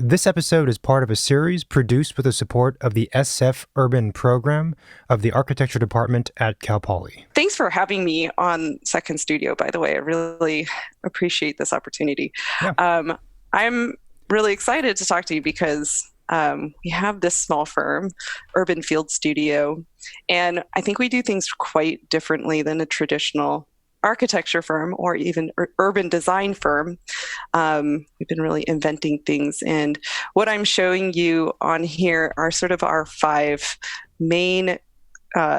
This episode is part of a series produced with the support of the SF Urban Program of the Architecture Department at Cal Poly. Thanks for having me on Second Studio, by the way. I really appreciate this opportunity. Yeah. I'm really excited to talk to you because we have this small firm, Urban Field Studio, and I think we do things quite differently than a traditional architecture firm or even urban design firm. We've been really inventing things. And what I'm showing you on here are sort of our 5 main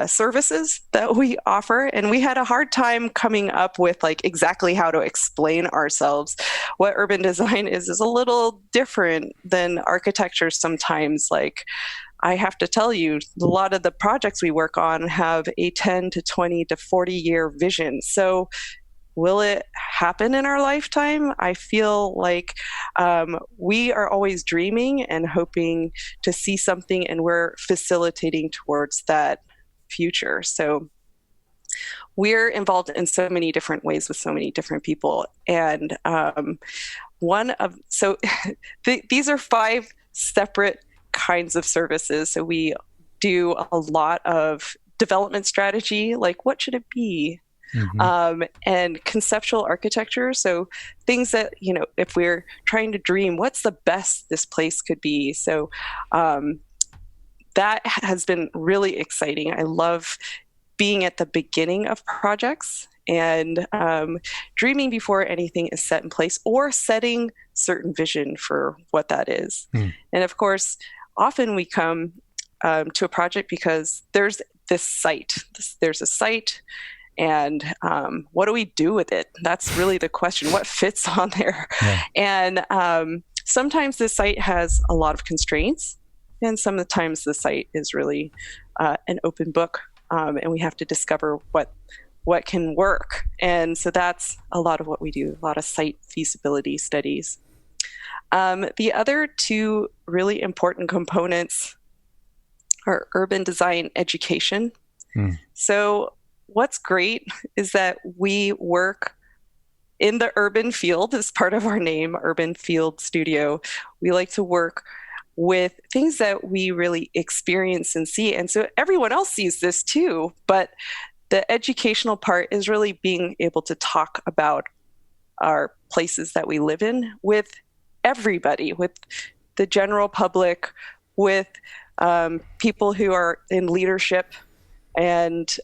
services that we offer. And we had a hard time coming up with like exactly how to explain ourselves. What urban design is a little different than architecture sometimes. Like, I have to tell you, a lot of the projects we work on have a 10 to 20 to 40 year vision. So will it happen in our lifetime? I feel like we are always dreaming and hoping to see something, and we're facilitating towards that future. So we're involved in so many different ways with so many different people. And these are 5 separate kinds of services. So we do a lot of development strategy, like what should it be? Mm-hmm. And conceptual architecture. So things that, if we're trying to dream, what's the best this place could be? So that has been really exciting. I love being at the beginning of projects and dreaming before anything is set in place or setting certain vision for what that is. Mm. And of course, often we come to a project because there's this site. There's a site, and what do we do with it? That's really the question. What fits on there? Yeah. And sometimes the site has a lot of constraints, and some of the times the site is really an open book, and we have to discover what can work. And so that's a lot of what we do, a lot of site feasibility studies. The other 2 really important components are urban design education. Mm. So what's great is that we work in the urban field as part of our name, Urban Field Studio. We like to work with things that we really experience and see. And so everyone else sees this too, but the educational part is really being able to talk about our places that we live in with everybody, with the general public, with people who are in leadership, and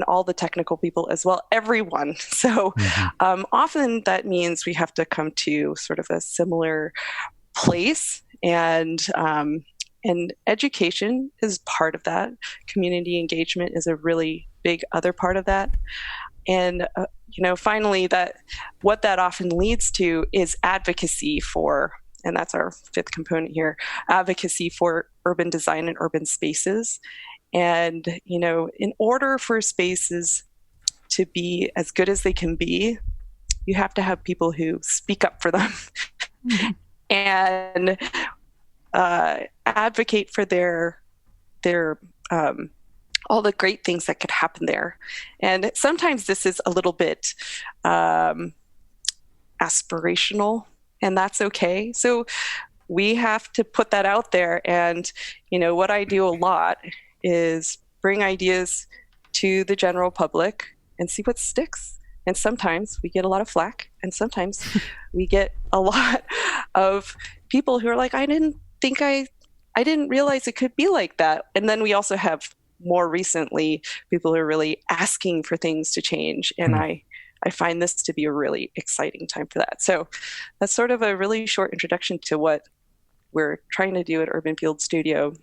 all the technical people as well, everyone. So often that means we have to come to sort of a similar place, and education is part of that. Community engagement is a really big other part of that. And finally, what that often leads to is advocacy for, and that's our 5th component here, advocacy for urban design and urban spaces. And, in order for spaces to be as good as they can be, you have to have people who speak up for them and advocate for their all the great things that could happen there. And sometimes this is a little bit aspirational, and that's okay. So we have to put that out there. And, what I do a lot is bring ideas to the general public and see what sticks. And sometimes we get a lot of flack, and sometimes we get a lot of people who are like, I didn't realize it could be like that. And then we also have more recently people who are really asking for things to change. And I find this to be a really exciting time for that. So that's sort of a really short introduction to what we're trying to do at Urban Field Studio.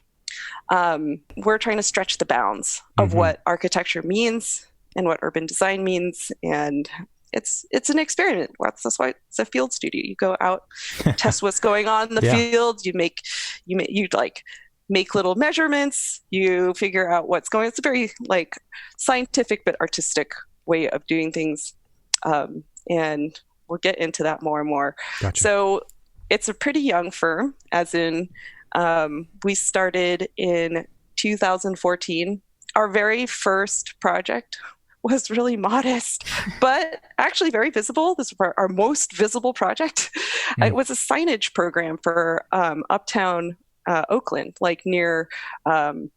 We're trying to stretch the bounds of what architecture means and what urban design means. And it's an experiment. That's why it's a field studio. You go out, test what's going on in the field. You make little measurements. You figure out what's going on. It's a very scientific but artistic way of doing things. And we'll get into that more and more. Gotcha. So it's a pretty young firm, as in we started in 2014. Our very first project was really modest, but actually very visible. This is our most visible project. It was a signage program for uptown Oakland, like near the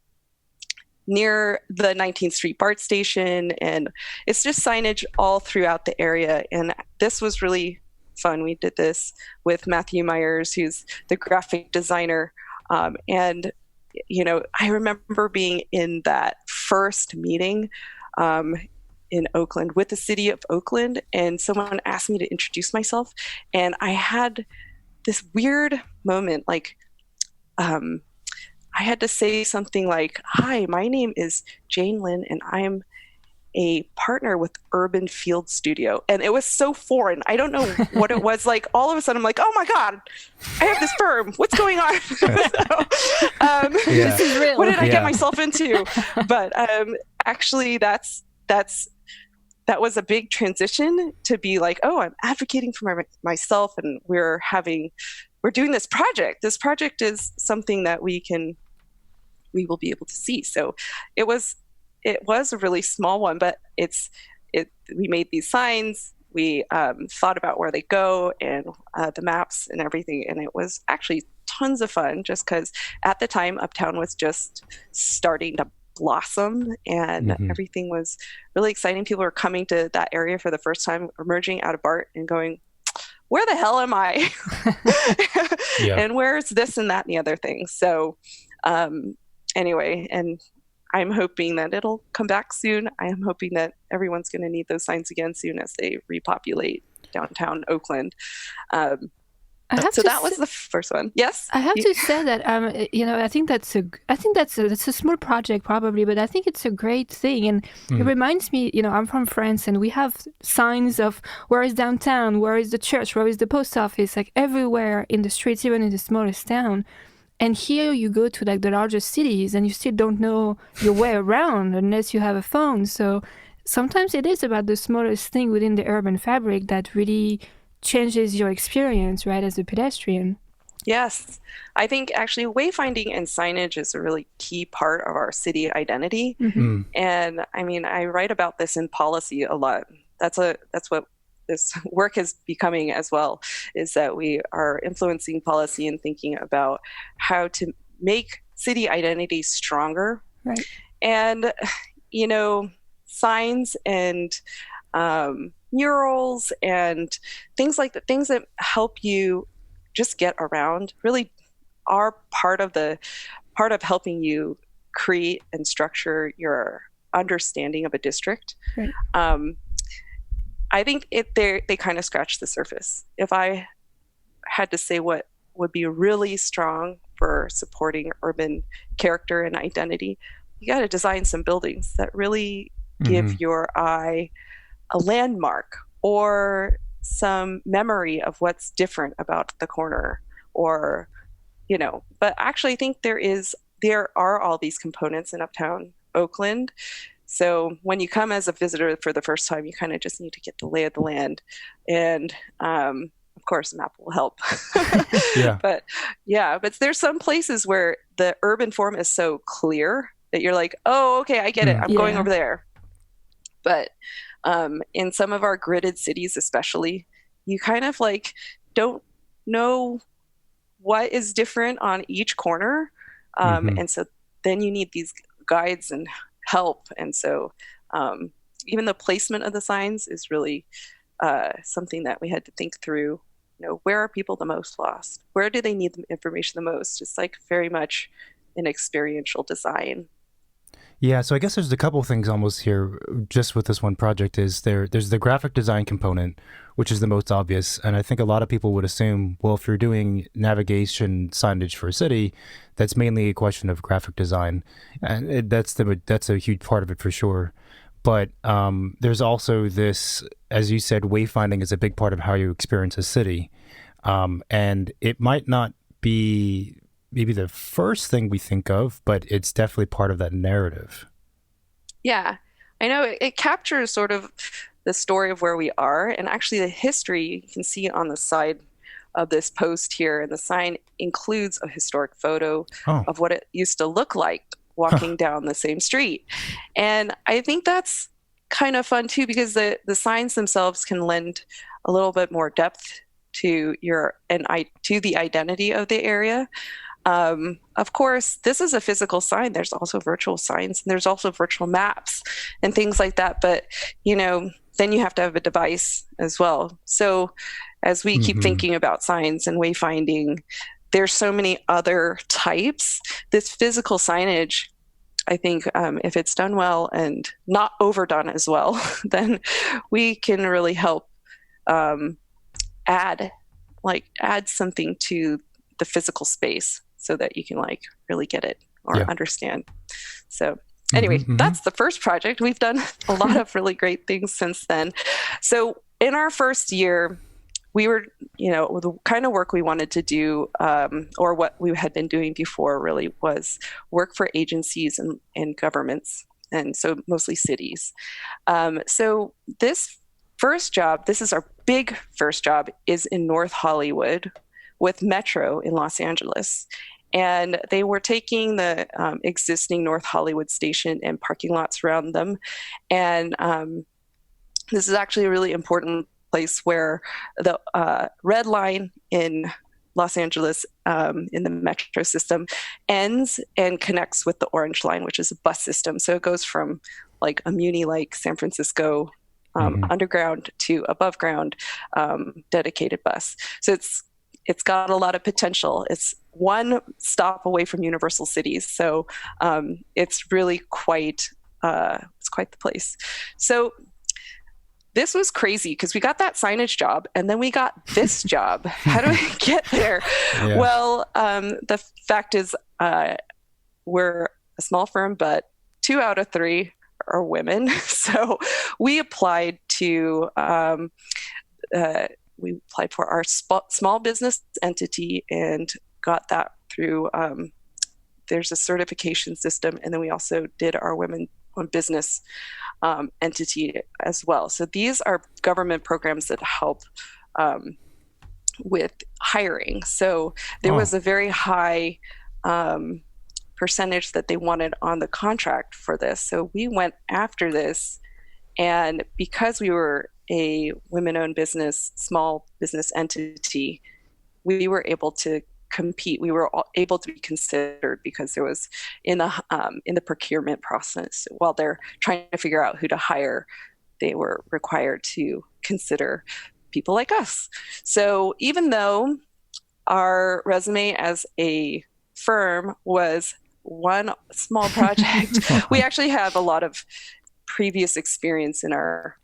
19th Street BART station. And it's just signage all throughout the area. And this was really fun. We did this with Matthew Myers, who's the graphic designer. And, I remember being in that first meeting in Oakland with the city of Oakland, and someone asked me to introduce myself. And I had this weird moment, like, I had to say something like, "Hi, my name is Jane Lin, and I'm a partner with Urban Field Studio." And it was so foreign. I don't know what it was. Like, all of a sudden I'm like, oh my God, I have this firm. What's going on? This is real. What did I get myself into? But actually that was a big transition to be like, oh, I'm advocating for myself, and we're doing this project. This project is something that we will be able to see. So it was a really small one, but we made these signs. We thought about where they go and the maps and everything. And it was actually tons of fun, just because at the time Uptown was just starting to blossom, and everything was really exciting. People were coming to that area for the first time, emerging out of BART and going, where the hell am I? And where's this and that and the other thing? So anyway, and I'm hoping that it'll come back soon. I am hoping that everyone's going to need those signs again soon as they repopulate downtown Oakland. So that was the first one. Yes, I have to say that I think that's a small project probably, but I think it's a great thing, and it reminds me. I'm from France, and we have signs of where is downtown, where is the church, where is the post office, like everywhere in the streets, even in the smallest town. And here you go to like the largest cities, and you still don't know your way around unless you have a phone. So sometimes it is about the smallest thing within the urban fabric that really changes your experience, right, as a pedestrian. Yes. I think actually wayfinding and signage is a really key part of our city identity. And I mean, I write about this in policy a lot. That's what this work is becoming as well, is that we are influencing policy and thinking about how to make city identity stronger. Right. And, signs and murals and things like that, things that help you just get around, really are part of helping you create and structure your understanding of a district. Right. I think they kind of scratch the surface. If I had to say what would be really strong for supporting urban character and identity, you got to design some buildings that really give your eye a landmark or some memory of what's different about the corner, or but actually I think there are all these components in Uptown Oakland. So when you come as a visitor for the first time, you kind of just need to get the lay of the land, and of course a map will help. But there's some places where the urban form is so clear that you're like, oh, okay, I get it, I'm going over there. But in some of our gridded cities especially, you kind of like don't know what is different on each corner. And so then you need these guides and help. And so even the placement of the signs is really something that we had to think through. Where are people the most lost? Where do they need the information the most? It's like very much an experiential design. Yeah, so I guess there's a couple of things almost here just with this one project. There's the graphic design component, which is the most obvious. And I think a lot of people would assume, well, if you're doing navigation signage for a city, that's mainly a question of graphic design. And that's a huge part of it for sure. But there's also this, as you said, wayfinding is a big part of how you experience a city. And it might not be maybe the first thing we think of, but it's definitely part of that narrative. Yeah, I know it captures sort of the story of where we are, and actually the history you can see on the side of this post here, and the sign includes a historic photo of what it used to look like walking down the same street. And I think that's kind of fun too, because the signs themselves can lend a little bit more depth to to the identity of the area. Of course, this is a physical sign. There's also virtual signs, and there's also virtual maps and things like that. But, then you have to have a device as well. So as we keep thinking about signs and wayfinding, there's so many other types. This physical signage, I think, if it's done well and not overdone as well, then we can really help add something to the physical space so that you can really get it or understand. So anyway, that's the first project. We've done a lot of really great things since then. So in our first year, we were, the kind of work we wanted to do, or what we had been doing before really, was work for agencies and governments, and so mostly cities. So this first job, this is our big first job, is in North Hollywood with Metro in Los Angeles. And they were taking the existing North Hollywood station and parking lots around them. And this is actually a really important place where the red line in Los Angeles in the metro system ends and connects with the orange line, which is a bus system. So it goes from a muni like San Francisco underground to above ground dedicated bus. So it's got a lot of potential. It's one stop away from Universal Cities, so it's really quite the place. So this was crazy because we got that signage job, and then we got this job. How do we get there? Yeah. Well, the fact is, we're a small firm, but 2 out of 3 are women. So we applied to. We applied for our small business entity and got that through, there's a certification system. And then we also did our women-owned business entity as well. So these are government programs that help with hiring. So there was a very high percentage that they wanted on the contract for this. So we went after this. And because we were a women-owned business, small business entity, we were able to compete. We were able to be considered because there was in the procurement process, while they're trying to figure out who to hire, they were required to consider people like us. So even though our resume as a firm was one small project, we actually have a lot of previous experience in our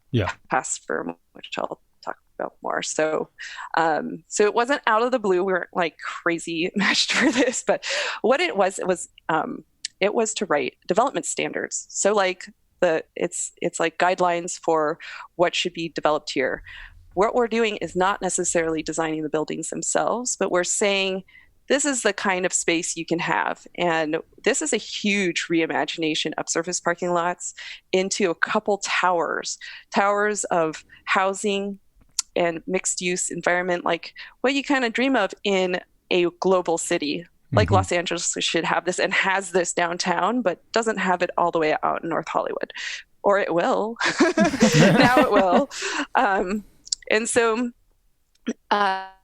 past firm, which I'll talk about more. So it wasn't out of the blue. We weren't crazy matched for this, but what it was to write development standards. So it's guidelines for what should be developed here. What we're doing is not necessarily designing the buildings themselves, but we're saying, this is the kind of space you can have. And this is a huge reimagination of surface parking lots into a couple towers of housing and mixed use environment, like what you kind of dream of in a global city. Like Los Angeles should have this and has this downtown, but doesn't have it all the way out in North Hollywood. Or it will. Now it will. And so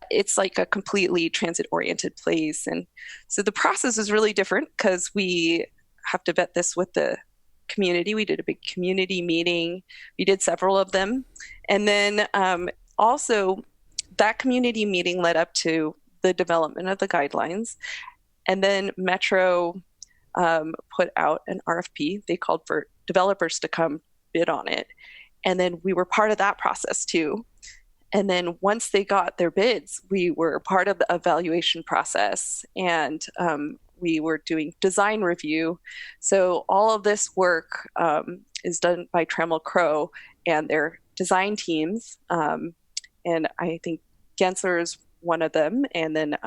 it's like a completely transit-oriented place. And so the process is really different because we have to vet this with the community. We did a big community meeting. We did several of them. And then also that community meeting led up to the development of the guidelines. And then Metro put out an RFP. They called for developers to come bid on it. And then we were part of that process too. And then once they got their bids, we were part of the evaluation process, and we were doing design review. So all of this work is done by Trammell Crow and their design teams. And I think Gensler is one of them. And then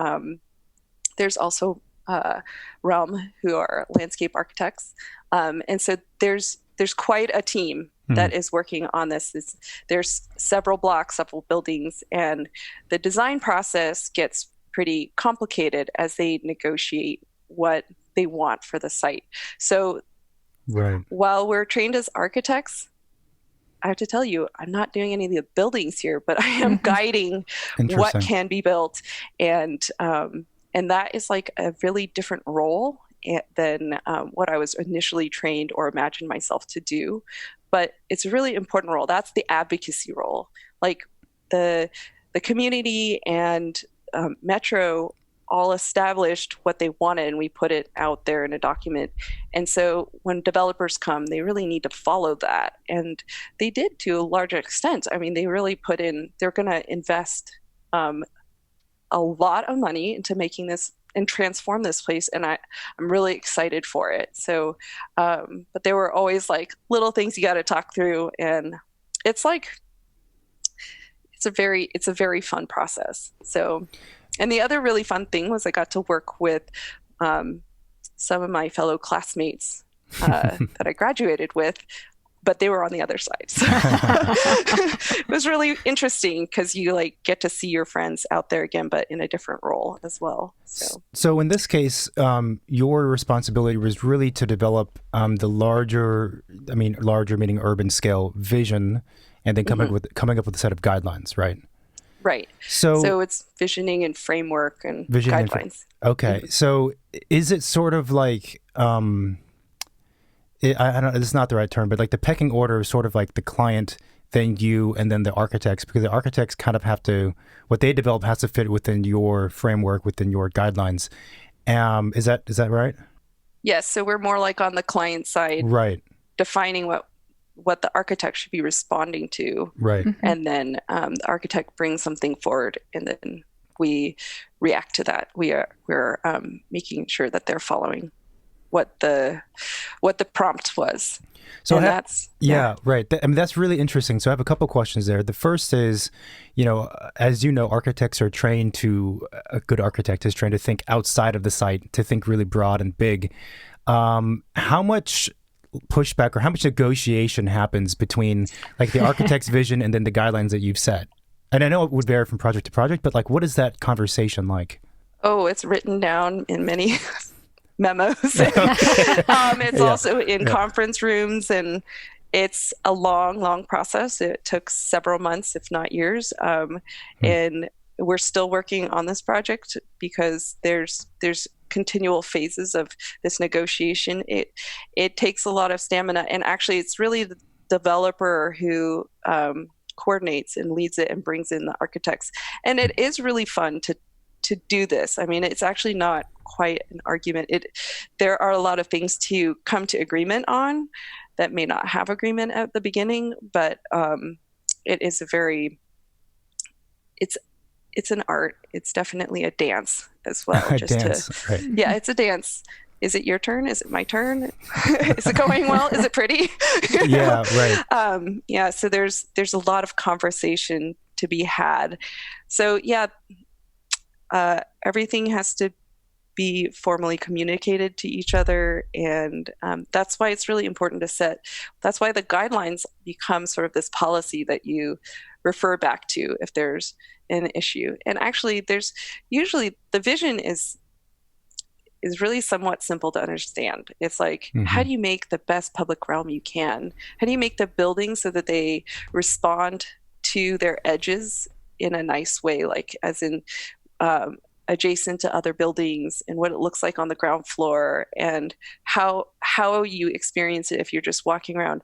there's also Realm, who are landscape architects. And so there's quite a team that is working on this. There's several blocks, several buildings, and the design process gets pretty complicated as they negotiate what they want for the site. So while we're trained as architects, I have to tell you, I'm not doing any of the buildings here, but I am guiding what Interesting. can be built. And that is like a really different role than what I was initially trained or imagined myself to do. But it's a really important role. That's the advocacy role. Like the community and Metro all established what they wanted, and we put it out there in a document. And so when developers come, they really need to follow that. And they did to a large extent. I mean, they really put in, they're going to invest a lot of money into making this and transform this place. And I'm really excited for it. So, but there were always like little things you got to talk through. And it's like, it's a very fun process. So, and the other really fun thing was I got to work with some of my fellow classmates that I graduated with, but they were on the other side. So it was really interesting because you like get to see your friends out there again, but in a different role as well. So in this case, your responsibility was really to develop the larger meaning urban scale vision, and then coming up with a set of guidelines, right? Right. So it's visioning and framework and guidelines. Okay. So is it sort of like, I don't know, this is not the right term, but like the pecking order is sort of like the client, then you, and then the architects, because the architects kind of have to, what they develop has to fit within your framework, within your guidelines. Is that right? Yes. So we're more like on the client side, right? Defining what the architect should be responding to. Right. And then the architect brings something forward, and then we react to that. We're making sure that they're following what the prompt was. So that's right. I mean, that's really interesting. So I have a couple questions there. The first is, as you know, architects are trained a good architect is trained to think outside of the site, to think really broad and big. How much pushback or how much negotiation happens between like the architect's vision and then the guidelines that you've set? And I know it would vary from project to project, but like, what is that conversation like? Oh, it's written down in many memos. It's also in conference rooms, and it's a long process. It took several months, if not years. And we're still working on this project because there's continual phases of this negotiation. It takes a lot of stamina, and actually it's really the developer who coordinates and leads it and brings in the architects. And it is really fun to do this. I mean, it's actually not quite an argument. There are a lot of things to come to agreement on that may not have agreement at the beginning, but it is it's an art. It's definitely a dance as well. Right. Yeah, it's a dance. Is it your turn? Is it my turn? Is it going well? Is it pretty? Yeah, right. So there's a lot of conversation to be had. So everything has to be formally communicated to each other, and that's why it's really important to set. That's why the guidelines become sort of this policy that you refer back to if there's an issue. And actually, there's usually the vision is really somewhat simple to understand. It's like, how do you make the best public realm you can? How do you make the buildings so that they respond to their edges in a nice way, like as in adjacent to other buildings, and what it looks like on the ground floor, and how you experience it if you're just walking around.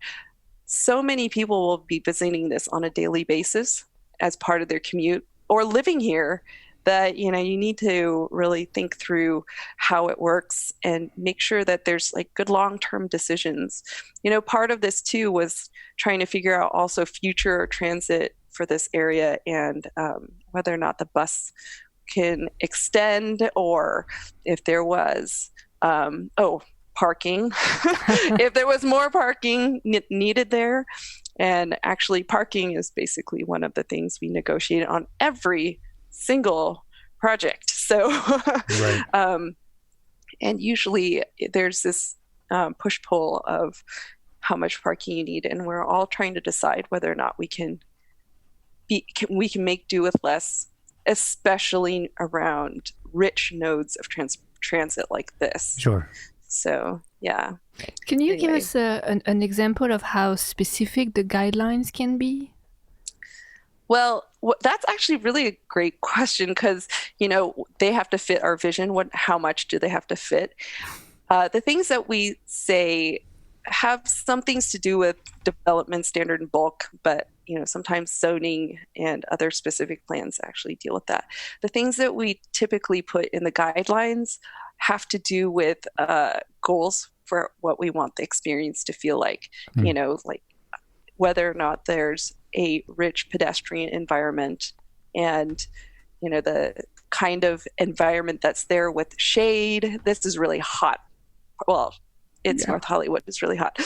So many people will be visiting this on a daily basis as part of their commute or living here, that you need to really think through how it works and make sure that there's like good long-term decisions. Part of this too was trying to figure out also future transit for this area, and whether or not the bus can extend, or if there was parking, if there was more parking needed there. And actually parking is basically one of the things we negotiated on every single project. So, right. And usually there's this push-pull of how much parking you need, and we're all trying to decide whether or not we can make do with less, especially around rich nodes of transit like this. Sure. So Yeah. Can you give Anyway. us an example of how specific the guidelines can be? Well, that's actually really a great question because, they have to fit our vision. How much do they have to fit? The things that we say have some things to do with development standard and bulk, but sometimes zoning and other specific plans actually deal with that. The things that we typically put in the guidelines have to do with goals for what we want the experience to feel like, like whether or not there's a rich pedestrian environment and, the kind of environment that's there with shade. This is really hot. Well, it's North Hollywood. It's really hot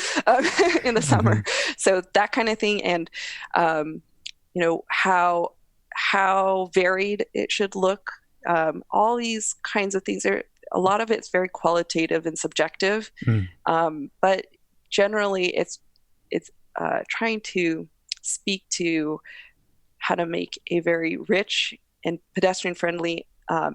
in the summer. So that kind of thing. And, how varied it should look. All these kinds of things a lot of it's very qualitative and subjective. But generally it's trying to speak to how to make a very rich and pedestrian friendly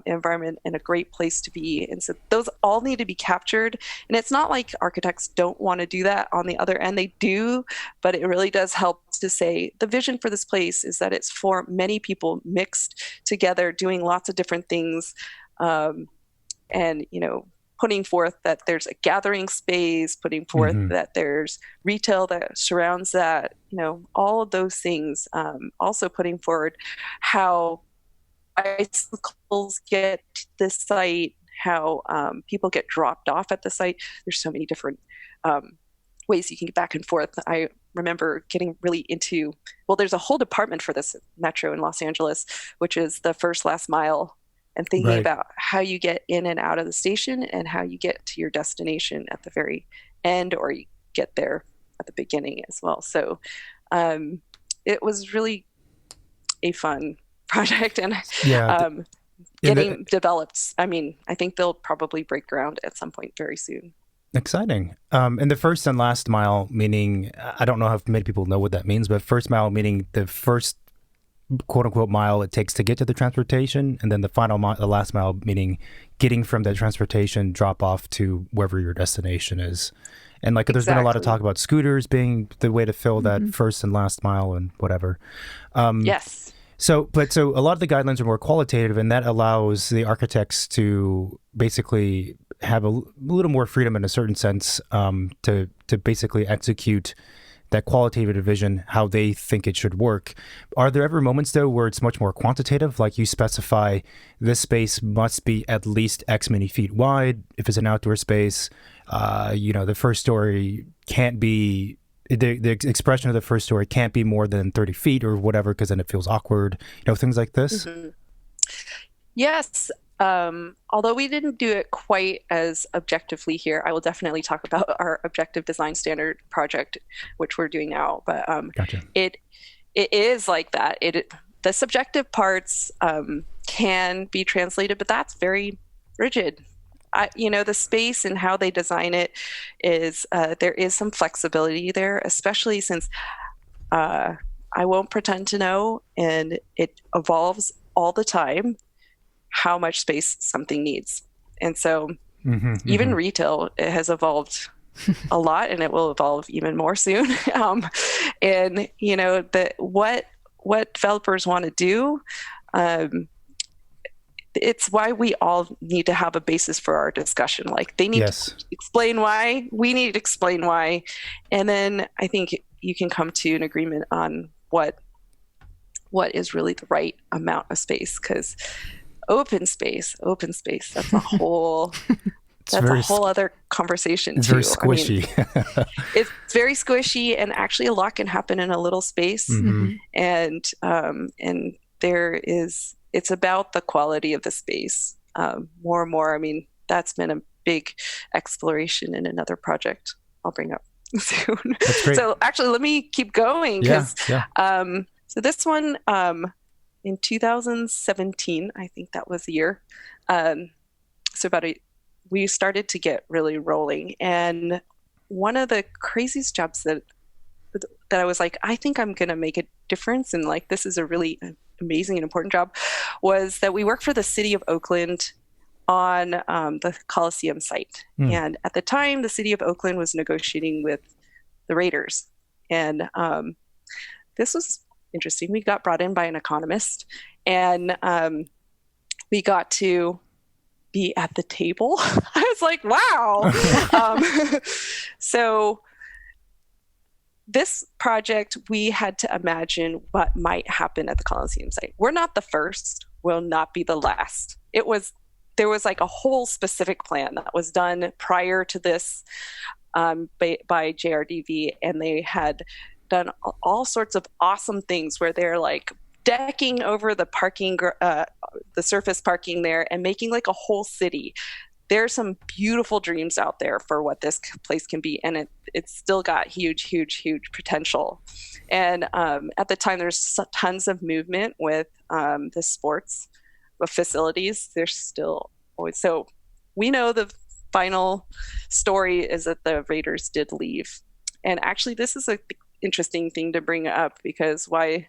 environment and a great place to be. And so those all need to be captured. And it's not like architects don't want to do that on the other end. They do, but it really does help to say the vision for this place is that it's for many people mixed together, doing lots of different things. And, putting forth that there's a gathering space, putting forth that there's retail that surrounds that, all of those things. Also putting forward how bicycles get to the site, how people get dropped off at the site. There's so many different ways you can get back and forth. I remember getting really into, there's a whole department for this metro in Los Angeles, which is the first last mile, and thinking about how you get in and out of the station and how you get to your destination at the very end, or you get there at the beginning as well. So it was really a fun project and getting developed. I mean, I think they'll probably break ground at some point very soon. Exciting. And the first and last mile, meaning, I don't know how many people know what that means, but first mile meaning the first quote unquote mile it takes to get to the transportation, and then the final mile, the last mile, meaning getting from the transportation drop off to wherever your destination is. And there's been a lot of talk about scooters being the way to fill that first and last mile and whatever. Yes. So a lot of the guidelines are more qualitative, and that allows the architects to basically have a little more freedom in a certain sense to basically execute that qualitative vision, how they think it should work. Are there ever moments, though, where it's much more quantitative, like you specify this space must be at least X many feet wide? If it's an outdoor space, the first story can't be, the expression of the first story can't be more than 30 feet or whatever, because then it feels awkward, things like this? Yes. Although we didn't do it quite as objectively here, I will definitely talk about our objective design standard project, which we're doing now. But Gotcha. It is like that. The subjective parts can be translated, but that's very rigid. The space and how they design it is there is some flexibility there, especially since I won't pretend to know, and it evolves all the time, how much space something needs. And so even retail, it has evolved a lot, and it will evolve even more soon. And what developers want to do, it's why we all need to have a basis for our discussion. Like, they need to explain why, we need to explain why, and then I think you can come to an agreement on what is really the right amount of space. Because open space, that's a whole other conversation. It's very squishy. It's very squishy, and actually a lot can happen in a little space. And it's about the quality of the space more and more. I mean, that's been a big exploration in another project I'll bring up soon. That's great. So actually, let me keep going, because so this one, in 2017, I think that was the year. So we started to get really rolling. And one of the craziest jobs that I was like, I think I'm going to make a difference, and this is a really amazing and important job, was that we work for the city of Oakland on the Coliseum site. And at the time, the city of Oakland was negotiating with the Raiders. And this was interesting. We got brought in by an economist, and we got to be at the table. I was like, wow. So this project, we had to imagine what might happen at the Coliseum site. We're not the first, will not be the last. There was like a whole specific plan that was done prior to this by JRDV, and they had done all sorts of awesome things where they're like decking over the parking, the surface parking there, and making like a whole city. There's some beautiful dreams out there for what this place can be, and it's still got huge potential. And at the time, there's tons of movement with the sports facilities. There's still always, so we know the final story is that the Raiders did leave. And actually, this is an interesting thing to bring up, because why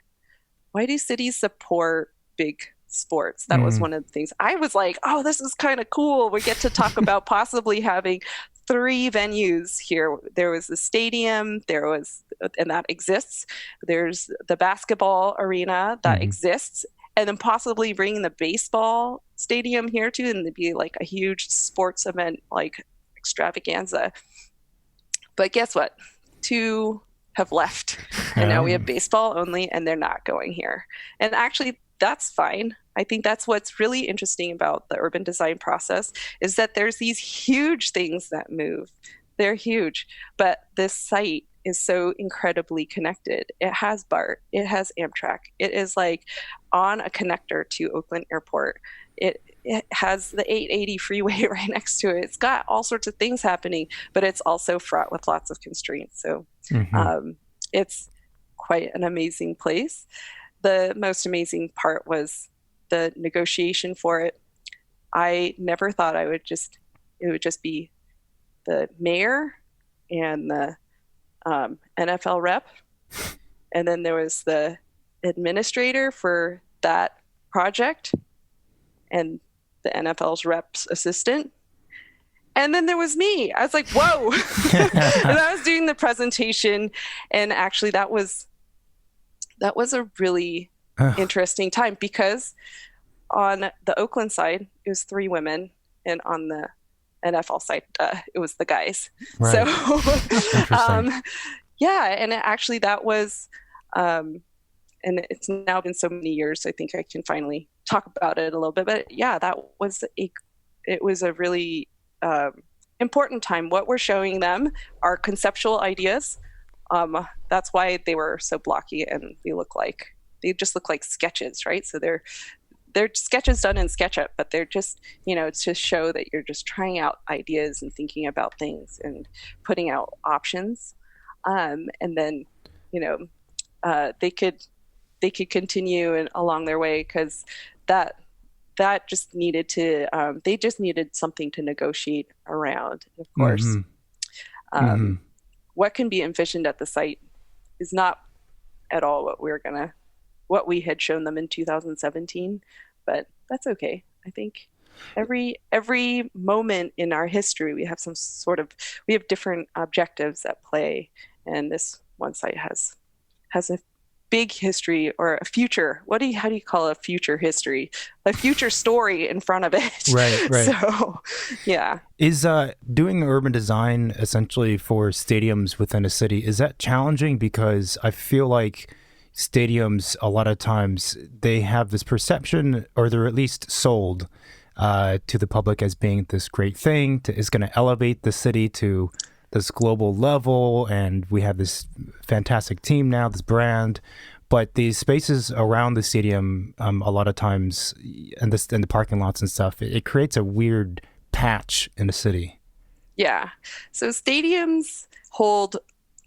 do cities support big sports? That was one of the things. I was like, oh, this is kind of cool. We get to talk about possibly having 3 venues here. There was the stadium, and that exists. There's the basketball arena that exists, and then possibly bringing the baseball stadium here too, and it'd be like a huge sports event, like extravaganza. But guess what? 2 have left, and now we have baseball only, and they're not going here. And actually, that's fine. I think that's what's really interesting about the urban design process, is that there's these huge things that move. They're huge, but this site is so incredibly connected. It has BART, it has Amtrak, it is like on a connector to Oakland Airport. It has the 880 freeway right next to it. It's got all sorts of things happening, but it's also fraught with lots of constraints. So it's quite an amazing place. The most amazing part was the negotiation for it. I never thought it would just be the mayor and the NFL rep, and then there was the administrator for that project, and the NFL's rep's assistant. And then there was me. I was like, whoa. And I was doing the presentation, and actually that was a really interesting time, because on the Oakland side, it was 3 women, and on the NFL side, it was the guys. Right. So, yeah, and actually that was, and it's now been so many years, I think I can finally talk about it a little bit. But yeah, it was a really important time. What we're showing them are conceptual ideas. That's why they were so blocky, and they just look like sketches, right? So they're sketches done in SketchUp, but they're just, to show that you're just trying out ideas and thinking about things and putting out options. And then, they could continue along their way, because that just needed to, they just needed something to negotiate around. Of course, what can be envisioned at the site is not at all what we had shown them in 2017, but that's okay. I think every moment in our history, we have we have different objectives at play, and this one site has a big history, or a future. How do you call a future history? A future story in front of it. Right. So, yeah. Is doing urban design essentially for stadiums within a city, is that challenging? Because I feel like stadiums, a lot of times, they have this perception, or they're at least sold to the public as being this great thing, is going to elevate the city to this global level, and we have this fantastic team now, this brand. But these spaces around the stadium, a lot of times, and the parking lots and stuff, it creates a weird patch in the city. Yeah. So stadiums hold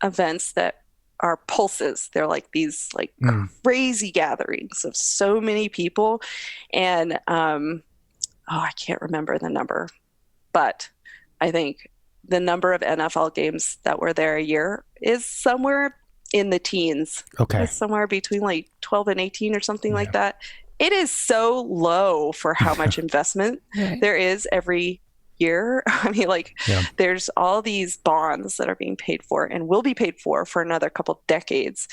events that are pulses. They're like these crazy gatherings of so many people. And I can't remember the number, but I think the number of NFL games that were there a year is somewhere in the teens. Okay. It's somewhere between like 12 and 18 or something like that. it is so low for how much investment there is every year. I mean, like, there's all these bonds that are being paid for and will be paid for another couple decades.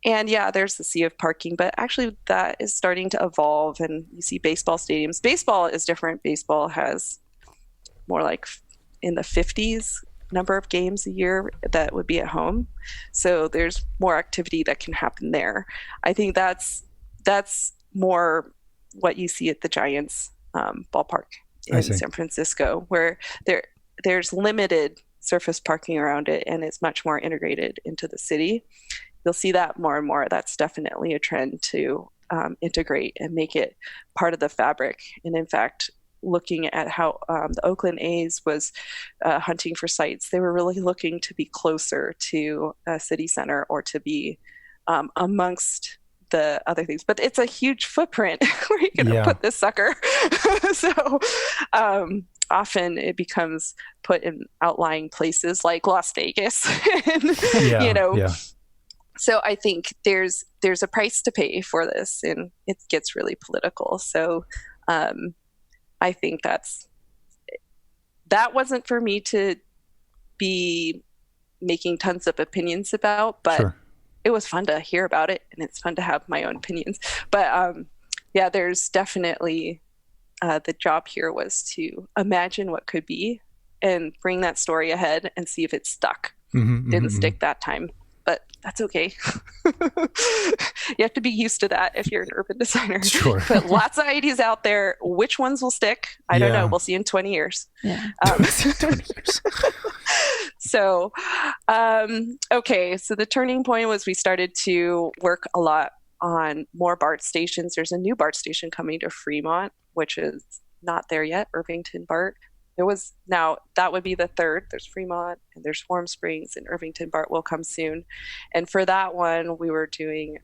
And yeah, there's the sea of parking, but actually that is starting to evolve, and you see baseball stadiums. Baseball is different. Baseball has more like in the 50s number of games a year that would be at home. So there's more activity that can happen there. I think that's more what you see at the Giants ballpark in San Francisco, where there's limited surface parking around it, and it's much more integrated into the city. You'll see that more and more. That's definitely a trend to integrate and make it part of the fabric. And in fact, looking at how the Oakland A's was hunting for sites, they were really looking to be closer to a city center or to be amongst the other things. But it's a huge footprint where you're going to put this sucker. So often it becomes put in outlying places like Las Vegas. And, so I think there's a price to pay for this, and it gets really political. So I think that wasn't for me to be making tons of opinions about, but it was fun to hear about it, and it's fun to have my own opinions. But there's definitely the job here was to imagine what could be and bring that story ahead and see if it stuck. Didn't stick that time, but that's okay. You have to be used to that if you're an urban designer. Sure. Put lots of ideas out there. Which ones will stick? I don't know. We'll see in 20 years. Yeah. 20 years. So, okay. So the turning point was we started to work a lot on more BART stations. There's a new BART station coming to Fremont, which is not there yet, Irvington BART. That would be the third. There's Fremont and there's Warm Springs, and Irvington BART will come soon. And for that one, we were doing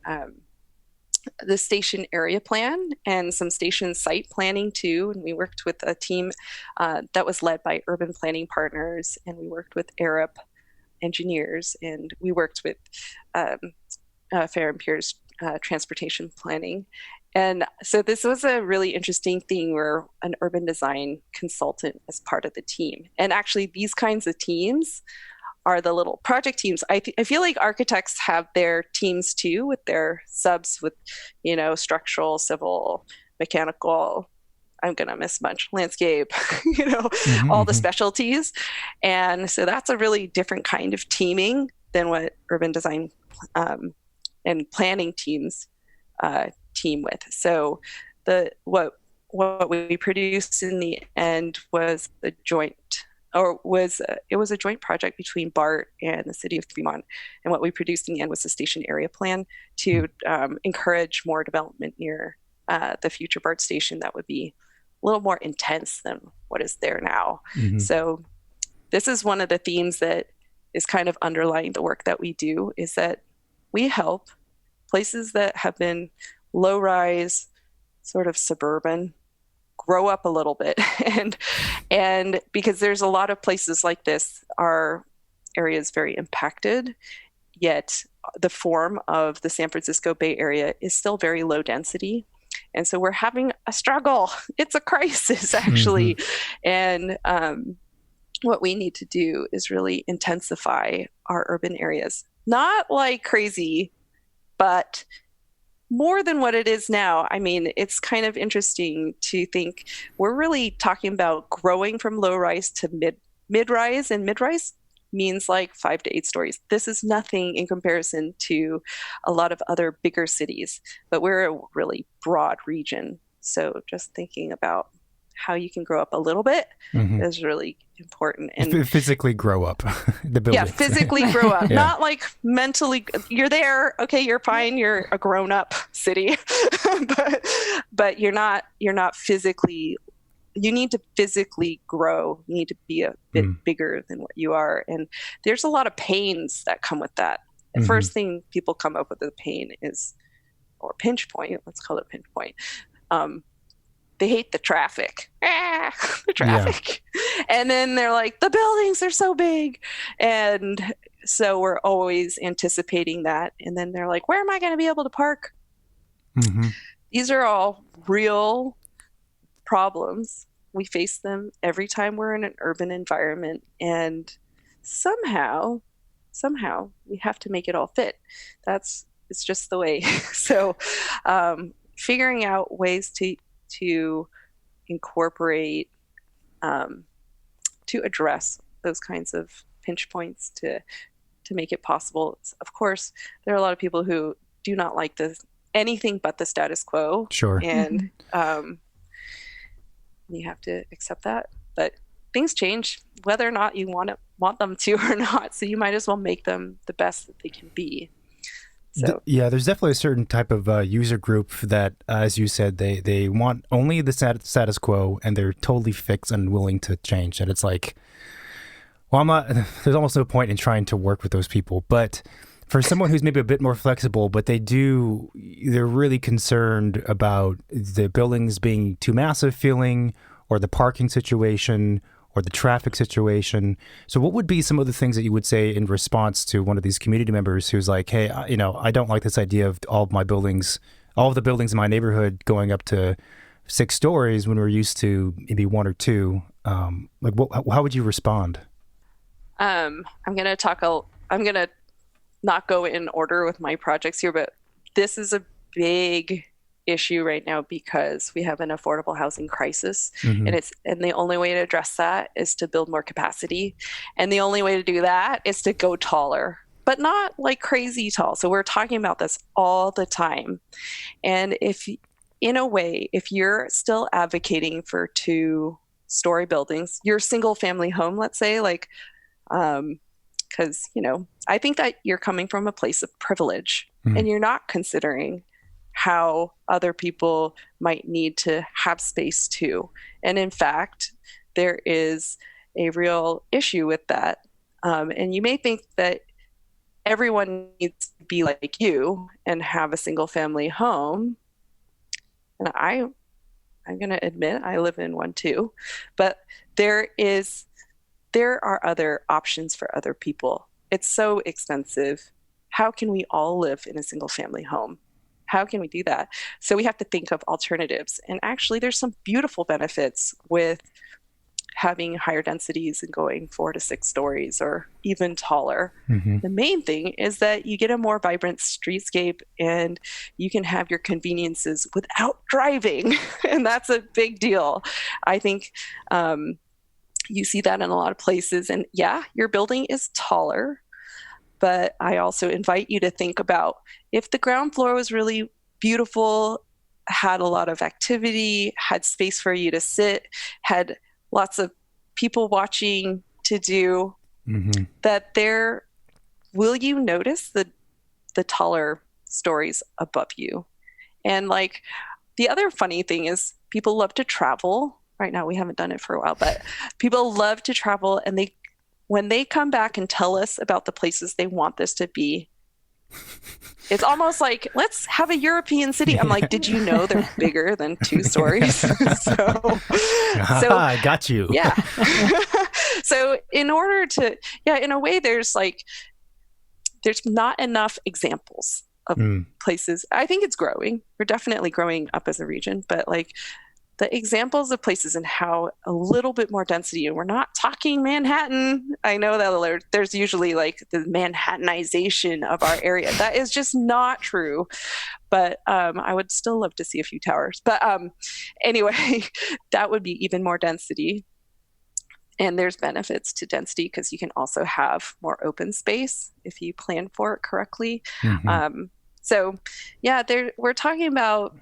the station area plan and some station site planning too. And we worked with a team that was led by Urban Planning Partners, and we worked with Arup engineers, and we worked with Fair and Pierce transportation planning. And so this was a really interesting thing where an urban design consultant is part of the team. And actually these kinds of teams are the little project teams. I feel like architects have their teams too, with their subs with, structural, civil, mechanical, I'm going to miss much, landscape, all the specialties. And so that's a really different kind of teaming than what urban design and planning teams team with. So what we produced in the end was a joint project between BART and the city of Fremont. And what we produced in the end was a station area plan to encourage more development near the future BART station that would be a little more intense than what is there now. So this is one of the themes that is kind of underlying the work that we do, is that we help places that have been low-rise, sort of suburban, grow up a little bit. and because there's a lot of places like this, our area is very impacted, yet the form of the San Francisco Bay Area is still very low density. And so we're having a struggle. It's a crisis, actually. And what we need to do is really intensify our urban areas. Not like crazy, but more than what it is now. I mean, it's kind of interesting to think we're really talking about growing from low rise to mid-rise, and mid-rise means like 5 to 8 stories. This is nothing in comparison to a lot of other bigger cities, but we're a really broad region. So just thinking about how you can grow up a little bit is really important. And physically grow up the building. Yeah, physically grow up, not like mentally. You're there, okay, you're fine, you're a grown-up city, but you're not physically. You need to physically grow. You need to be a bit bigger than what you are, and there's a lot of pains that come with that. The first thing people come up with the pain is, or pinch point. Let's call it pinch point. They hate the traffic. The traffic. Yeah. And then they're like, the buildings are so big. And so we're always anticipating that. And then they're like, where am I going to be able to park? Mm-hmm. These are all real problems. We face them every time we're in an urban environment, and somehow we have to make it all fit. It's just the way. So figuring out ways to incorporate, to address those kinds of pinch points to make it possible. Of course, there are a lot of people who do not like anything but the status quo. Sure. And you have to accept that. But things change, whether or not you want them to or not. So you might as well make them the best that they can be. So yeah, there's definitely a certain type of user group that, as you said, they want only the status quo, and they're totally fixed and willing to change. And it's like, well, there's almost no point in trying to work with those people. But for someone who's maybe a bit more flexible, but they're really concerned about the buildings being too massive feeling, or the parking situation, or the traffic situation. So what would be some of the things that you would say in response to one of these community members who's like, hey, I don't like this idea of all of the buildings in my neighborhood going up to 6 stories when we're used to maybe 1 or 2. How would you respond? I'm going to not go in order with my projects here, but this is a big issue right now because we have an affordable housing crisis. Mm-hmm. And the only way to address that is to build more capacity. And the only way to do that is to go taller, but not like crazy tall. So we're talking about this all the time. And if you're still advocating for 2-story buildings, your single family home, let's say, because, I think that you're coming from a place of privilege, mm-hmm. and you're not considering how other people might need to have space too. And in fact, there is a real issue with that. And you may think that everyone needs to be like you and have a single family home. And I'm going to admit I live in one too, but there are other options for other people. It's so expensive. How can we all live in a single family home? How can we do that? So we have to think of alternatives. And actually, there's some beautiful benefits with having higher densities and going 4 to 6 stories or even taller. Mm-hmm. The main thing is that you get a more vibrant streetscape and you can have your conveniences without driving. And that's a big deal. I think you see that in a lot of places. And yeah, your building is taller. But I also invite you to think about if the ground floor was really beautiful, had a lot of activity, had space for you to sit, had lots of people watching to do, mm-hmm. Will you notice the taller stories above you? And the other funny thing is people love to travel. Right now we haven't done it for a while, but people love to travel, and when they come back and tell us about the places they want this to be, it's almost like, let's have a European city. I'm like, did you know they're bigger than 2 stories? so I got you. Yeah. So in a way, there's not enough examples of places. I think it's growing. We're definitely growing up as a region, but the examples of places and how a little bit more density, and we're not talking Manhattan. I know that there's usually the Manhattanization of our area. That is just not true. But I would still love to see a few towers. But anyway, that would be even more density. And there's benefits to density because you can also have more open space if you plan for it correctly. Mm-hmm. So yeah, we're talking about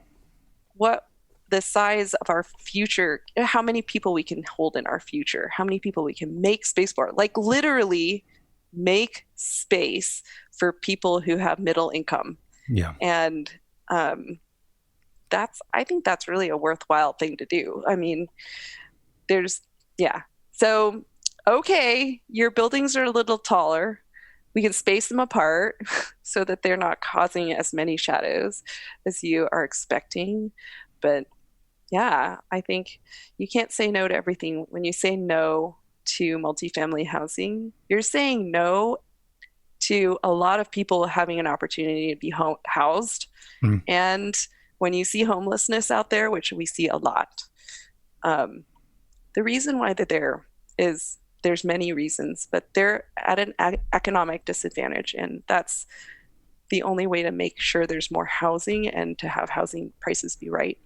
the size of our future, how many people we can hold in our future, how many people we can make space for, literally make space for people who have middle income. Yeah. And I think that's really a worthwhile thing to do. I mean, So, okay, your buildings are a little taller. We can space them apart so that they're not causing as many shadows as you are expecting. But yeah, I think you can't say no to everything. When you say no to multifamily housing, you're saying no to a lot of people having an opportunity to be housed. And when you see homelessness out there, which we see a lot, the reason why they're there is there's many reasons, but they're at an economic disadvantage. And that's the only way to make sure there's more housing and to have housing prices be right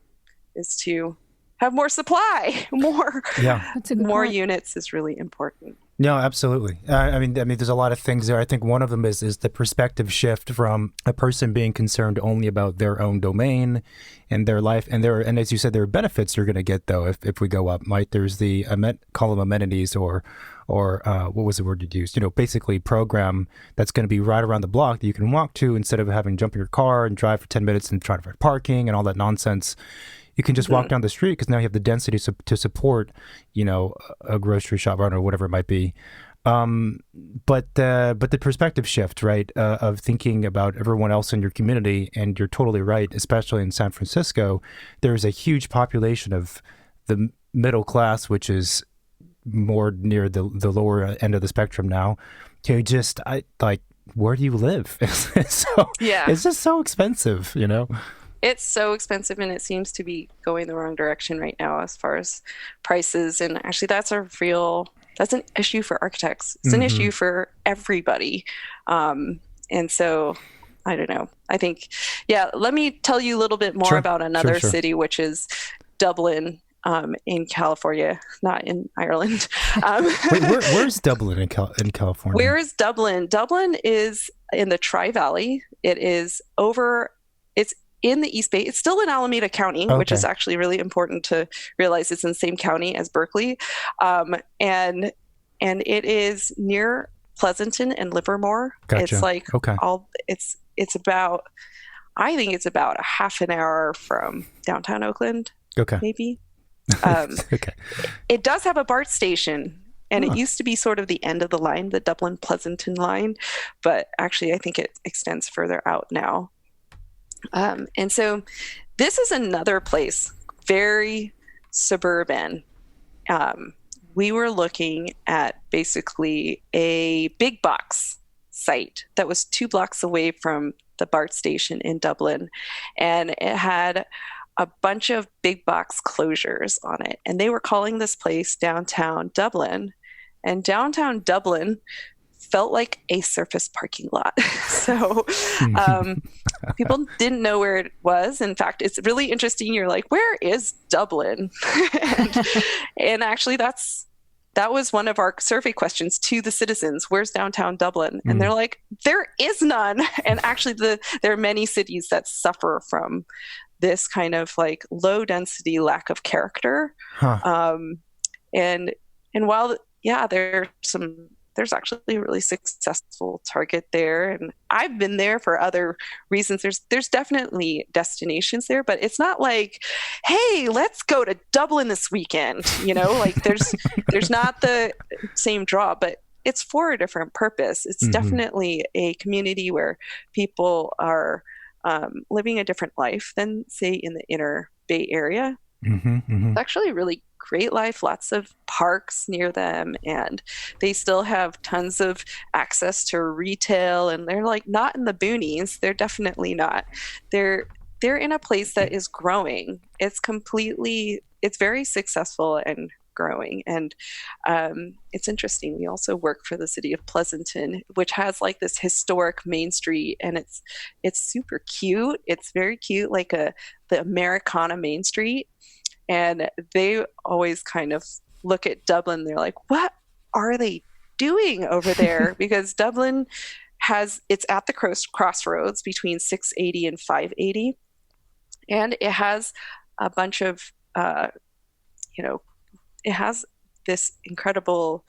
is to have more supply, more units is really important. No, absolutely. I mean, there's a lot of things there. I think one of them is the perspective shift from a person being concerned only about their own domain and their life, and as you said, there are benefits you're going to get though if we go up. Right? There's the call them amenities or what was the word you used? Basically program that's going to be right around the block that you can walk to instead of having to jump in your car and drive for 10 minutes and try to find parking and all that nonsense. You can just walk down the street because now you have the density to support, a grocery shop or whatever it might be. But the perspective shift, right, of thinking about everyone else in your community, and you're totally right, especially in San Francisco, there's a huge population of the middle class, which is more near the lower end of the spectrum now. Where do you live? It's just so expensive, It's so expensive, and it seems to be going the wrong direction right now as far as prices. And actually, that's an issue for architects. It's an issue for everybody. And so, I don't know. I think, let me tell you a little bit more about another city, which is Dublin in California, not in Ireland. Wait, where's Dublin in California? Where is Dublin? Dublin is in the Tri-Valley. It's in the East Bay. It's still in Alameda County, which is actually really important to realize. It's in the same county as Berkeley. And it is near Pleasanton and Livermore. Gotcha. It's it's about, I think it's about a half an hour from downtown Oakland. Okay. Maybe. Okay. It does have a BART station, and it used to be sort of the end of the line, the Dublin Pleasanton line, but actually I think it extends further out now. And so this is another place, very suburban. We were looking at basically a big box site that was 2 blocks away from the BART station in Dublin. And it had a bunch of big box closures on it. And they were calling this place downtown Dublin. And downtown Dublin felt like a surface parking lot. So people didn't know where it was. In fact, it's really interesting. You're like, where is Dublin? and actually that was one of our survey questions to the citizens. Where's downtown Dublin? And they're like, there is none. And actually there are many cities that suffer from this kind of like low density lack of character. And while, there's actually a really successful Target there. And I've been there for other reasons. There's definitely destinations there, but it's not like, hey, let's go to Dublin this weekend. Like there's not the same draw, but it's for a different purpose. It's definitely a community where people are living a different life than, say, in the inner Bay Area. It's actually a really great life, lots of parks near them, and they still have tons of access to retail, and they're like not in the boonies. They're definitely not. They're in a place that is growing. It's very successful and growing. And it's interesting. We also work for the city of Pleasanton, which has like this historic main street, and it's super cute. It's very cute, like the Americana Main Street. And they always kind of look at Dublin. They're like, what are they doing over there? Because Dublin it's at the crossroads between 680 and 580. And it has a bunch of, it has this incredible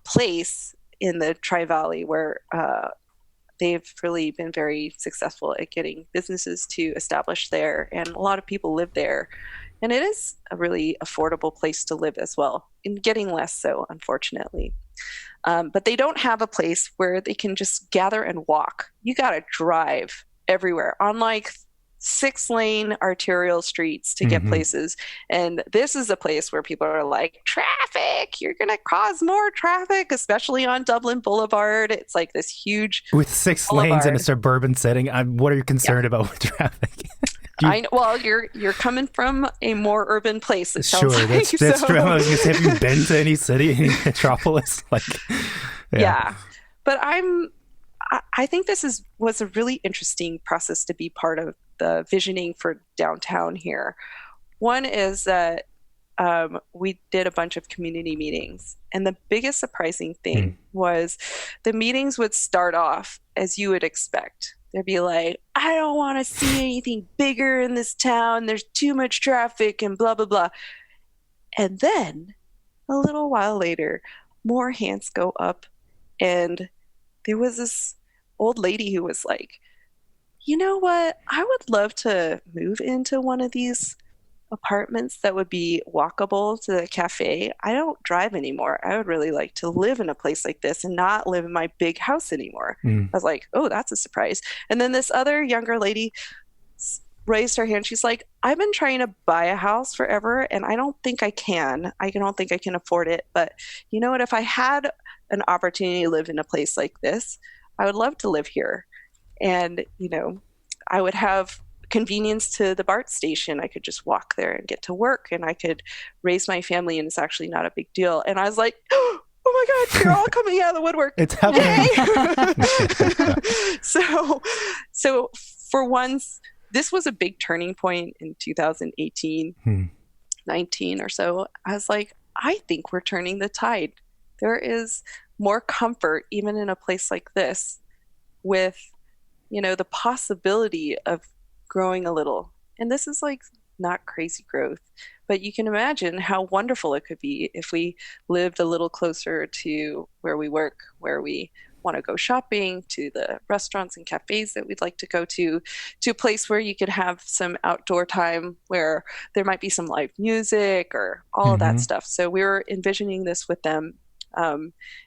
place in the Tri-Valley where they've really been very successful at getting businesses to establish there. And a lot of people live there. And it is a really affordable place to live as well, and getting less so, unfortunately. But they don't have a place where they can just gather and walk. You got to drive everywhere on like 6-lane arterial streets to get places. And this is a place where people are like, traffic, you're going to cause more traffic, especially on Dublin Boulevard. It's like this huge with 6 boulevard. lanes in a suburban setting. What are you concerned about with traffic? Well, you're coming from a more urban place. It sure, sounds like. That's true. I was gonna say, have you been to any city, any metropolis? Like, yeah. But I think this was a really interesting process to be part of the visioning for downtown here. One is that we did a bunch of community meetings, and the biggest surprising thing was the meetings would start off as you would expect. They'd be like, I don't want to see anything bigger in this town. There's too much traffic and blah, blah, blah. And then a little while later, more hands go up. And there was this old lady who was like, you know what? I would love to move into one of these apartments that would be walkable to the cafe. I don't drive anymore. I would really like to live in a place like this and not live in my big house anymore. I was like, oh, that's a surprise. And then this other younger lady raised her hand. She's like, I've been trying to buy a house forever, and I don't think I can. I don't think I can afford it. But you know what? If I had an opportunity to live in a place like this, I would love to live here. And, I would have convenience to the BART station. I could just walk there and get to work, and I could raise my family, and it's actually not a big deal. And I was like, oh my God, you're all coming out of the woodwork. It's happening. So for once, this was a big turning point in 2018, 19 or so. I was like, I think we're turning the tide. There is more comfort, even in a place like this, with, the possibility of growing a little. And this is like not crazy growth, but you can imagine how wonderful it could be if we lived a little closer to where we work, where we want to go shopping, to the restaurants and cafes that we'd like to go to a place where you could have some outdoor time, where there might be some live music or all of that stuff. So we were envisioning this with them.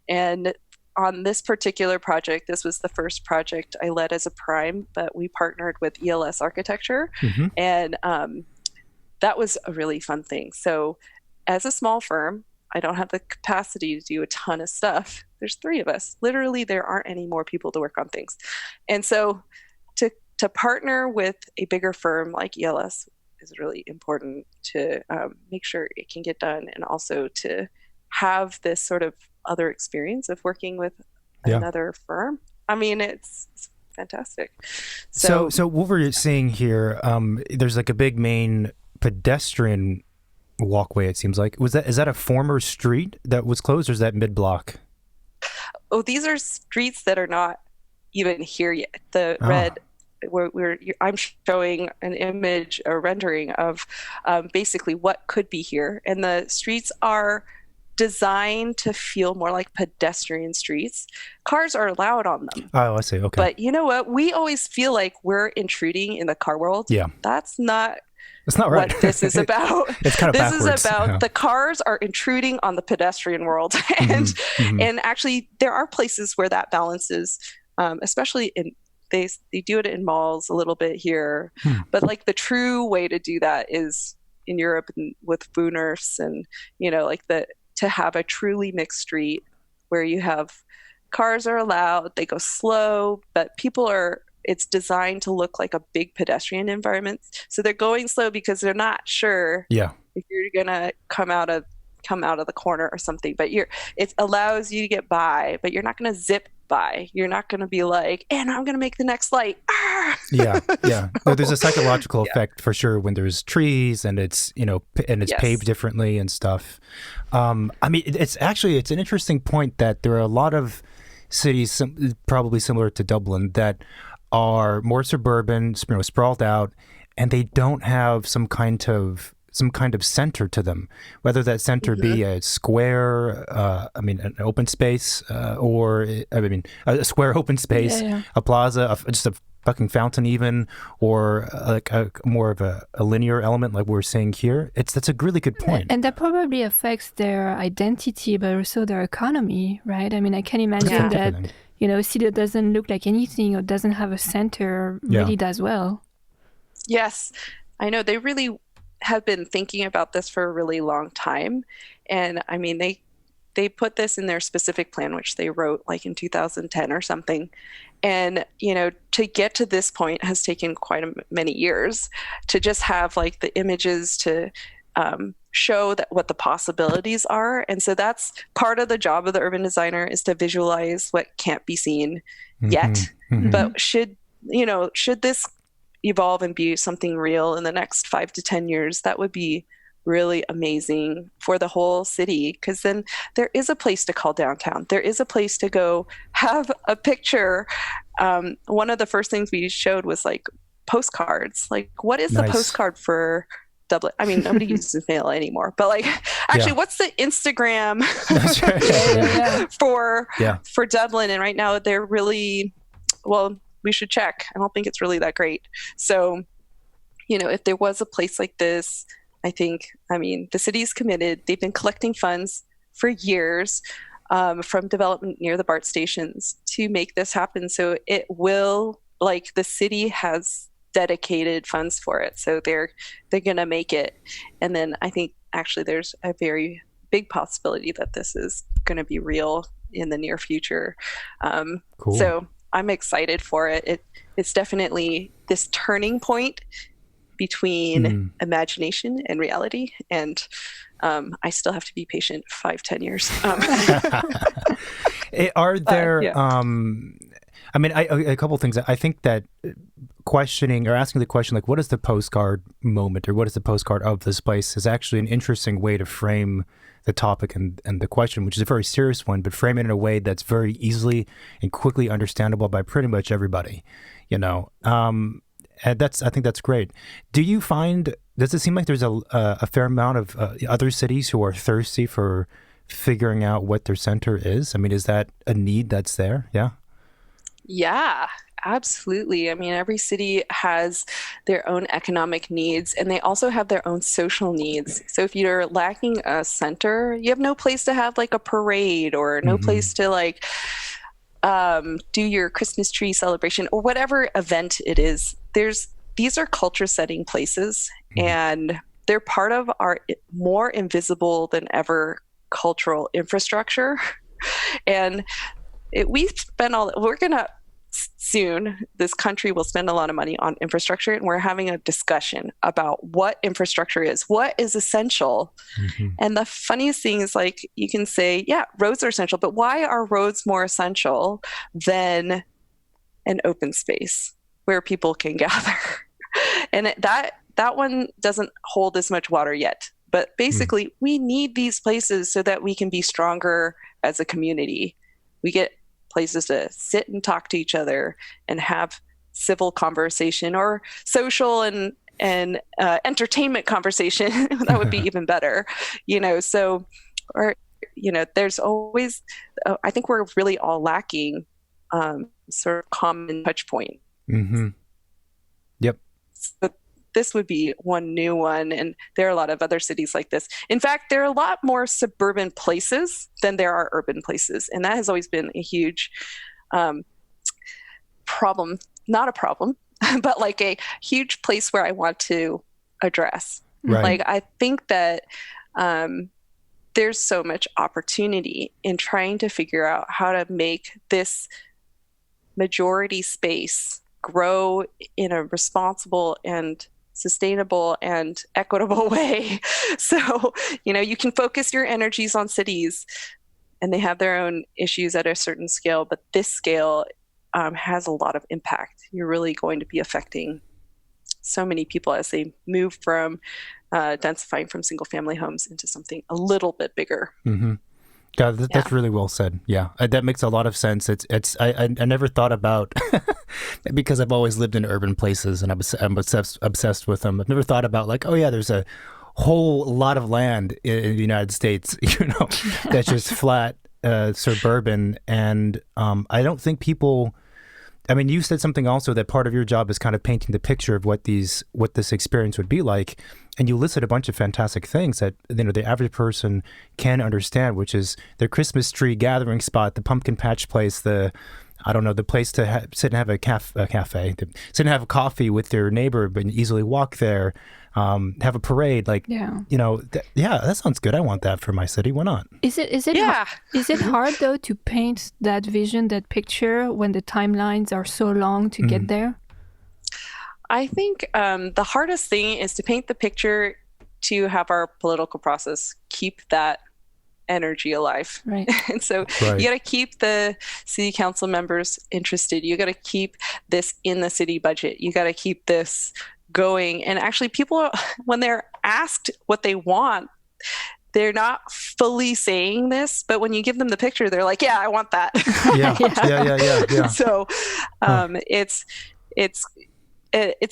And on this particular project, this was the first project I led as a prime, but we partnered with ELS Architecture, and that was a really fun thing. So as a small firm, I don't have the capacity to do a ton of stuff. There's 3 of us. Literally, there aren't any more people to work on things. And so to partner with a bigger firm like ELS is really important to make sure it can get done, and also to have this sort of other experience of working with another firm. I mean, it's fantastic. So what we're seeing here, there's like a big main pedestrian walkway, it seems like. Is that a former street that was closed, or is that mid-block? Oh, these are streets that are not even here yet. The red, I'm showing an image, a rendering of basically what could be here. And the streets are designed to feel more like pedestrian streets. Cars are allowed on them. Oh, I see. Okay. But you know what? We always feel like we're intruding in the car world. Yeah. That's not right. what this is about. It's kind of this backwards. Is about the cars are intruding on the pedestrian world. And and actually there are places where that balances, especially in they do it in malls a little bit here. But like the true way to do that is in Europe with Bourderonnet, and to have a truly mixed street where you have cars are allowed, they go slow, but it's designed to look like a big pedestrian environment. So they're going slow because they're not sure if you're gonna come out of the corner or something. But it allows you to get by, but you're not gonna zip by. You're not gonna be like, and I'm gonna make the next light. Yeah. No, there's a psychological effect for sure when there's trees and it's paved differently and stuff. I mean, it's an interesting point that there are a lot of cities, probably similar to Dublin, that are more suburban, sprawled out, and they don't have some kind of center to them, whether that center be a square, an open space, or a square open space, a plaza, just a fucking fountain even, or like more of a linear element like we're seeing here. That's a really good point. And that probably affects their identity, but also their economy, right? I mean, I can imagine that, a city that doesn't look like anything or doesn't have a center really does well. Yes, I know. They really have been thinking about this for a really long time. And I mean, they put this in their specific plan, which they wrote like in 2010 or something. And, to get to this point has taken quite many years to just have like the images to show that what the possibilities are. And so that's part of the job of the urban designer, is to visualize what can't be seen yet. But should this evolve and be something real in the next 5 to 10 years, that would be really amazing for the whole city, because then there is a place to call downtown. There is a place to go have a picture. One of the first things we showed was like postcards. Like, what is the postcard for Dublin? I mean, nobody uses mail anymore, but like, actually, what's the Instagram for Dublin? And right now they're really, we should check. I don't think it's really that great. So, if there was a place like this, the city's committed. They've been collecting funds for years from development near the BART stations to make this happen. So it will, the city has dedicated funds for it. So they're going to make it. And then I think actually there's a very big possibility that this is going to be real in the near future. Cool. So I'm excited for it. It's definitely this turning point between imagination and reality. And I still have to be patient 5-10 years. Are there, a couple of things. I think that questioning or asking the question, like, what is the postcard moment or what is the postcard of this place, is actually an interesting way to frame the topic and the question, which is a very serious one, but frame it in a way that's very easily and quickly understandable by pretty much everybody, And I think that's great. Does it seem like there's a fair amount of other cities who are thirsty for figuring out what their center is? I mean, is that a need that's there? Yeah. Yeah, absolutely. I mean, every city has their own economic needs, and they also have their own social needs. So if you're lacking a center, you have no place to have like a parade or no place to like do your Christmas tree celebration or whatever event it is. These are culture setting places, and they're part of our more invisible than ever cultural infrastructure. And this country will spend a lot of money on infrastructure, and we're having a discussion about what infrastructure is, what is essential. And the funniest thing is, like, you can say, yeah, roads are essential, but why are roads more essential than an open space where people can gather? And that one doesn't hold as much water yet. But basically, we need these places so that we can be stronger as a community. We get places to sit and talk to each other and have civil conversation or social and entertainment conversation. That would be even better, so, there's always, I think we're really all lacking sort of common touch point. Yep. So this would be one new one, and there are a lot of other cities like this. In fact, there are a lot more suburban places than there are urban places, and that has always been a huge problem. Not a problem, but like a huge place where I want to address. Right. Like, I think that there's so much opportunity in trying to figure out how to make this majority space grow in a responsible and sustainable and equitable way. So, you can focus your energies on cities, and they have their own issues at a certain scale, but this scale has a lot of impact. You're really going to be affecting so many people as they move from densifying from single family homes into something a little bit bigger. Yeah, that's really well said. Yeah, that makes a lot of sense. I never thought about, because I've always lived in urban places and I'm obsessed with them. I've never thought about, like, oh yeah, there's a whole lot of land in the United States, that's just flat, suburban. And I don't think people, I mean, you said something also that part of your job is kind of painting the picture of what this experience would be like. And you listed a bunch of fantastic things that, the average person can understand, which is their Christmas tree gathering spot, the pumpkin patch place, the place to sit and have a cafe, sit and have a coffee with their neighbor, but easily walk there. have a parade. Like, that sounds good. I want that for my city. Why not? Is it is it hard though to paint that vision, that picture, when the timelines are so long to get there? I think the hardest thing is to paint the picture, to have our political process keep that energy alive. Right. And so you got to keep the city council members interested. You got to keep this in the city budget. You got to keep this going. And actually, people, when they're asked what they want, they're not fully saying this, but when you give them the picture, they're like, yeah, I want that. Yeah. So it's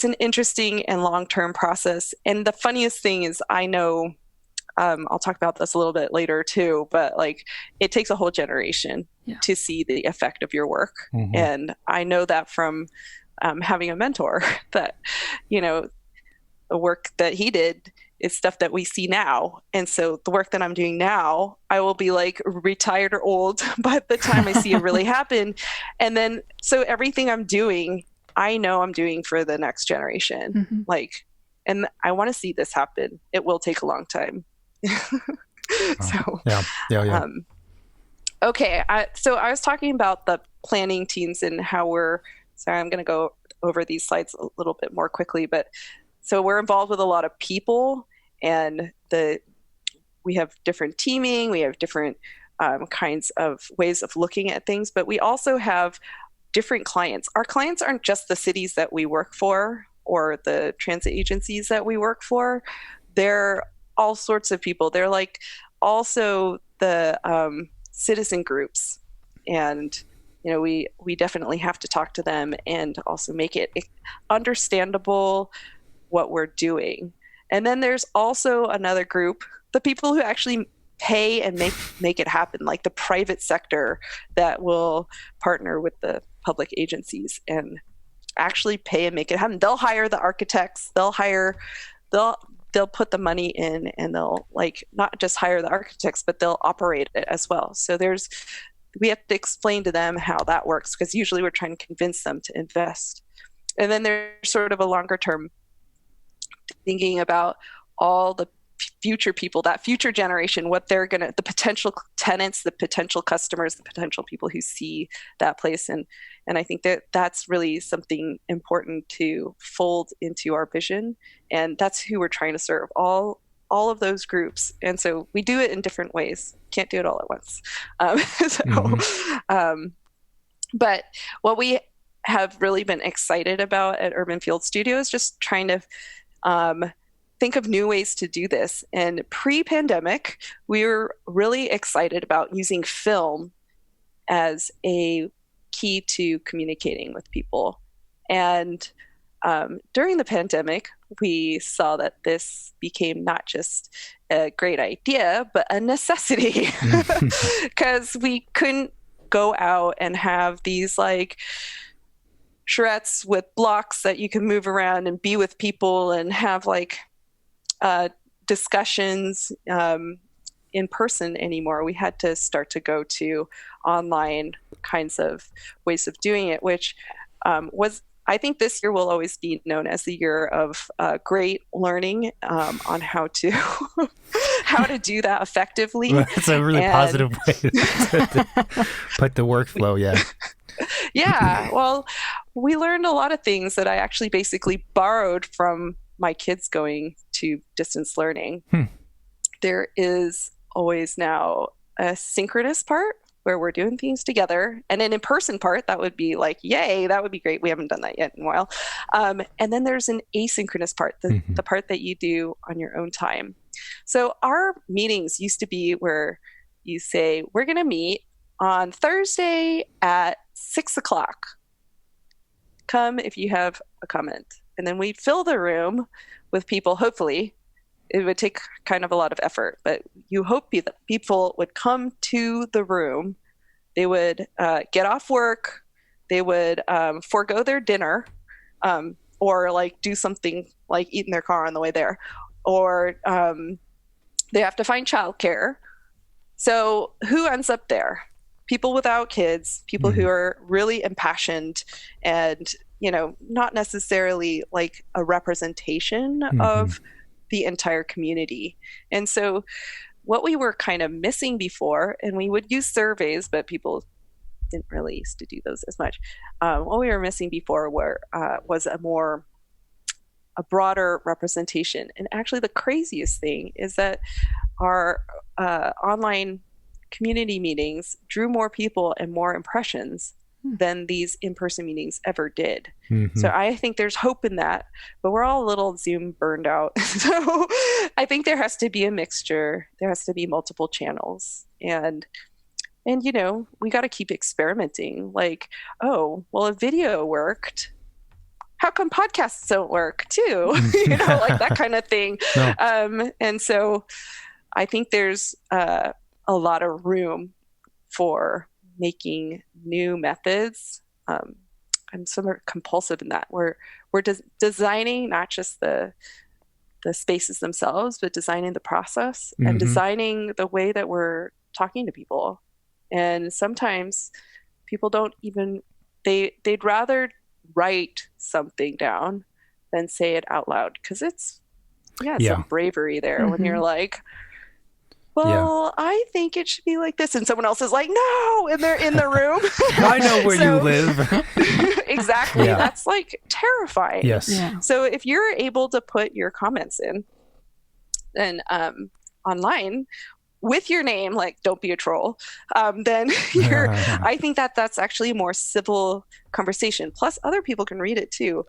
an interesting and long-term process. And the funniest thing is, I know, I'll talk about this a little bit later too, but like, it takes a whole generation to see the effect of your work. And I know that from having a mentor, that, the work that he did is stuff that we see now. And so the work that I'm doing now, I will be like retired or old by the time I see it really happen. And then, so everything I'm doing, I know I'm doing for the next generation. Like, and I want to see this happen. It will take a long time. So, okay. So I was talking about the planning teams and how sorry, I'm going to go over these slides a little bit more quickly, but so we're involved with a lot of people, and we have different teaming, we have different kinds of ways of looking at things, but we also have different clients. Our clients aren't just the cities that we work for or the transit agencies that we work for. They're all sorts of people. They're like also the citizen groups, and we definitely have to talk to them and also make it understandable what we're doing. And then there's also another group, the people who actually pay and make it happen, like the private sector that will partner with the public agencies and actually pay and make it happen. They'll hire the architects, they'll put the money in, and they'll like not just hire the architects, but they'll operate it as well. So we have to explain to them how that works, because usually we're trying to convince them to invest. And then there's sort of a longer term thinking about all the future people, that future generation, what they're the potential tenants, the potential customers, the potential people who see that place. And I think that's really something important to fold into our vision. And that's who we're trying to serve, all of those groups. And so we do it in different ways. Can't do it all at once. But what we have really been excited about at Urban Field Studio is just trying to think of new ways to do this. And pre-pandemic, we were really excited about using film as a key to communicating with people. And during the pandemic, we saw that this became not just a great idea, but a necessity, because we couldn't go out and have these like charettes with blocks that you can move around and be with people and have like discussions in person anymore. We had to start to go to online kinds of ways of doing it, which I think this year will always be known as the year of great learning on how to do that effectively. That's a really positive way to put the workflow. Yeah. Well, we learned a lot of things that I actually basically borrowed from my kids going to distance learning. There is always now a synchronous part where we're doing things together, and an in-person part that would be like, yay, that would be great. We haven't done that yet in a while. And then there's an asynchronous part, the part that you do on your own time. So our meetings used to be where you say, we're going to meet on Thursday at 6:00. Come if you have a comment. And then we'd fill the room with people. Hopefully, it would take kind of a lot of effort, but you hope that people would come to the room. They would get off work. They would forego their dinner, or like do something like eat in their car on the way there, or they have to find childcare. So who ends up there? People without kids, people who are really impassioned and not necessarily like a representation of the entire community. And so what we were kind of missing before, and we would use surveys, but people didn't really used to do those as much. What we were missing before was a broader representation. And actually the craziest thing is that our online community meetings drew more people and more impressions than these in-person meetings ever did. So I think there's hope in that, but we're all a little Zoom burned out. So I think there has to be a mixture. There has to be multiple channels. And we got to keep experimenting. Like, oh, well, if video worked, how come podcasts don't work too? Like that kind of thing. No. And so I think there's a lot of room for making new methods. I'm somewhat compulsive in that. We're designing not just the spaces themselves, but designing the process and designing the way that we're talking to people. And sometimes people don't even, they'd rather write something down than say it out loud, because it's some bravery there when you're like, well, I think it should be like this. And someone else is like, no, and they're in the room. I know where you live. Exactly. Yeah. That's like terrifying. Yes. Yeah. So if you're able to put your comments in and online with your name, like don't be a troll, then I think that's actually a more civil conversation. Plus other people can read it too.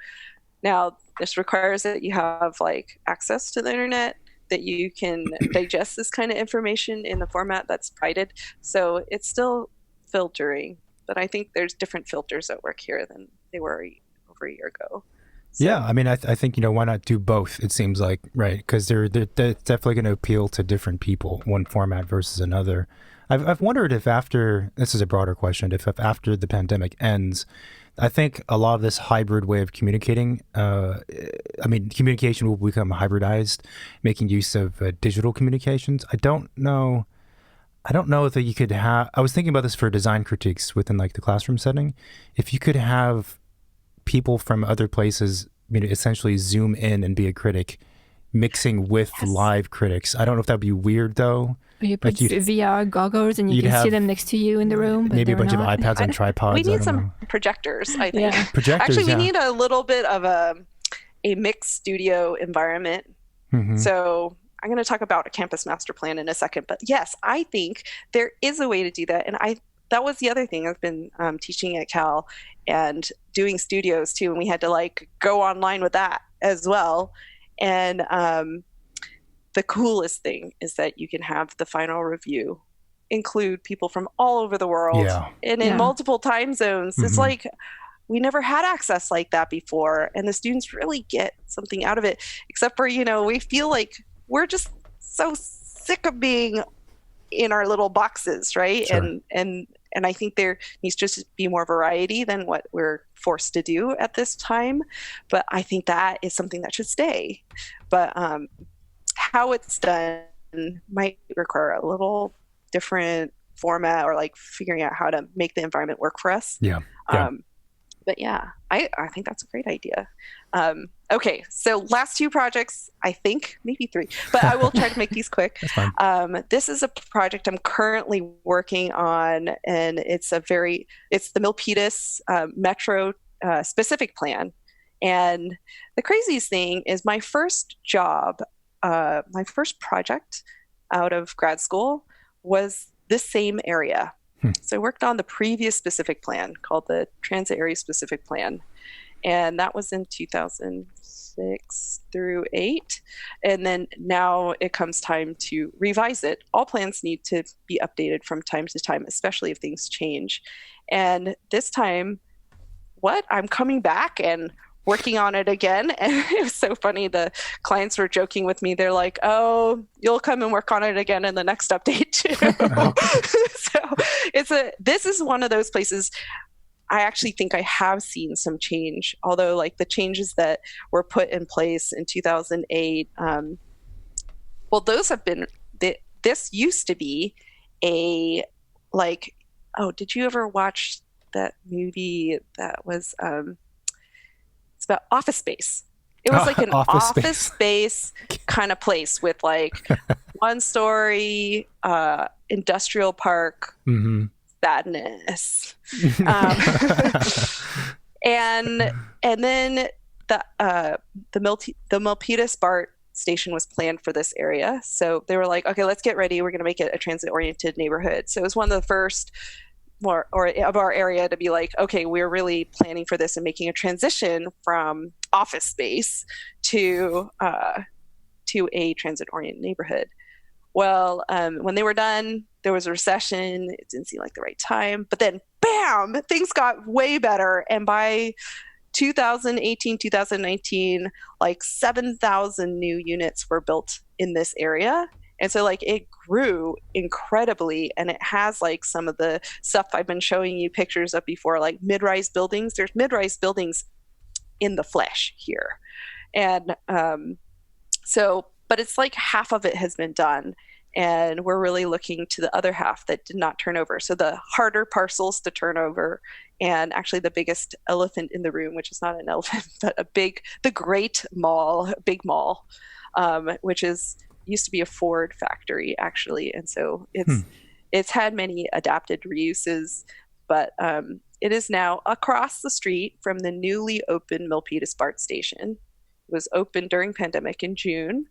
Now, this requires that you have like access to the internet, that you can digest this kind of information in the format that's provided. So it's still filtering, but I think there's different filters at work here than they were over a year ago. So. Yeah, I mean, I think, why not do both? It seems like, right? Because they're definitely going to appeal to different people, one format versus another. I've wondered if after, this is a broader question, if after the pandemic ends, I think a lot of this hybrid way of communicating, communication will become hybridized, making use of digital communications. I don't know if you could have, I was thinking about this for design critiques within like the classroom setting. If you could have people from other places, essentially zoom in and be a critic, mixing with live critics. I don't know if that'd be weird though. You put VR goggles and you can see them next to you in the room. But maybe a bunch of iPads on tripods. We need some projectors, I think. Yeah. Projectors, actually, we need a little bit of a mixed studio environment. So I'm going to talk about a campus master plan in a second. But yes, I think there is a way to do that. And that was the other thing. I've been teaching at Cal and doing studios too. And we had to like go online with that as well. And the coolest thing is that you can have the final review include people from all over the world and in multiple time zones. It's like we never had access like that before. And the students really get something out of it, except for, we feel like we're just so sick of being in our little boxes, right? Sure. And I think there needs to just be more variety than what we're forced to do at this time. But I think that is something that should stay. But how it's done might require a little different format, or like figuring out how to make the environment work for us. Yeah. But yeah, I think that's a great idea. Okay, so last two projects, I think, maybe three, but I will try to make these quick. That's fine. This is a project I'm currently working on, and it's the Milpitas Metro specific plan. And the craziest thing is my first job, my first project out of grad school was this same area. So I worked on the previous specific plan called the Transit Area Specific Plan. And that was in 2006 through 8. And then now it comes time to revise it. All plans need to be updated from time to time, especially if things change. And this time, I'm coming back and working on it again. And it was so funny. The clients were joking with me. They're like, oh, you'll come and work on it again in the next update too. So this is one of those places I actually think I have seen some change, although like the changes that were put in place in 2008, those have been, this used to be did you ever watch that movie that was, about office space. It was like an office space kind of place with like 1-story industrial park sadness. And then the Milpitas BART station was planned for this area. So they were like, okay, let's get ready. We're going to make it a transit-oriented neighborhood. So it was one of the first of our area to be like, okay, we're really planning for this and making a transition from office space to a transit-oriented neighborhood. Well, when they were done, there was a recession. It didn't seem like the right time. But then, bam, things got way better. And by 2018, 2019, like 7,000 new units were built in this area. And so like it grew incredibly, and it has like some of the stuff I've been showing you pictures of before, like mid-rise buildings. There's mid-rise buildings in the flesh here. And but it's like half of it has been done, and we're really looking to the other half that did not turn over. So the harder parcels to turn over, and actually the biggest elephant in the room, which is not an elephant, but the great mall, big mall, which used to be a Ford factory actually. And so it's had many adapted reuses, but it is now across the street from the newly opened Milpitas BART station. It was opened during pandemic in June.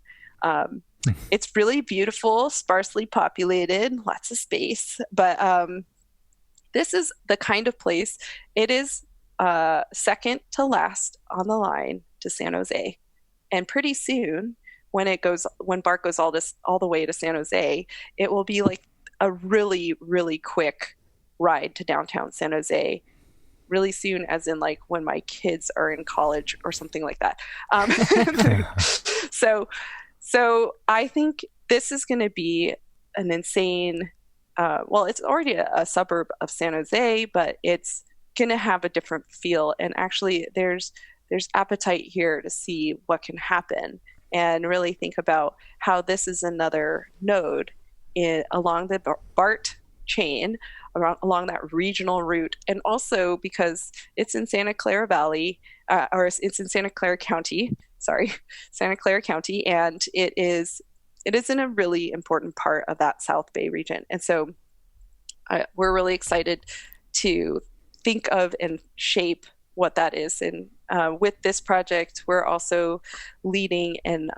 It's really beautiful, sparsely populated, lots of space, but this is the kind of place, it is second to last on the line to San Jose. And pretty soon, when BART goes all the way to San Jose, it will be like a really, really quick ride to downtown San Jose really soon, as in like when my kids are in college or something like that. So I think this is going to be an insane, it's already a suburb of San Jose, but it's going to have a different feel. And actually there's appetite here to see what can happen and really think about how this is another node along the BART chain, along that regional route. And also because it's in Santa Clara Valley, or it's in Santa Clara County, and it is in a really important part of that South Bay region. And so we're really excited to think of and shape what that is. And with this project, we're also leading and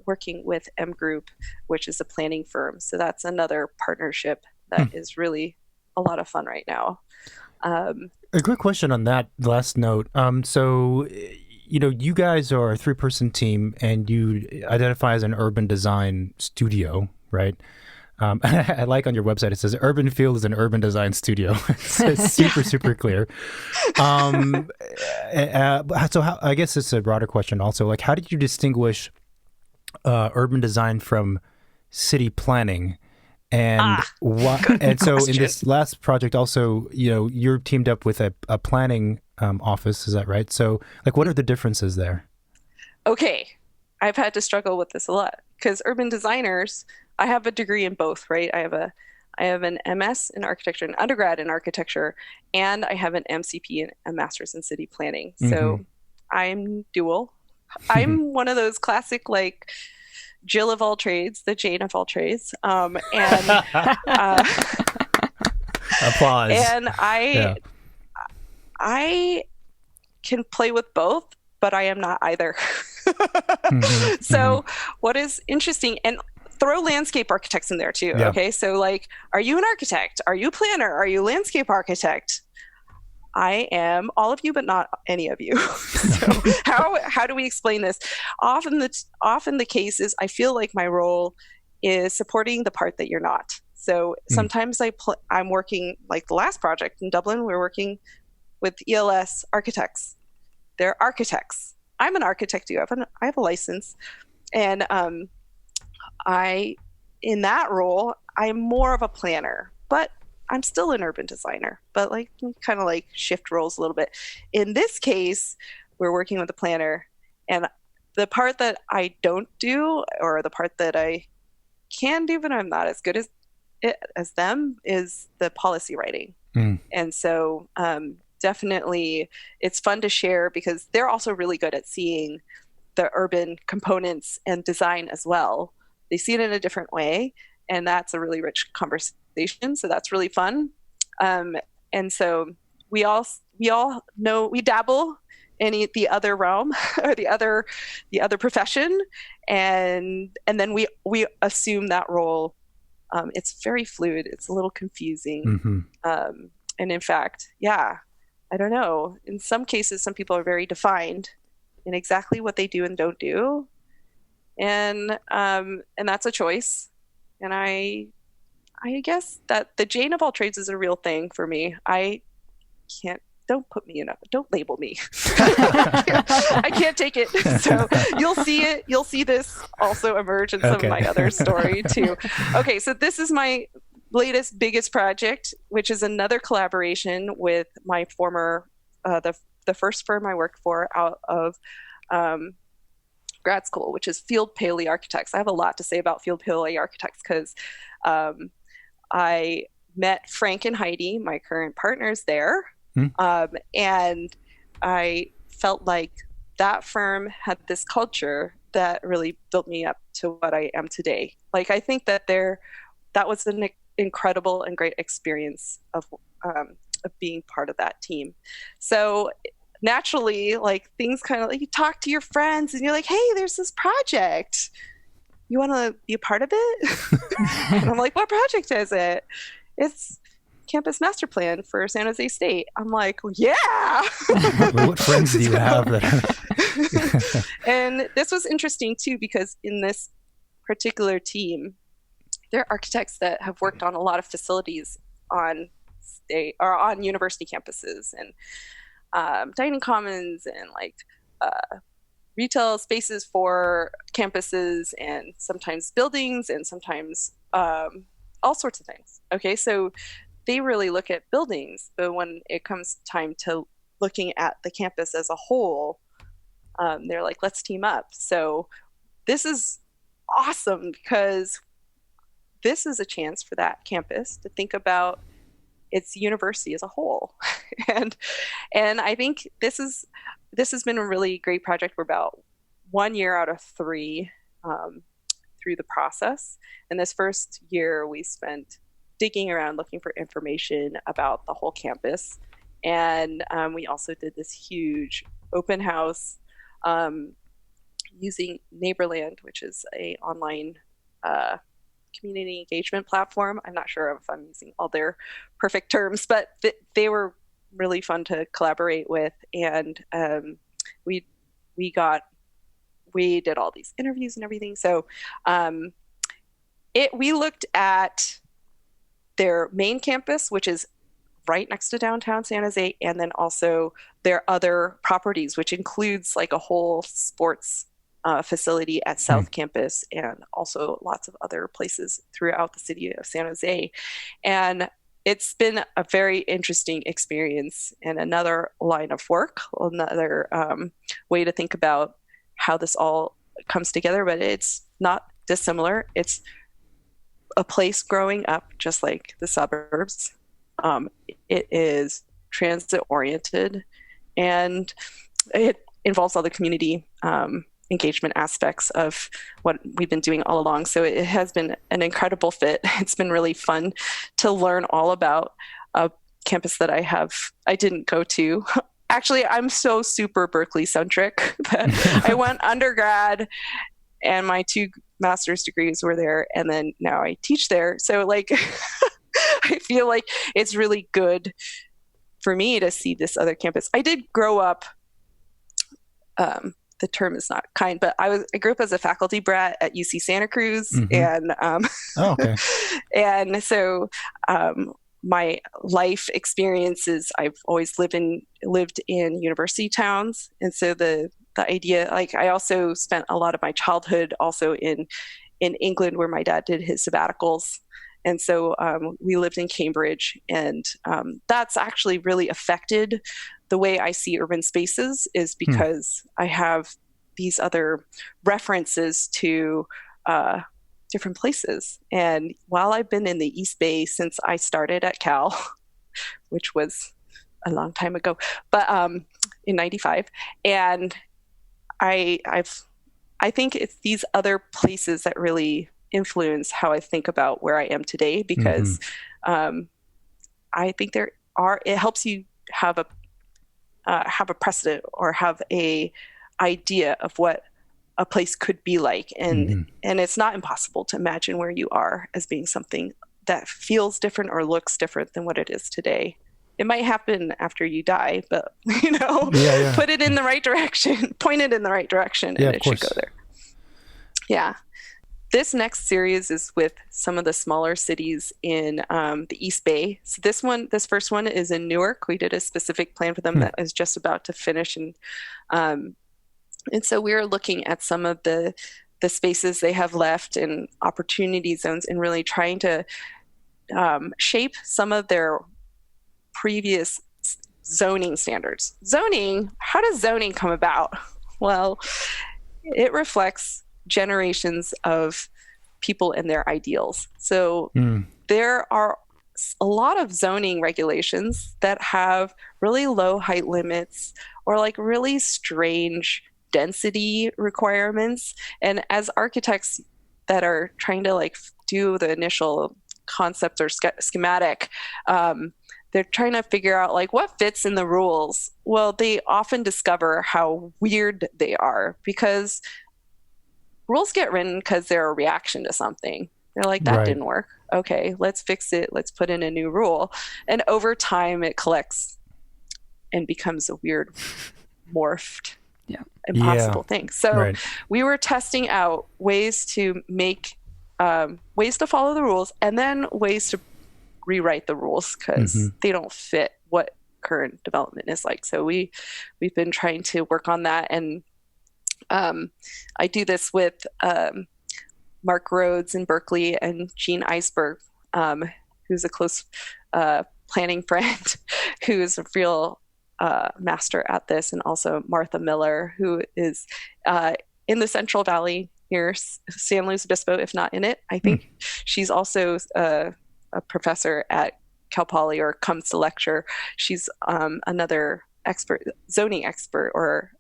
working with M Group, which is a planning firm. So that's another partnership that is really a lot of fun right now. A quick question on that last note. So, you guys are a 3-person team, and you identify as an urban design studio, right? I like on your website, it says Urban Field is an urban design studio. It's super clear. So I guess it's a broader question also. Like, how did you distinguish urban design from city planning? And and so in this last project also, you're teamed up with a planning office, is that right? So like, what are the differences there? Okay. I've had to struggle with this a lot because urban designers, I have a degree in both, right? I have an MS in architecture, an undergrad in architecture, and I have an MCP and a master's in city planning. So I'm dual. I'm one of those classic, like, Jill of all trades, the Jane of all trades. And applause. And I can play with both, but I am not either. So what is interesting, and throw landscape architects in there too. Yeah. Okay. So like, are you an architect? Are you a planner? Are you a landscape architect? I am all of you, but not any of you. So how do we explain this? Often the case is I feel like my role is supporting the part that you're not. So sometimes I'm working, like the last project in Dublin, we're working with ELS architects. They're architects. I'm an architect too. I have a license, and in that role, I'm more of a planner, but I'm still an urban designer, but like kind of like shift roles a little bit. In this case, we're working with a planner, and the part that I don't do, or the part that I can do, but I'm not as good as them, is the policy writing. And so definitely, it's fun to share because they're also really good at seeing the urban components and design as well. They see it in a different way, and that's a really rich conversation. So that's really fun. And so we all know, we dabble in the other realm or the other profession, and then we assume that role. It's very fluid. It's a little confusing. And in fact, I don't know. In some cases, some people are very defined in exactly what they do and don't do, and that's a choice. And I guess that the Jane of all trades is a real thing for me. I can't. Don't label me. I can't take it. So you'll see it. You'll see this also emerge in some of my other story too. Okay, so this is my latest, biggest project, which is another collaboration with my former, the first firm I worked for out of grad school, which is Field Paley Architects. I have a lot to say about Field Paley Architects because I met Frank and Heidi, my current partners there. And I felt like that firm had this culture that really built me up to what I am today. Like, I think that that was an incredible and great experience of being part of that team. So naturally, like, things kind of like, you talk to your friends and you're like, hey, there's this project. You want to be a part of it? And I'm like, what project is it? It's campus master plan for San Jose State. I'm like, well, yeah. What friends do you have? And this was interesting too, because in this particular team, there are architects that have worked on a lot of facilities on state or on university campuses, and dining commons, and like retail spaces for campuses, and sometimes buildings, and sometimes all sorts of things. Okay, so they really look at buildings, but when it comes time to looking at the campus as a whole, they're like, let's team up. So this is awesome because this is a chance for that campus to think about its university as a whole. and I think this has been a really great project. We're about 1 year out of 3 through the process. And this first year we spent digging around looking for information about the whole campus. And we also did this huge open house using Neighborland, which is a online community engagement platform. I'm not sure if I'm using all their perfect terms, but they were really fun to collaborate with. And we did all these interviews and everything. So we looked at their main campus, which is right next to downtown San Jose, and then also their other properties, which includes like a whole sports facility at South Campus, and also lots of other places throughout the city of San Jose. And it's been a very interesting experience and another line of work, another way to think about how this all comes together, but it's not dissimilar. It's a place growing up just like the suburbs. It is transit oriented, and it involves all the community engagement aspects of what we've been doing all along. So it has been an incredible fit. It's been really fun to learn all about a campus that I didn't go to. Actually, I'm so super Berkeley centric that I went undergrad and my 2 master's degrees were there, and then now I teach there. So like, I feel like it's really good for me to see this other campus. I did grow up, the term is not kind, but I grew up as a faculty brat at UC Santa Cruz. And and so my life experiences, I've always lived in university towns. And so the idea, like, I also spent a lot of my childhood also in England, where my dad did his sabbaticals. And so we lived in Cambridge, and that's actually really affected the way I see urban spaces, is because I have these other references to different places. And while I've been in the East Bay since I started at Cal, which was a long time ago, but in '95, and I think it's these other places that really influence how I think about where I am today, because I think it helps you have a precedent or have a idea of what a place could be like, and it's not impossible to imagine where you are as being something that feels different or looks different than what it is today. It might happen after you die, but put it in the right direction, point it in the right direction, and it should go there. Yeah. This next series is with some of the smaller cities in the East Bay. So this first one is in Newark. We did a specific plan for them that is just about to finish, and so we're looking at some of the spaces they have left and opportunity zones, and really trying to shape some of their previous zoning standards. How does zoning come about? Well, it reflects generations of people and their ideals. So there are a lot of zoning regulations that have really low height limits or like really strange density requirements. And as architects that are trying to like do the initial concept or schematic, they're trying to figure out like what fits in the rules. Well, they often discover how weird they are, because rules get written because they're a reaction to something. They're like, that didn't work. Okay, let's fix it. Let's put in a new rule. And over time, it collects and becomes a weird, morphed, impossible thing. So we were testing out ways to make, ways to follow the rules, and then ways to rewrite the rules because they don't fit what current development is like. So we've been trying to work on that, and I do this with Mark Rhodes in Berkeley and Jean Eisberg, who's a close planning friend, who is a real master at this, and also Martha Miller, who is in the Central Valley near San Luis Obispo, if not in it. I think she's also a professor at Cal Poly, or comes to lecture. She's another expert, zoning expert, or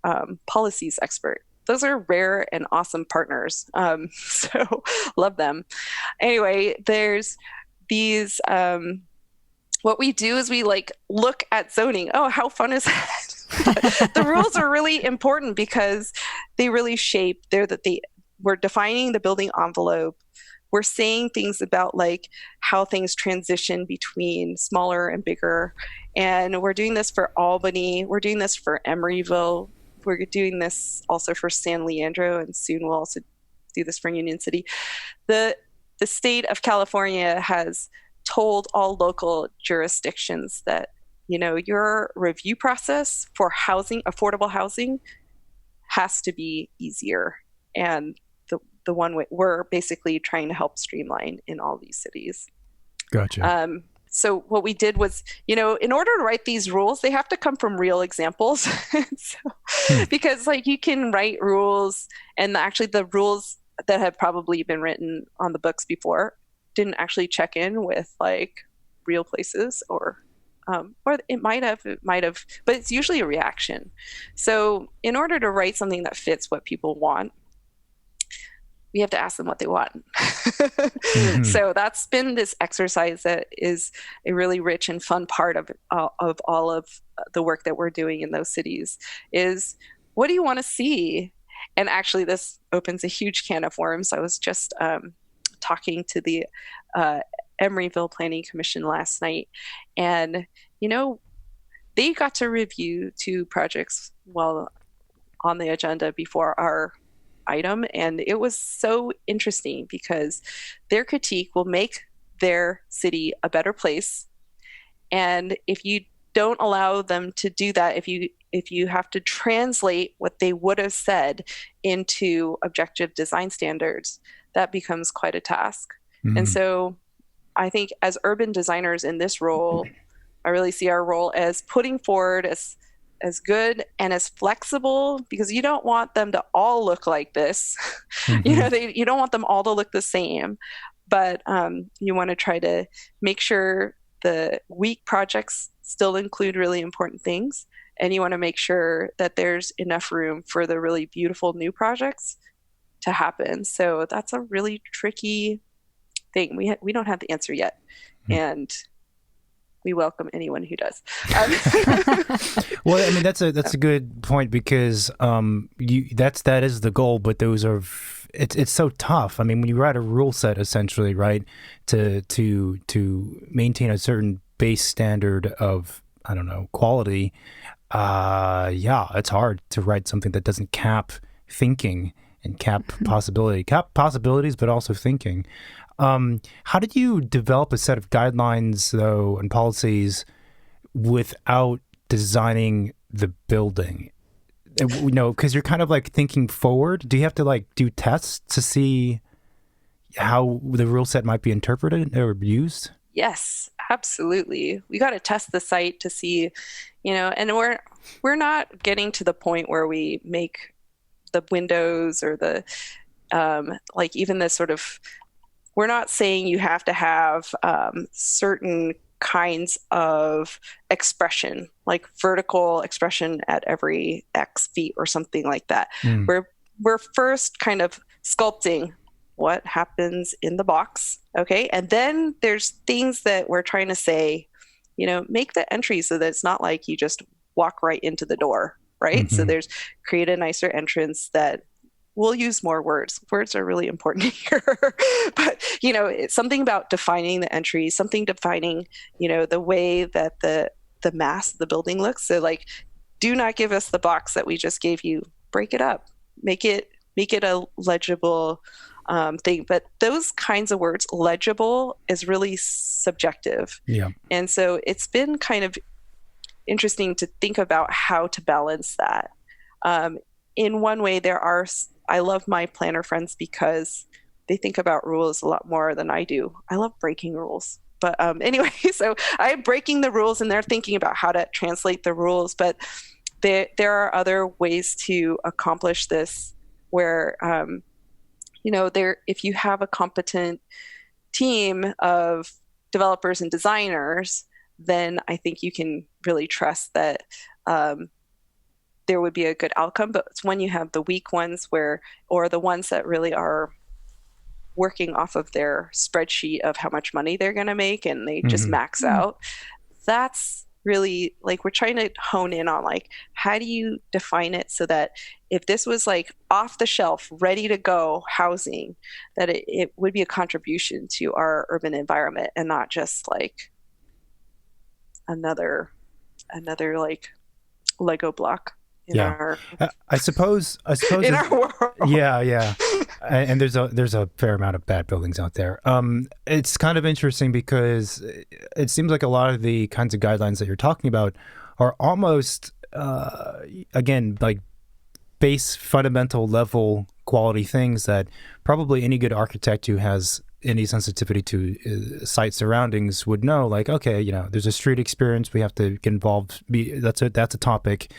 policies expert. Those are rare and awesome partners. So love them. Anyway, there's these, what we do is we like look at zoning. Oh, how fun is that? The rules are really important because they really shape, we're defining the building envelope. We're saying things about like how things transition between smaller and bigger. And we're doing this for Albany. We're doing this for Emeryville. We're doing this also for San Leandro, and soon we'll also do this for Union City. The state of California has told all local jurisdictions that, your review process for housing, affordable housing, has to be easier. And the one way we're basically trying to help streamline in all these cities. Gotcha. So what we did was, in order to write these rules, they have to come from real examples. Because like you can write rules, and actually the rules that have probably been written on the books before didn't actually check in with like real places, or it might have, but it's usually a reaction. So in order to write something that fits what people want, we have to ask them what they want. So that's been this exercise that is a really rich and fun part of all of the work that we're doing in those cities is, what do you want to see? And actually this opens a huge can of worms. I was just talking to the Emeryville Planning Commission last night, and, they got to review 2 projects while on the agenda before our item, and it was so interesting because their critique will make their city a better place. And if you don't allow them to do that, if you have to translate what they would have said into objective design standards, that becomes quite a task. And so I think as urban designers in this role, I really see our role as putting forward as good and as flexible, because you don't want them to all look like this. You don't want them all to look the same, but you want to try to make sure the weak projects still include really important things, and you want to make sure that there's enough room for the really beautiful new projects to happen. So that's a really tricky thing. We don't have the answer yet, and we welcome anyone who does. Well, I mean, that's a good point, because that is the goal, but those are it's so tough. I mean, when you write a rule set, essentially, right, to maintain a certain base standard of, I don't know, quality. It's hard to write something that doesn't cap thinking and cap possibilities, but also thinking. How did you develop a set of guidelines, though, and policies without designing the building? You know, because you're kind of like thinking forward. Do you have to like do tests to see how the rule set might be interpreted or used? Yes, absolutely. We got to test the site to see, you know, and we're not getting to the point where we make the windows or the like even the sort of, we're not saying you have to have certain kinds of expression, like vertical expression at every X feet or something like that. We're first kind of sculpting what happens in the box, okay? And then there's things that we're trying to say, you know, make the entry so that it's not like you just walk right into the door, right? So there's create a nicer entrance that we'll use more words. Words are really important here. But, you know, it's something about defining the entry, something defining, you know, the way that the mass of the building looks. So like, do not give us the box that we just gave you. Break it up. Make it a legible thing. But those kinds of words, legible, is really subjective. Yeah. And so it's been kind of interesting to think about how to balance that. In one way, I love my planner friends because they think about rules a lot more than I do. I love breaking rules. But anyway, so I'm breaking the rules and they're thinking about how to translate the rules. But there are other ways to accomplish this where, you know, if you have a competent team of developers and designers, then I think you can really trust that there would be a good outcome. But it's when you have the weak ones or the ones that really are working off of their spreadsheet of how much money they're going to make and they just max out. That's really like, we're trying to hone in on like, how do you define it so that if this was like off the shelf, ready to go housing, that it would be a contribution to our urban environment and not just like another like Lego block. I suppose in our world. Yeah. And there's a fair amount of bad buildings out there. It's kind of interesting because it seems like a lot of the kinds of guidelines that you're talking about are almost again like base fundamental level quality things that probably any good architect who has any sensitivity to site surroundings would know, like, okay, you know, there's a street experience, we have to get involved. That's a topic.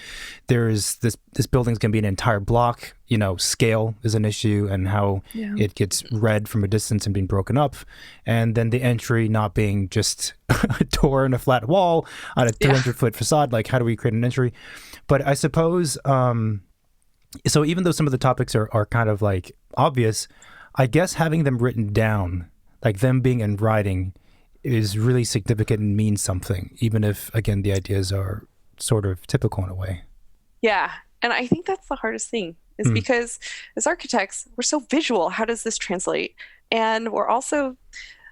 There's this building's going to be an entire block. You know, scale is an issue and how it gets read from a distance and being broken up. And then the entry not being just a door and a flat wall on a 300-foot facade. Like, how do we create an entry? But I suppose, so even though some of the topics are kind of like obvious, I guess having them written down, like them being in writing, is really significant and means something, even if, again, the ideas are sort of typical in a way. Yeah. And I think that's the hardest thing is because as architects, we're so visual. How does this translate? And we're also,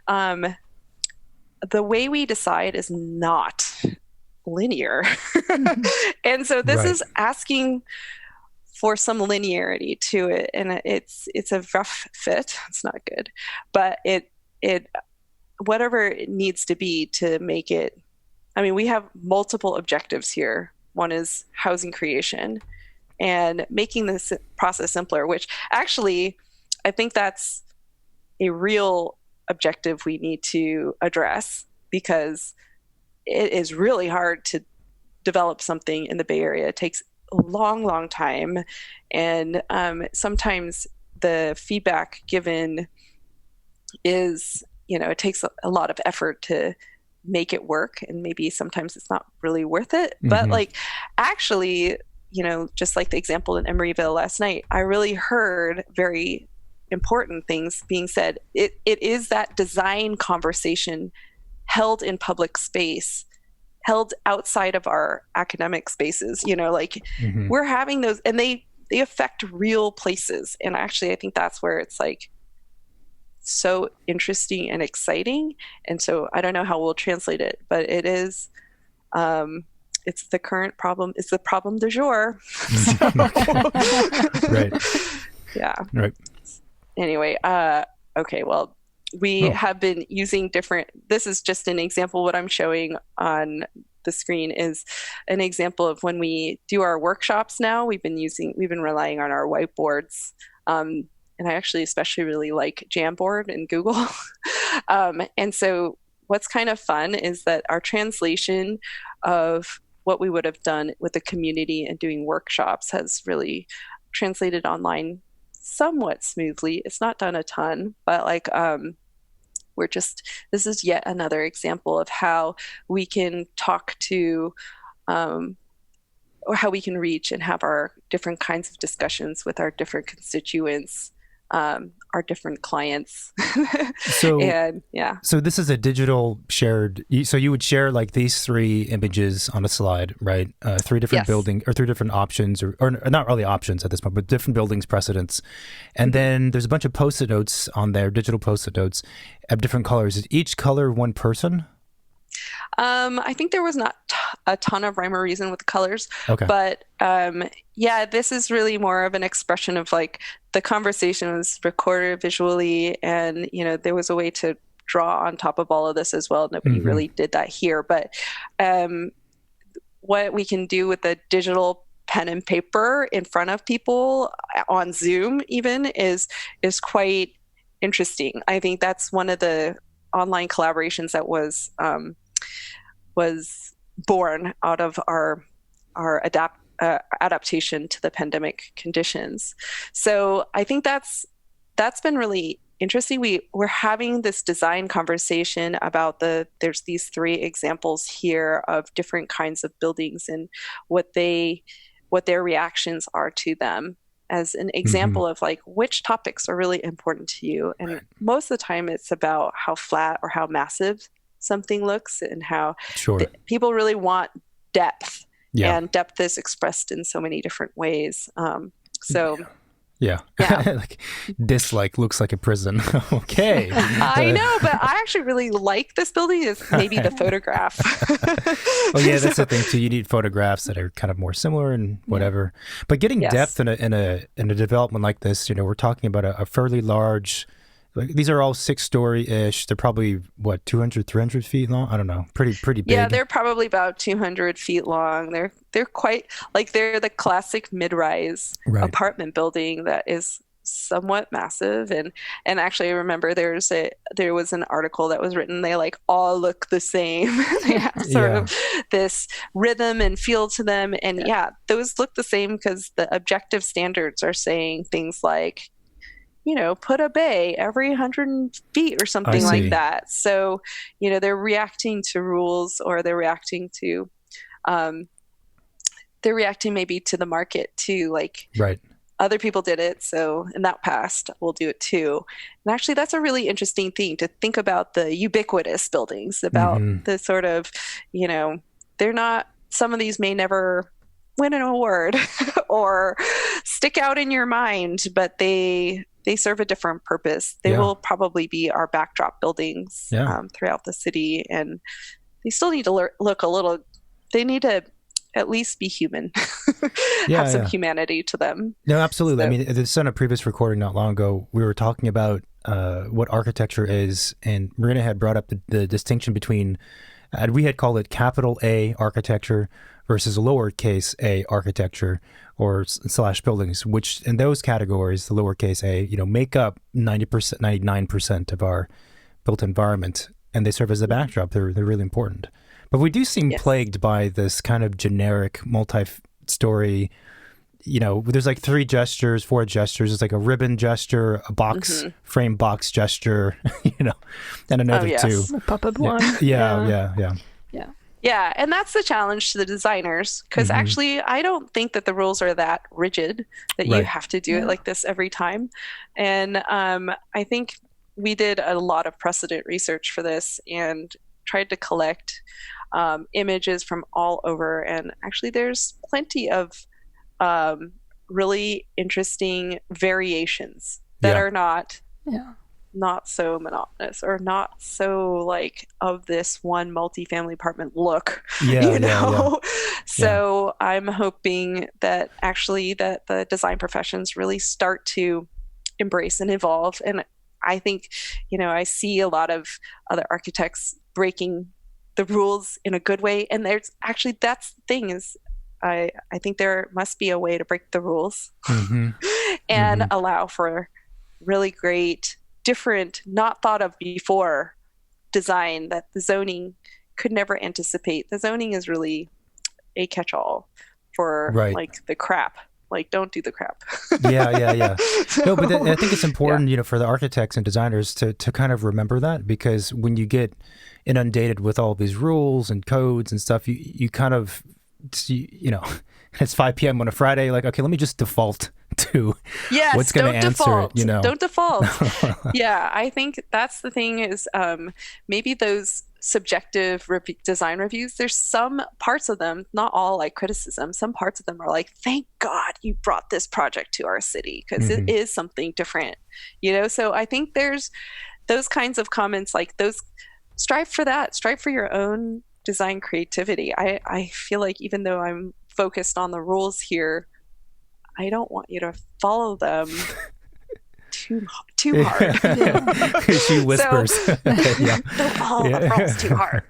the way we decide is not linear. And so this is asking for some linearity to it, and it's a rough fit. It's not good, but it whatever it needs to be to make it. I mean, we have multiple objectives here. One is housing creation and making this process simpler, which actually I think that's a real objective we need to address because it is really hard to develop something in the Bay Area. It takes a long time, and sometimes the feedback given is, you know, it takes a lot of effort to make it work, and maybe sometimes it's not really worth it. But like, actually, just like the example in Emeryville last night, I really heard very important things being said. It is that design conversation held in public space, held outside of our academic spaces, we're having those, and they affect real places. And actually, I think that's where it's like so interesting and exciting. And so I don't know how we'll translate it, but it is, it's the current problem. It's the problem du jour. Right. Yeah. Right. Anyway, okay, well, we have been using this is just an example. What I'm showing on the screen is an example of when we do our workshops now. We've been relying on our whiteboards. And I actually especially really like Jamboard and Google. And so what's kind of fun is that our translation of what we would have done with the community and doing workshops has really translated online somewhat smoothly. It's not done a ton, but like this is yet another example of how we can talk to or how we can reach and have our different kinds of discussions with our different constituents, our different clients. So, and yeah. So this is a digital shared, so you would share like these 3 images on a slide, right? 3 different building or 3 different options, or not really options at this point, but different buildings precedents. And then there's a bunch of Post-it notes on there, digital Post-it notes of different colors. Is each color one person? I think there was not a ton of rhyme or reason with the colors, but yeah, this is really more of an expression of like the conversation was recorded visually, and there was a way to draw on top of all of this as well. Nobody really did that here, but what we can do with the digital pen and paper in front of people on Zoom even is quite interesting. I think that's one of the online collaborations that was born out of our adaptation to the pandemic conditions. So I think that's been really interesting. We're having this design conversation about there's these 3 examples here of different kinds of buildings and what their reactions are to them, as an example of like which topics are really important to you. And most of the time it's about how flat or how massive something looks, and how people really want depth, and depth is expressed in so many different ways. Yeah. Like this looks like a prison. Okay. I know, but I actually really like this building. Is maybe the photograph. Oh yeah, that's the thing too. You need photographs that are kind of more similar and whatever. But getting depth in a development like this, we're talking about a fairly large. Like, these are all 6-story-ish. They're probably, 200, 300 feet long? I don't know. Pretty big. Yeah, they're probably about 200 feet long. They're quite, they're the classic mid-rise apartment building that is somewhat massive. And actually, I remember there was an article that was written, they all look the same. They have sort of this rhythm and feel to them. And those look the same because the objective standards are saying things like, put a bay every 100 feet or something like that. So, they're reacting to rules, or they're reacting maybe to the market too. Other people did it, so in that passed, we'll do it too. And actually, that's a really interesting thing to think about, the ubiquitous buildings, about the sort of, they're not, some of these may never win an award or stick out in your mind, but they serve a different purpose. They will probably be our backdrop buildings throughout the city, and they still need to look a little, they need to at least be human, have some humanity to them. No, absolutely. So, I mean, this on a previous recording not long ago, we were talking about what architecture is, and Marina had brought up the distinction between, we had called it capital A architecture versus lowercase a architecture or / buildings, which in those categories, the lowercase a, make up 90%, 99% of our built environment, and they serve as a backdrop. They're really important. But we do seem plagued by this kind of generic multi-story there's like 4 gestures. It's like a ribbon gesture, a box frame box gesture, and another two. A pop-up one. Yeah. Yeah, and that's the challenge to the designers, because actually I don't think that the rules are that rigid that you have to do it like this every time. And I think we did a lot of precedent research for this and tried to collect images from all over. And actually there's plenty of really interesting variations that are not so monotonous or not so like of this one multifamily apartment look, So I'm hoping that actually that the design professions really start to embrace and evolve. And I think, I see a lot of other architects breaking the rules in a good way. And there's actually, that's the thing is, I think there must be a way to break the rules and allow for really great, different, not thought of before design that the zoning could never anticipate. The zoning is really a catch-all for like the crap. Like, don't do the crap. Yeah. No, but I think it's important, for the architects and designers to kind of remember that, because when you get inundated with all these rules and codes and stuff, you kind of, it's 5 p.m. on a Friday, like, okay, let me just default to what's going to answer it, Don't default. Yeah, I think that's the thing is maybe those subjective design reviews, there's some parts of them, not all like criticism, some parts of them are like, thank God you brought this project to our city because it is something different, So I think there's those kinds of comments like those, strive for that, strive for your own design creativity. I feel like even though I'm focused on the rules here, I don't want you to follow them too hard. She whispers. Don't follow the rules too hard.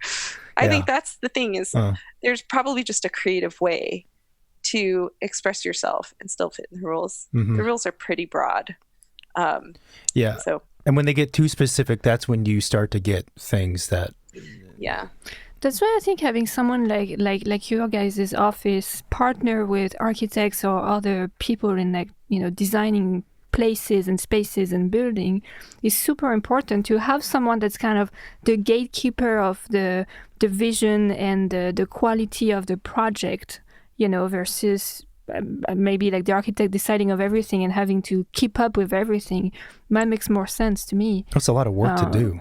I think that's the thing is there's probably just a creative way to express yourself and still fit in the rules. The rules are pretty broad. So, and when they get too specific, that's when you start to get things that. Yeah. That's why I think having someone like your guys' office partner with architects or other people in designing places and spaces and building is super important, to have someone that's kind of the gatekeeper of the vision and the quality of the project, versus maybe like the architect deciding of everything and having to keep up with everything. That makes more sense to me. That's a lot of work to do.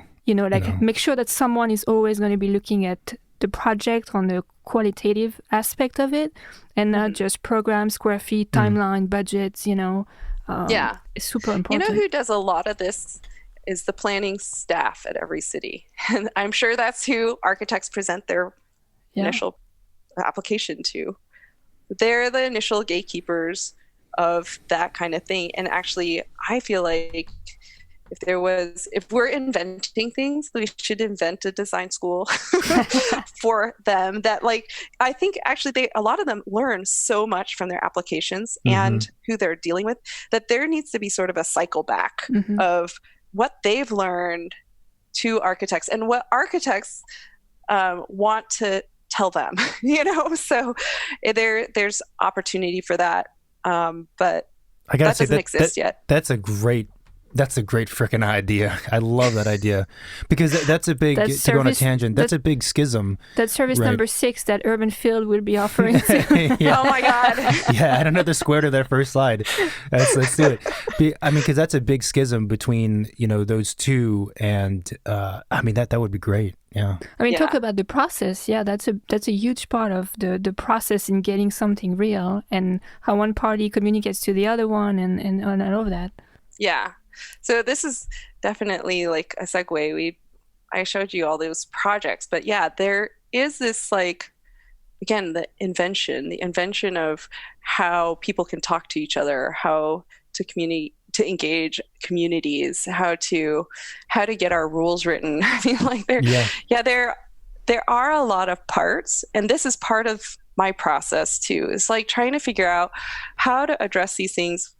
Make sure that someone is always going to be looking at the project on the qualitative aspect of it and not just program, square feet, timeline, budgets, It's super important. Who does a lot of this is the planning staff at every city. And I'm sure that's who architects present their initial application to. They're the initial gatekeepers of that kind of thing. And actually, I feel like if we're inventing things, we should invent a design school for them that I think actually a lot of them learn so much from their applications and who they're dealing with, that there needs to be sort of a cycle back of what they've learned to architects and what architects want to tell them, so there's opportunity for that. But I gotta say doesn't exist yet. That's a great freaking idea. I love that idea, because that's a big, to go on a tangent, that's a big schism. That's service number 6 that Urban Field will be offering soon. Oh my God. Add another square to their first slide. Let's do it. Because that's a big schism between, those two. And that would be great. Yeah. Talk about the process. Yeah, that's a huge part of the process in getting something real, and how one party communicates to the other one and all of that. Yeah. So this is definitely like a segue. I showed you all those projects, but there is this again, the invention of how people can talk to each other, how to engage communities, how to get our rules written. There are a lot of parts, and this is part of my process too. It's like trying to figure out how to address these things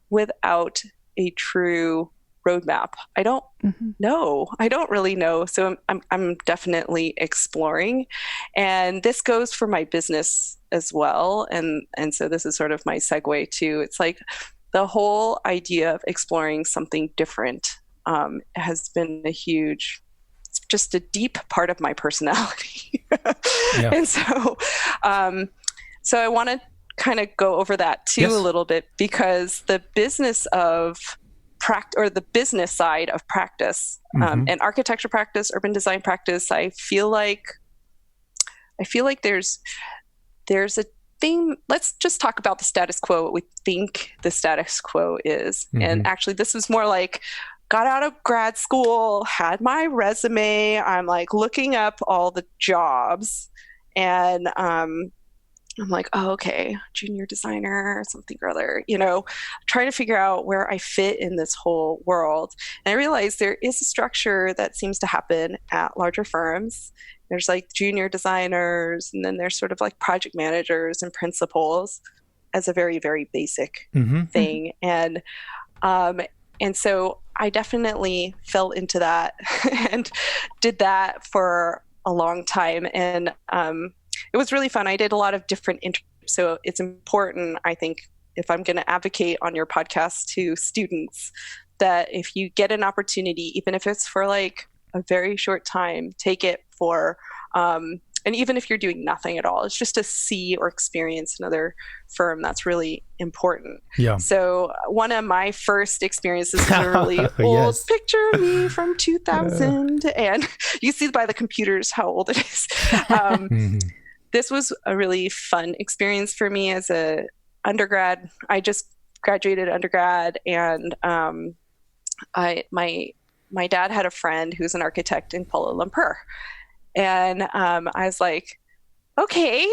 without a true roadmap. I don't know. I don't really know. So I'm definitely exploring. And this goes for my business as well. And so this is sort of my segue to, it's like the whole idea of exploring something different has been just a deep part of my personality. Yeah. And so I want to kind of go over that too. Yes. A little bit, because the business of the business side of practice, and architecture practice, urban design practice, I feel like there's a thing. Let's just talk about the status quo, what we think the status quo is. And actually, this was more like, got out of grad school, had my resume, I'm like looking up all the jobs, and I'm like, oh, okay, junior designer or something or other, trying to figure out where I fit in this whole world. And I realized there is a structure that seems to happen at larger firms. There's like junior designers, and then there's sort of like project managers and principals as a very, very basic thing. And so I definitely fell into that and did that for a long time. And it was really fun. I did a lot of different so it's important, I think, if I'm going to advocate on your podcast to students, that if you get an opportunity, even if it's for like a very short time, take it for, and even if you're doing nothing at all, it's just to see or experience another firm. That's really important. Yeah. So one of my first experiences is a really old picture of me from 2000. And you see by the computers how old it is. This was a really fun experience for me as a undergrad. I just graduated undergrad, and my dad had a friend who's an architect in Kuala Lumpur. And I was like, okay.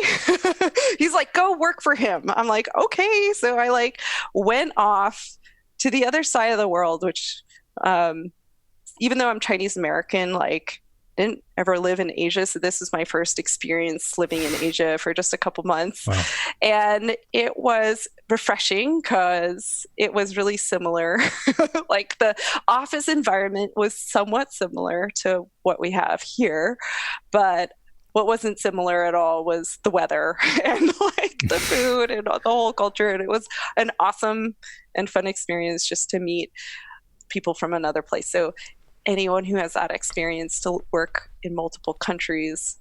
He's like, go work for him. I'm like, okay. So I like went off to the other side of the world, which even though I'm Chinese American, like didn't ever live in Asia. So this was my first experience living in Asia for just a couple months. Wow. And it was refreshing because it was really similar. Like the office environment was somewhat similar to what we have here, but what wasn't similar at all was the weather and like the food and the whole culture. And it was an awesome and fun experience just to meet people from another place. So anyone who has that experience to work in multiple countries,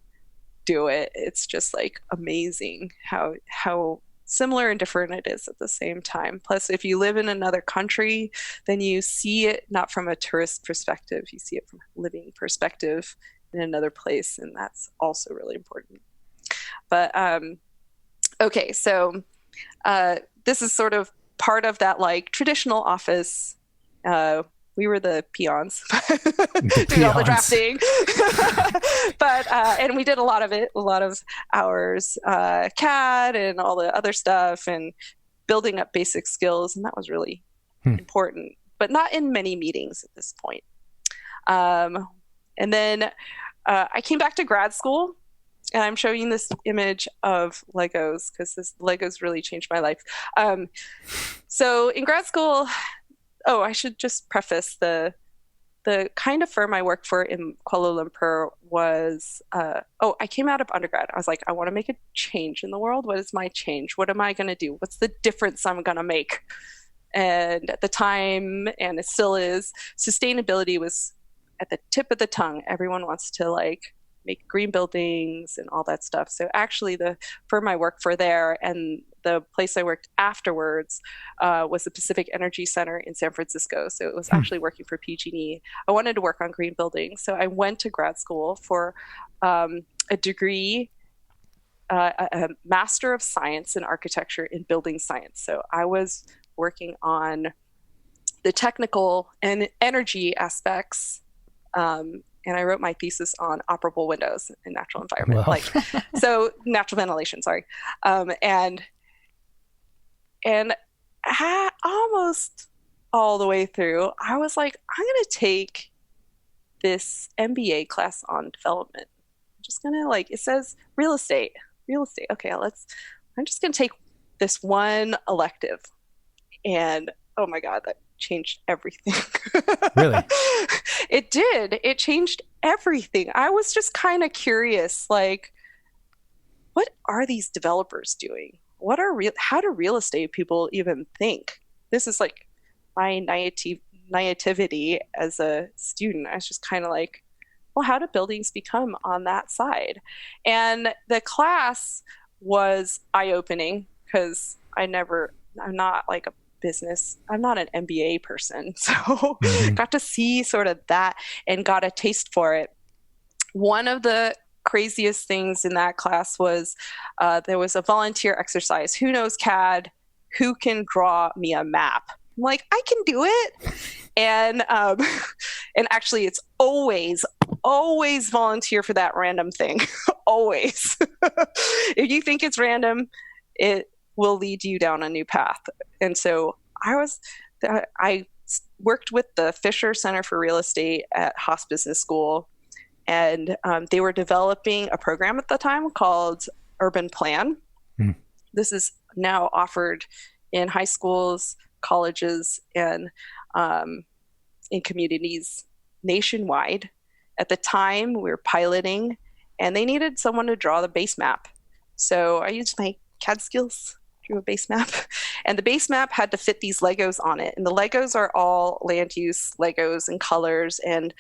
do it. It's just like amazing how similar and different it is at the same time. Plus, if you live in another country, then you see it not from a tourist perspective, you see it from a living perspective in another place, and that's also really important. But okay, so this is sort of part of that like traditional office. We were the peons, doing all the drafting. But and we did a lot of it, a lot of hours, CAD and all the other stuff, and building up basic skills, and that was really important, but not in many meetings at this point. And then I came back to grad school, and I'm showing you this image of Legos because this Legos really changed my life. So in grad school, I should just preface the kind of firm I worked for in Kuala Lumpur was, I came out of undergrad. I was like, I want to make a change in the world. What is my change? What am I going to do? What's the difference I'm going to make? And at the time, and it still is, sustainability was at the tip of the tongue. Everyone wants to like make green buildings and all that stuff. So actually the firm I worked for there and the place I worked afterwards was the Pacific Energy Center in San Francisco. So it was actually working for PG&E. I wanted to work on green buildings. So I went to grad school for a degree, a Master of Science in Architecture in Building Science. So I was working on the technical and energy aspects, and I wrote my thesis on operable windows in natural environment, so natural ventilation, sorry. And almost all the way through, I was like, I'm going to take this MBA class on development. I'm just going to it says real estate. Okay, I'm just going to take this one elective. And oh my God, that changed everything. Really? It did. It changed everything. I was just kind of curious, like, what are these developers doing? How do real estate people even think? This is like my naivety as a student. I was just kind of like, well, how do buildings become on that side? And the class was eye-opening because I'm not like a business, I'm not an MBA person. So got to see sort of that and got a taste for it. One of the craziest things in that class was there was a volunteer exercise. Who knows CAD? Who can draw me a map? I'm like, I can do it. And actually it's always volunteer for that random thing. Always. If you think it's random, it will lead you down a new path. And so I worked with the Fisher Center for Real Estate at Haas Business School, and they were developing a program at the time called Urban Plan. This is now offered in high schools, colleges, and in communities nationwide. At the time, we were piloting, and they needed someone to draw the base map. So I used my CAD skills, drew a base map, and the base map had to fit these Legos on it. And the Legos are all land use Legos and colors, and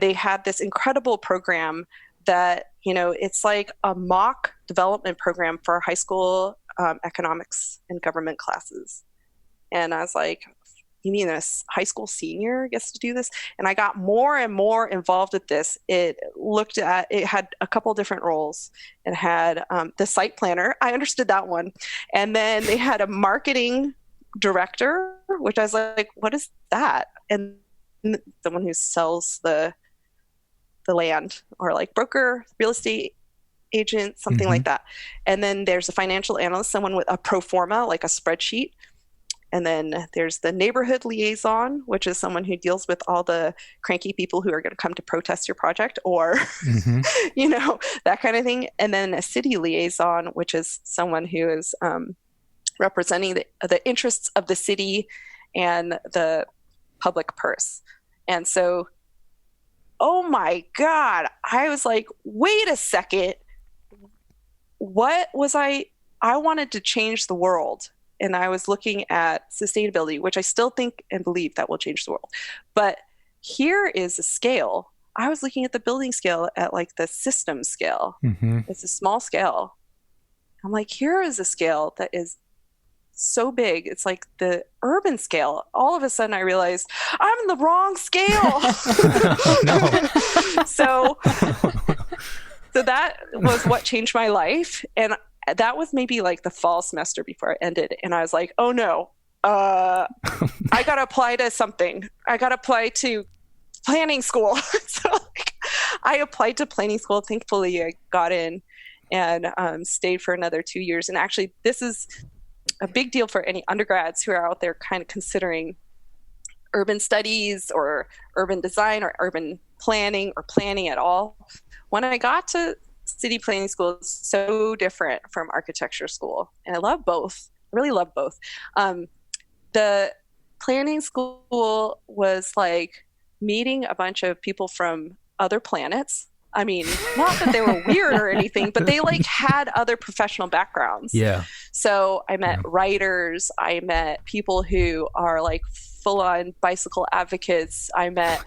they had this incredible program that, it's like a mock development program for high school economics and government classes. And I was like, you mean a high school senior gets to do this? And I got more and more involved with this. It had a couple different roles. It had the site planner. I understood that one. And then they had a marketing director, which I was like, what is that? And someone who sells the land, or like broker, real estate agent, something like that. And then there's a financial analyst, someone with a pro forma, like a spreadsheet. And then there's the neighborhood liaison, which is someone who deals with all the cranky people who are going to come to protest your project, or, that kind of thing. And then a city liaison, which is someone who is representing the interests of the city and the public purse. And so, oh my God, I was like, wait a second. What was I wanted to change the world. And I was looking at sustainability, which I still think and believe that will change the world. But here is a scale. I was looking at the building scale at like the system scale. It's a small scale. I'm like, here is a scale that is so big. It's like the urban scale. All of a sudden I realized I'm in the wrong scale. So that was what changed my life. And that was maybe like the fall semester before it ended. And I was like, oh no, I got to apply to something. I got to apply to planning school. So I applied to planning school. Thankfully I got in and stayed for another 2 years. And actually this is a big deal for any undergrads who are out there kind of considering urban studies or urban design or urban planning or planning at all. When I got to city planning school, is so different from architecture school, and I love both. I really love both. The planning school was like meeting a bunch of people from other planets. I mean, not that they were weird or anything, but they like had other professional backgrounds. Yeah. So I met writers. I met people who are like full-on bicycle advocates. I met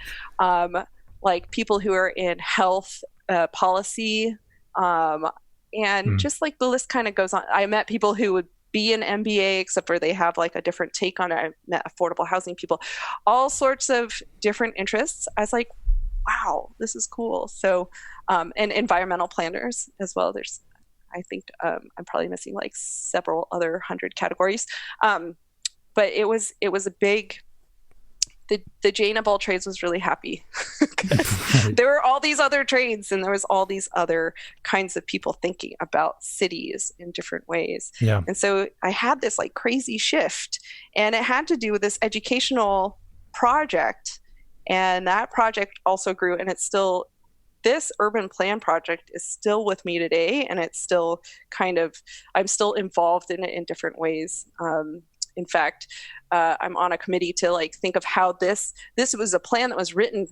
like people who are in health policy. And just like the list kind of goes on. I met people who would be an MBA, except for they have like a different take on it. I met affordable housing people, all sorts of different interests. I was like, wow, this is cool. So, and environmental planners as well. I think I'm probably missing like several other 100 categories. But it was a big, the Jane of all trades was really happy. There were all these other trades, and there was all these other kinds of people thinking about cities in different ways. Yeah. And so I had this like crazy shift, and it had to do with this educational project. And that project also grew, and it's still, this urban plan project is still with me today. And it's still I'm still involved in it in different ways. In fact, I'm on a committee to like think of how this was a plan that was written.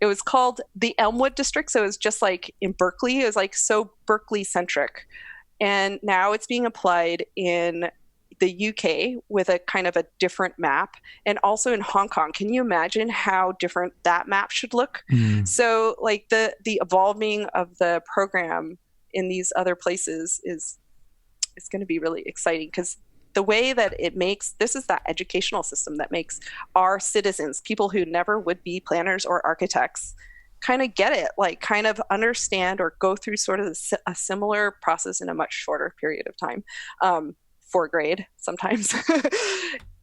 It was called the Elmwood District. So it was just like in Berkeley. It was like so Berkeley centric. And now it's being applied in the UK with a kind of a different map, and also in Hong Kong. Can you imagine how different that map should look? So like the evolving of the program in these other places is going to be really exciting, because the way that it makes, this is that educational system that makes our citizens, people who never would be planners or architects, kind of get it, like kind of understand or go through sort of a similar process in a much shorter period of time. 4th grade sometimes.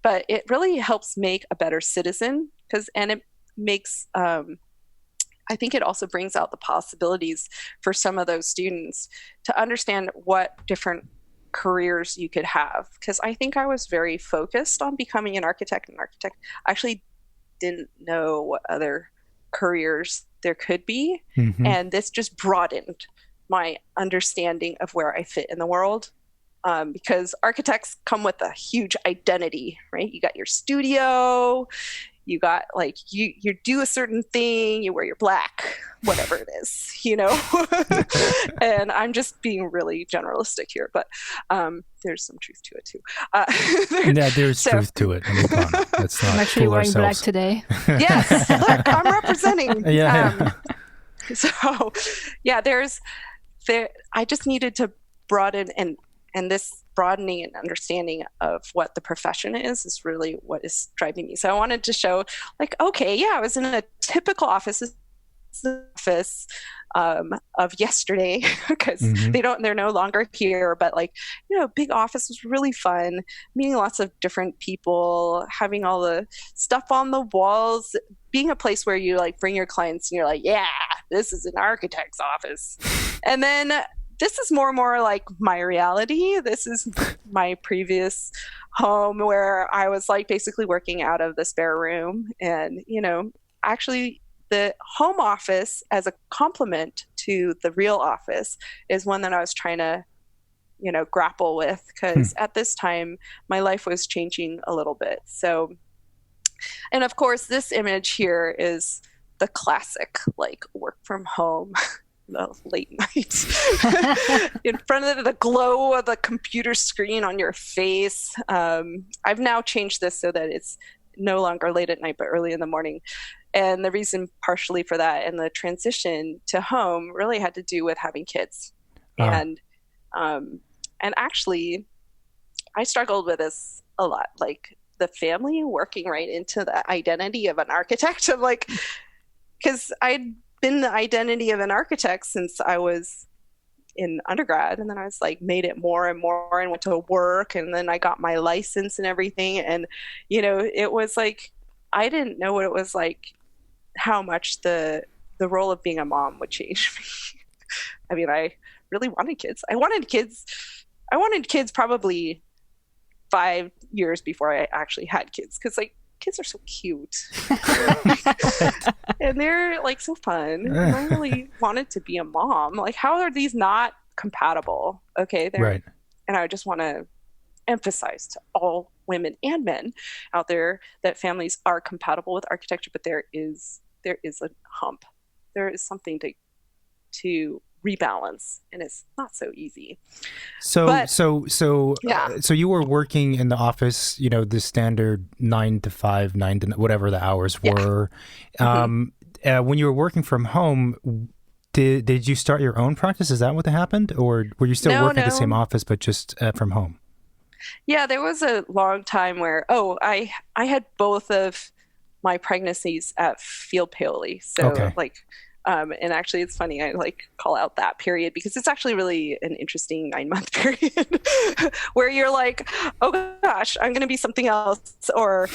But it really helps make a better citizen, and it makes, I think it also brings out the possibilities for some of those students to understand what different careers you could have. Because I think I was very focused on becoming an architect. I actually didn't know what other careers there could be. And this just broadened my understanding of where I fit in the world. Because architects come with a huge identity, right? You got your studio, you got like, you do a certain thing, you wear your black, whatever it is, And I'm just being really generalistic here, but there's some truth to it too. There's truth to it. Let's not I'm actually fool wearing ourselves. black today. Yes, look, I'm representing. So yeah, I just needed to broaden, and this broadening and understanding of what the profession is really what is driving me. So I wanted to show, like, okay, yeah, I was in a typical office of yesterday, because they're no longer here, but like, big office was really fun, meeting lots of different people, having all the stuff on the walls, being a place where you like bring your clients and you're like, yeah, this is an architect's office. And then this is more and more like my reality. This is my previous home, where I was like basically working out of the spare room. And, actually the home office as a complement to the real office is one that I was trying to, grapple with, because at this time my life was changing a little bit. So, and of course this image here is the classic, like, work from home. The late night in front of the glow of the computer screen on your face. I've now changed this so that it's no longer late at night but early in the morning, and the reason partially for that and the transition to home really had to do with having kids. And actually I struggled with this a lot, like the family working right into the identity of an architect. I'm like, because I'd been the identity of an architect since I was in undergrad, and then I was like made it more and more and went to work, and then I got my license and everything, and it was like I didn't know what it was like, how much the role of being a mom would change me. I mean, I really wanted kids. I wanted kids probably 5 years before I actually had kids, because like kids are so cute and they're like so fun. I really wanted to be a mom. Like, how are these not compatible? Okay, right. And I just want to emphasize to all women and men out there that families are compatible with architecture, but there is a hump. There is something to rebalance, and it's not so easy. So you were working in the office, the standard 9 to 5, 9 to whatever the hours were. When you were working from home, did you start your own practice? Is that what happened, or were you still working at the same office but just from home? Yeah, there was a long time where I had both of my pregnancies at Field Paoli. So and actually it's funny, I like call out that period because it's actually really an interesting 9-month period where you're like, oh gosh, I'm going to be something else, or,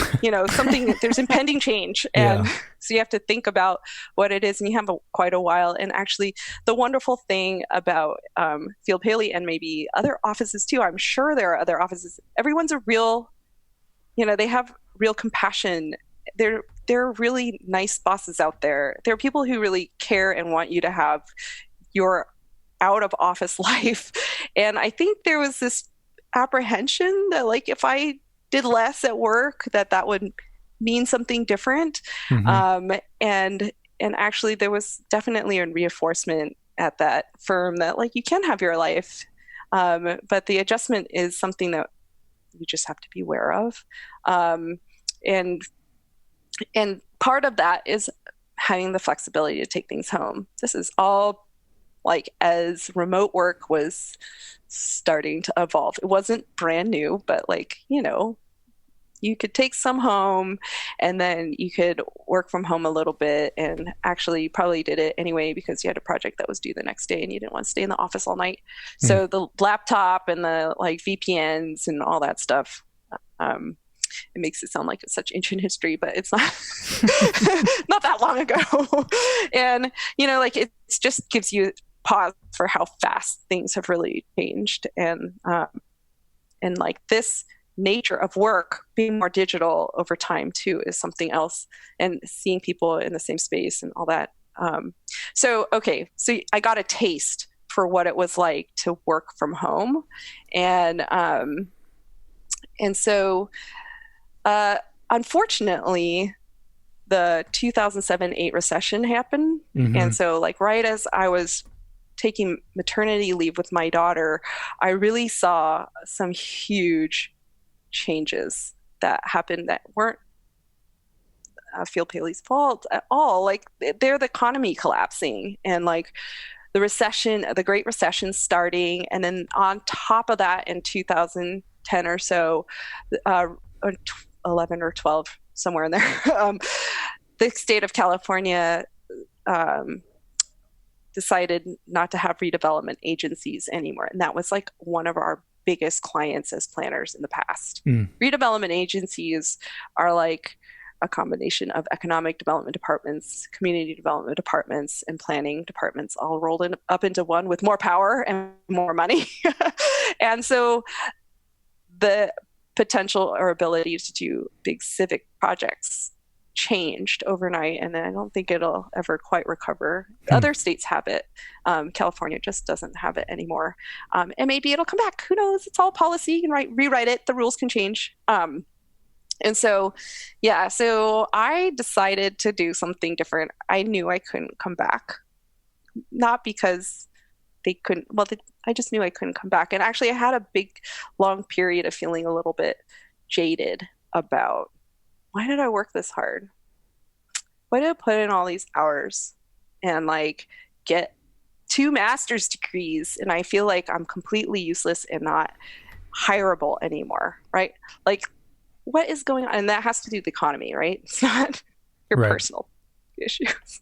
something, there's impending change. And so you have to think about what it is, and you have quite a while. And actually the wonderful thing about Field Paoli, and maybe other offices too, I'm sure there are other offices, everyone's a real, they have real compassion. There are really nice bosses out there. There are people who really care and want you to have your out of office life. And I think there was this apprehension that like, if I did less at work, that would mean something different. And actually there was definitely a reinforcement at that firm that like, you can have your life. But the adjustment is something that you just have to be aware of. And part of that is having the flexibility to take things home. This is all like as remote work was starting to evolve. It wasn't brand new, but like, you know, you could take some home and then you could work from home a little bit, and actually you probably did it anyway because you had a project that was due the next day and you didn't want to stay in the office all night. So the laptop and the like VPNs and all that stuff, it makes it sound like it's such ancient history, but it's not not that long ago. And, you know, like it just gives you pause for how fast things have really changed. And like this nature of work being more digital over time too is something else, and seeing people in the same space and all that. So I got a taste for what it was like to work from home. And so unfortunately, the 2007-8 recession happened. And so like right as I was taking maternity leave with my daughter, I really saw some huge changes that happened that weren't Field Paley's fault at all. Like they're the economy collapsing and like the recession, the Great Recession starting. And then on top of that in 2010 or so, 11 or 12, somewhere in there, the state of California decided not to have redevelopment agencies anymore. And that was like one of our biggest clients as planners in the past. Redevelopment agencies are like a combination of economic development departments, community development departments, and planning departments all rolled up into one with more power and more money. And so the potential or ability to do big civic projects changed overnight, and I don't think it'll ever quite recover. Other states have it. California just doesn't have it anymore. And maybe it'll come back. Who knows? It's all policy. You can rewrite it. The rules can change. And so, yeah, so I decided to do something different. I knew I couldn't come back. Not because they couldn't, I just knew I couldn't come back. And actually I had a big, long period of feeling a little bit jaded about, why did I work this hard? Why did I put in all these hours and like get 2 master's degrees, and I feel like I'm completely useless and not hireable anymore, right? Like, what is going on? And that has to do with the economy, right? It's not your personal issues.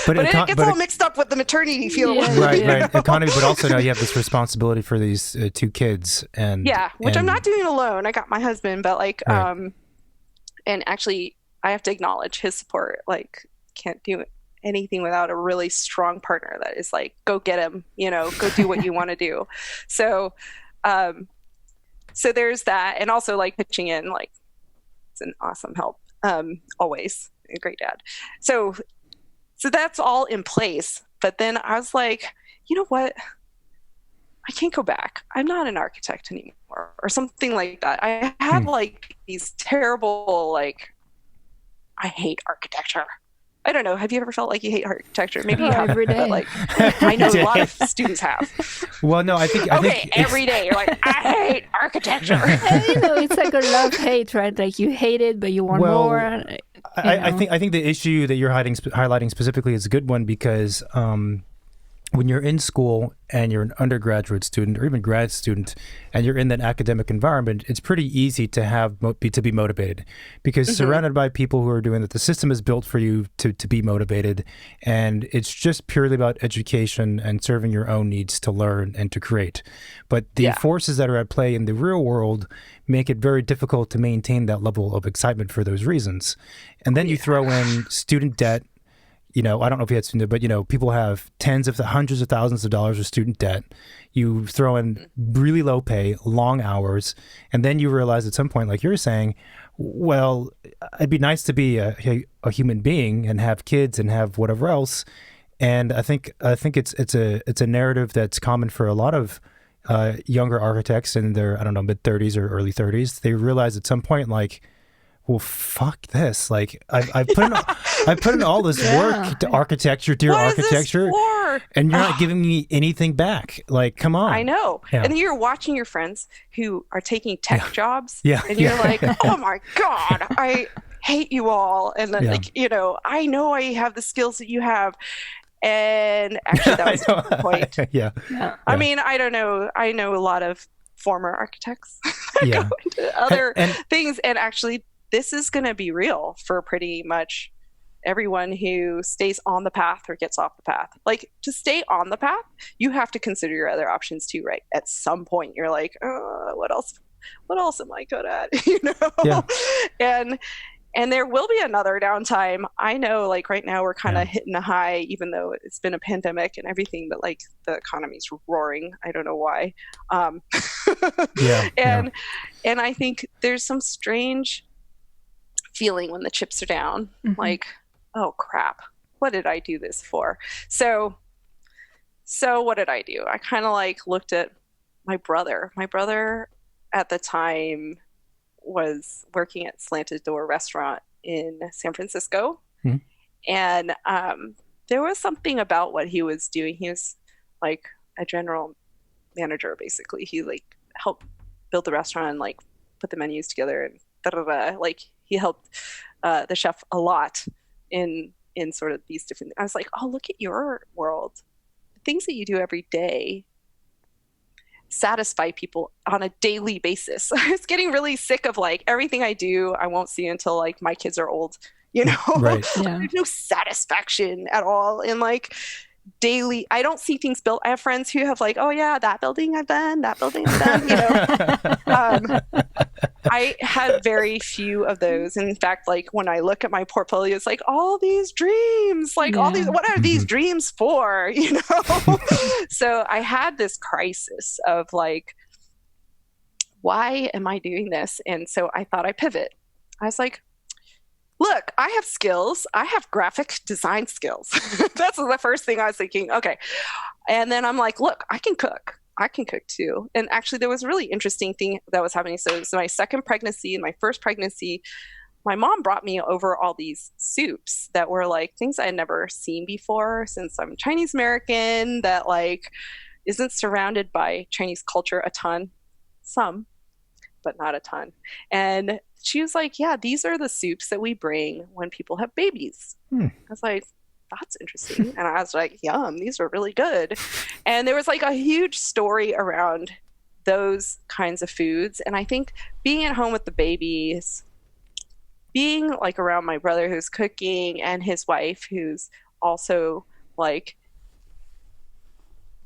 But it gets all mixed up with the maternity field. Right. Economy, but also now you have this responsibility for these 2 kids. Which I'm not doing alone. I got my husband, but like, and actually I have to acknowledge his support. Like, can't do anything without a really strong partner that is like, go get him, you know, go do what you want to do. So, so there's that. And also like pitching in, like, it's an awesome help. Always a great dad. So that's all in place. But then I was like, you know what? I can't go back. I'm not an architect anymore, or something like that. I had like these terrible, like, I hate architecture. I don't know. Have you ever felt like you hate architecture? Maybe you have. Every day. But like, I know a lot of students have. Well, no, I think every day you're like, I hate architecture. You know, it's like a love-hate, right? Like you hate it, but you want more. I think the issue that you're highlighting specifically is a good one, because when you're in school and you're an undergraduate student or even grad student and you're in that academic environment, it's pretty easy to be motivated, because surrounded by people who are doing that, the system is built for you to be motivated, and it's just purely about education and serving your own needs to learn and to create. But the forces that are at play in the real world make it very difficult to maintain that level of excitement for those reasons. And then you throw in student debt. You know, I don't know if you had student debt, but, you know, people have hundreds of thousands of dollars of student debt. You throw in really low pay, long hours, and then you realize at some point, like you're saying, well, it'd be nice to be a human being and have kids and have whatever else. And I think it's a narrative that's common for a lot of younger architects in their, I don't know, mid-30s or early 30s. They realize at some point, like, well, fuck this. Like, I've put in, I put in all this work to architecture, to your What is this architecture, for? and you're not giving me anything back. Like, come on. I know. Yeah. And then you're watching your friends who are taking tech jobs. Yeah. And you're like, oh my God, I hate you all. And then, like, you know I have the skills that you have. And actually, that was the point. Yeah. I mean, I don't know. I know a lot of former architects that go into other things. And actually, this is going to be real for pretty much everyone who stays on the path or gets off the path. Like, to stay on the path, you have to consider your other options too, right? At some point, you're like, what else am I good at? And there will be another downtime. I know, like, right now we're kind of hitting a high, even though it's been a pandemic and everything, but like the economy's roaring. I don't know why. And I think there's some strange feeling when the chips are down, like, oh crap, what did I do this for? So what did I do? I kind of like looked at my brother. My brother at the time was working at Slanted Door Restaurant in San Francisco. And there was something about what he was doing. He was like a general manager, basically. He like helped build the restaurant and like put the menus together and like he helped the chef a lot in sort of these different. I was like, oh, look at your world. The things that you do every day satisfy people on a daily basis. I was getting really sick of like everything I do, I won't see until like my kids are old, Right. There's no satisfaction at all in like daily. I don't see things built. I have friends who have like, oh yeah, that building I've done, I had very few of those. In fact, like when I look at my portfolio, it's like all these dreams, like all these, what are these dreams for? So I had this crisis of like, why am I doing this? And so I thought I'd pivot. I was like, look, I have skills. I have graphic design skills. That's the first thing I was thinking. Okay. And then I'm like, look, I can cook too. And actually there was a really interesting thing that was happening. So my second pregnancy and my first pregnancy, my mom brought me over all these soups that were like things I had never seen before, since I'm Chinese American, that like isn't surrounded by Chinese culture a ton, some, but not a ton. And she was like, yeah, these are the soups that we bring when people have babies. I was like, that's interesting. And I was like, yum, these are really good. And there was like a huge story around those kinds of foods. And I think being at home with the babies, being like around my brother who's cooking and his wife who's also like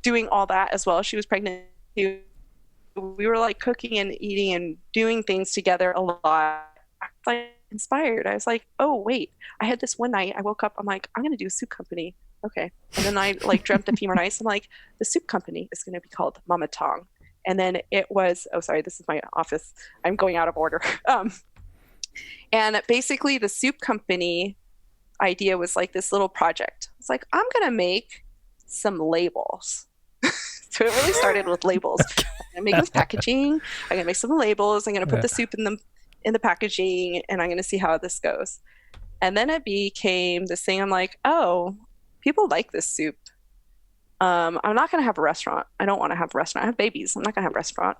doing all that as well. She was pregnant. We were like cooking and eating and doing things together a lot. I was like inspired. I was like, oh wait, I had this one night. I woke up. I'm like, I'm gonna do a soup company. Okay. And then I like dreamt a few more nights. I'm like, the soup company is gonna be called Mama Tong. And then it was, oh sorry, this is my office. I'm going out of order. And basically the soup company idea was like this little project. It's like, I'm gonna make some labels. So it really started with labels. I'm gonna make this packaging. I'm gonna make some labels. I'm gonna put the soup in the packaging, and I'm gonna see how this goes. And then it became this thing. I'm like, oh, people like this soup. I'm not gonna have a restaurant. I don't want to have a restaurant. I have babies. I'm not gonna have a restaurant.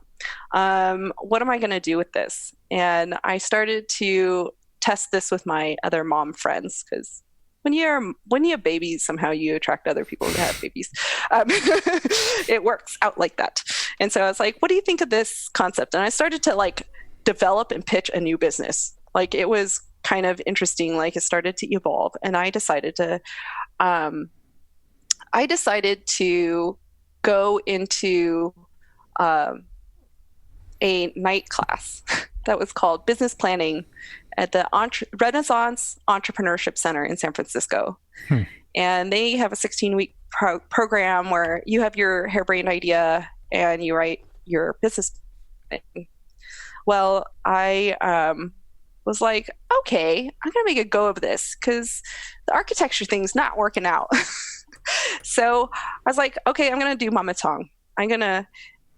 What am I gonna do with this? And I started to test this with my other mom friends, because when you have babies, somehow you attract other people who have babies. It works out like that. And so I was like, what do you think of this concept? And I started to like develop and pitch a new business. Like it was kind of interesting. Like it started to evolve, and I decided to go into a night class that was called Business Planning at the Renaissance Entrepreneurship Center in San Francisco. And they have a 16-week program where you have your harebrained idea and you write your business plan. Well, I was like, okay, I'm going to make a go of this because the architecture thing's not working out. So I was like, okay, I'm going to do Mama Tong. I'm going to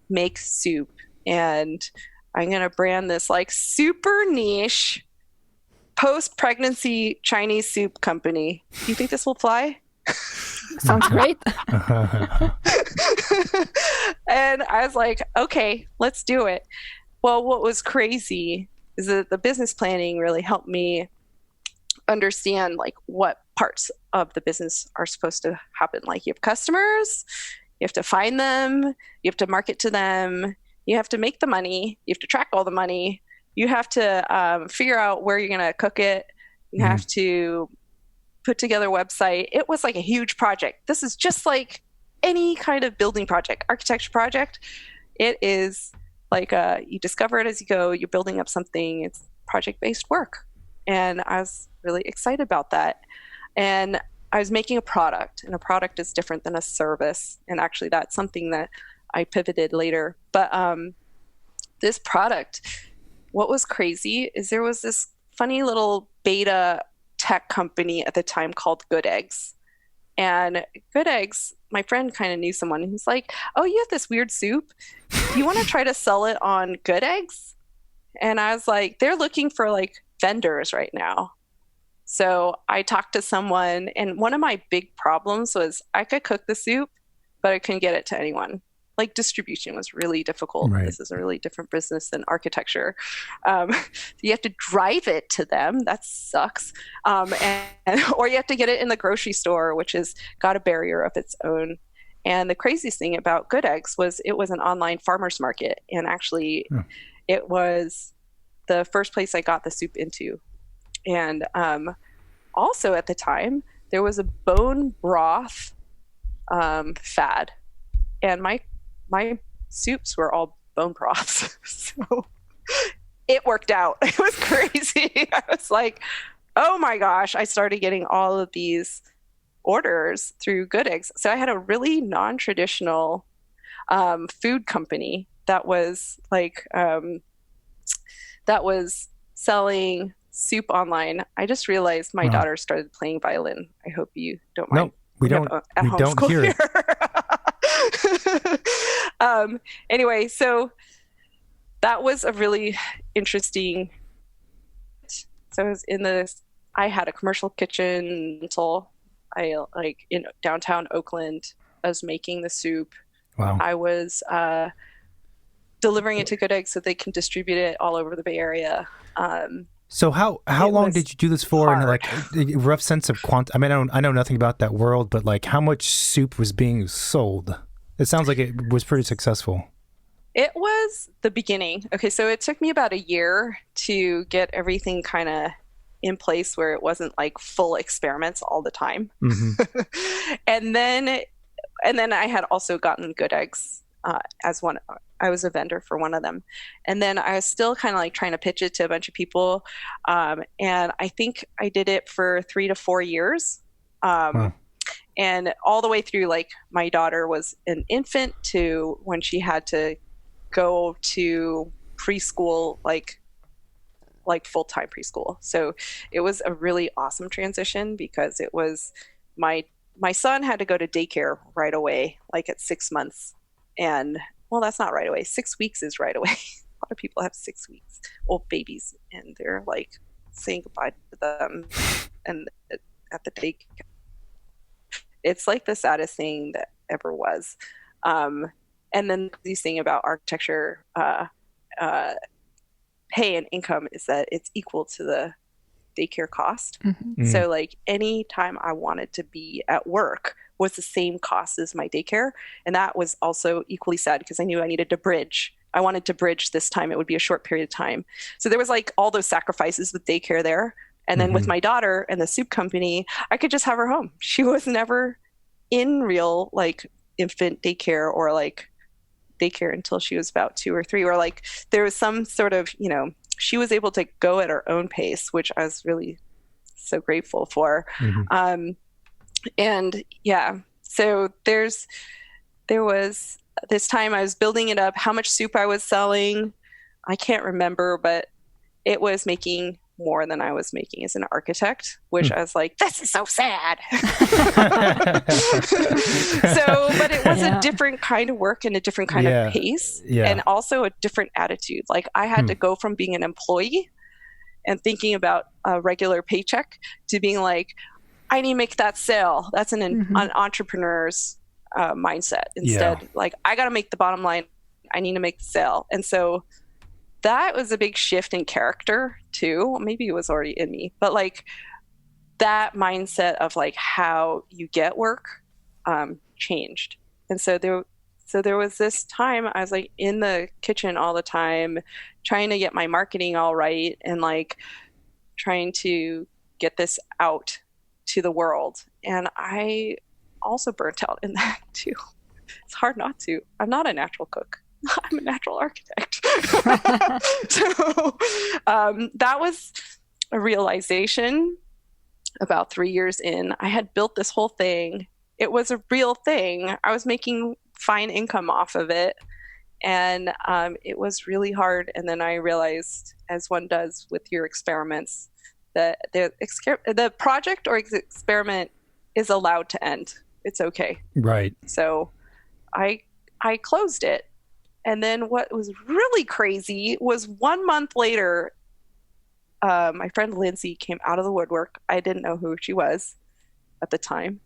make soup, and I'm going to brand this like super niche post-pregnancy Chinese soup company. Do you think this will fly? Sounds great. And I was like, okay, let's do it. Well, what was crazy is that the business planning really helped me understand like what parts of the business are supposed to happen. Like you have customers, you have to find them, you have to market to them, you have to make the money, you have to track all the money, you have to figure out where you're going to cook it, you have to put together a website. It was like a huge project. This is just like any kind of building project, architecture project. It is like you discover it as you go, you're building up something, it's project-based work. And I was really excited about that. And I was making a product, and a product is different than a service. And actually that's something that I pivoted later. But this product, what was crazy is there was this funny little beta tech company at the time called Good Eggs. And Good Eggs, my friend kind of knew someone who's like, oh, you have this weird soup. You want to try to sell it on Good Eggs? And I was like, they're looking for like vendors right now. So I talked to someone, and one of my big problems was I could cook the soup, but I couldn't get it to anyone. Like distribution was really difficult. Right. This is a really different business than architecture. You have to drive it to them. That sucks. Or you have to get it in the grocery store, which has got a barrier of its own. And the craziest thing about Good Eggs was it was an online farmer's market. And actually it was the first place I got the soup into. And also at the time, there was a bone broth fad. And my soups were all bone broths. So it worked out. It was crazy. I was like, oh my gosh, I started getting all of these orders through Good Eggs. So I had a really non-traditional food company that was like, that was selling soup online. I just realized my daughter started playing violin. I hope you don't mind. No, we don't hear it. Anyway, so that was a really interesting. So I had a commercial kitchen until in downtown Oakland. I was making the soup. Wow. I was delivering it to Good Eggs so they can distribute it all over the Bay Area. So how long did you do this for? Hard. And like a rough sense of I mean, I know nothing about that world, but like how much soup was being sold? It sounds like it was pretty successful. It was the beginning. Okay, so it took me about a year to get everything kind of in place where it wasn't like full experiments all the time. Mm-hmm. and then I had also gotten Good Eggs as one. I was a vendor for one of them. And then I was still kind of like trying to pitch it to a bunch of people. And I think I did it for 3 to 4 years. And all the way through, like my daughter was an infant to when she had to go to preschool, like full-time preschool. So it was a really awesome transition because it was my son had to go to daycare right away, like at 6 months. And well, that's not right away. 6 weeks is right away. A lot of people have 6 weeks old babies and they're like saying goodbye to them and at the daycare. It's like the saddest thing that ever was. And then the thing about architecture pay and income is that it's equal to the daycare cost. Mm-hmm. So like any time I wanted to be at work was the same cost as my daycare. And that was also equally sad because I knew I needed to bridge. I wanted to bridge this time. It would be a short period of time. So there was like all those sacrifices with daycare there. And then with my daughter and the soup company, I could just have her home. She was never in real like infant daycare or like daycare until she was about 2 or 3, or like there was some sort of, she was able to go at her own pace, which I was really so grateful for. Mm-hmm. And yeah, so there was this time I was building it up, how much soup I was selling, I can't remember, but it was making more than I was making as an architect, which I was like, this is so sad. But it was a different kind of work and a different kind of pace and also a different attitude. Like I had to go from being an employee and thinking about a regular paycheck to being like, I need to make that sale. That's an entrepreneur's mindset. Instead, like, I got to make the bottom line. I need to make the sale. And so that was a big shift in character too. Maybe it was already in me, but like that mindset of like how you get work changed. And so there was this time I was like in the kitchen all the time, trying to get my marketing all right and like trying to get this out to the world. And I also burnt out in that too. It's hard not to. I'm not a natural cook. I'm a natural architect. So that was a realization about 3 years in. I had built this whole thing. It was a real thing. I was making fine income off of it. And it was really hard. And then I realized, as one does with your experiments, that the project or experiment is allowed to end. It's okay. Right. So I closed it. And then what was really crazy was 1 month later, my friend Lindsay came out of the woodwork. I didn't know who she was at the time.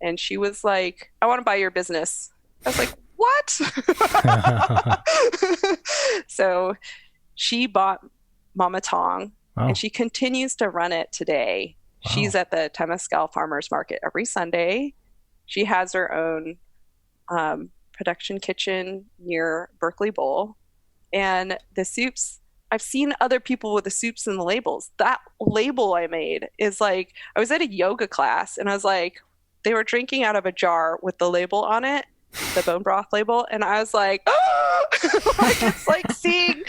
And she was like, I want to buy your business. I was like, what? So she bought Mama Tong, and she continues to run it today. Wow. She's at the Temescal Farmers Market every Sunday. She has her own production kitchen near Berkeley Bowl. And the soups, I've seen other people with the soups and the labels. That label I made is like, I was at a yoga class and I was like, they were drinking out of a jar with the label on it, the bone broth label. And I was like, oh! Like, it's like seeing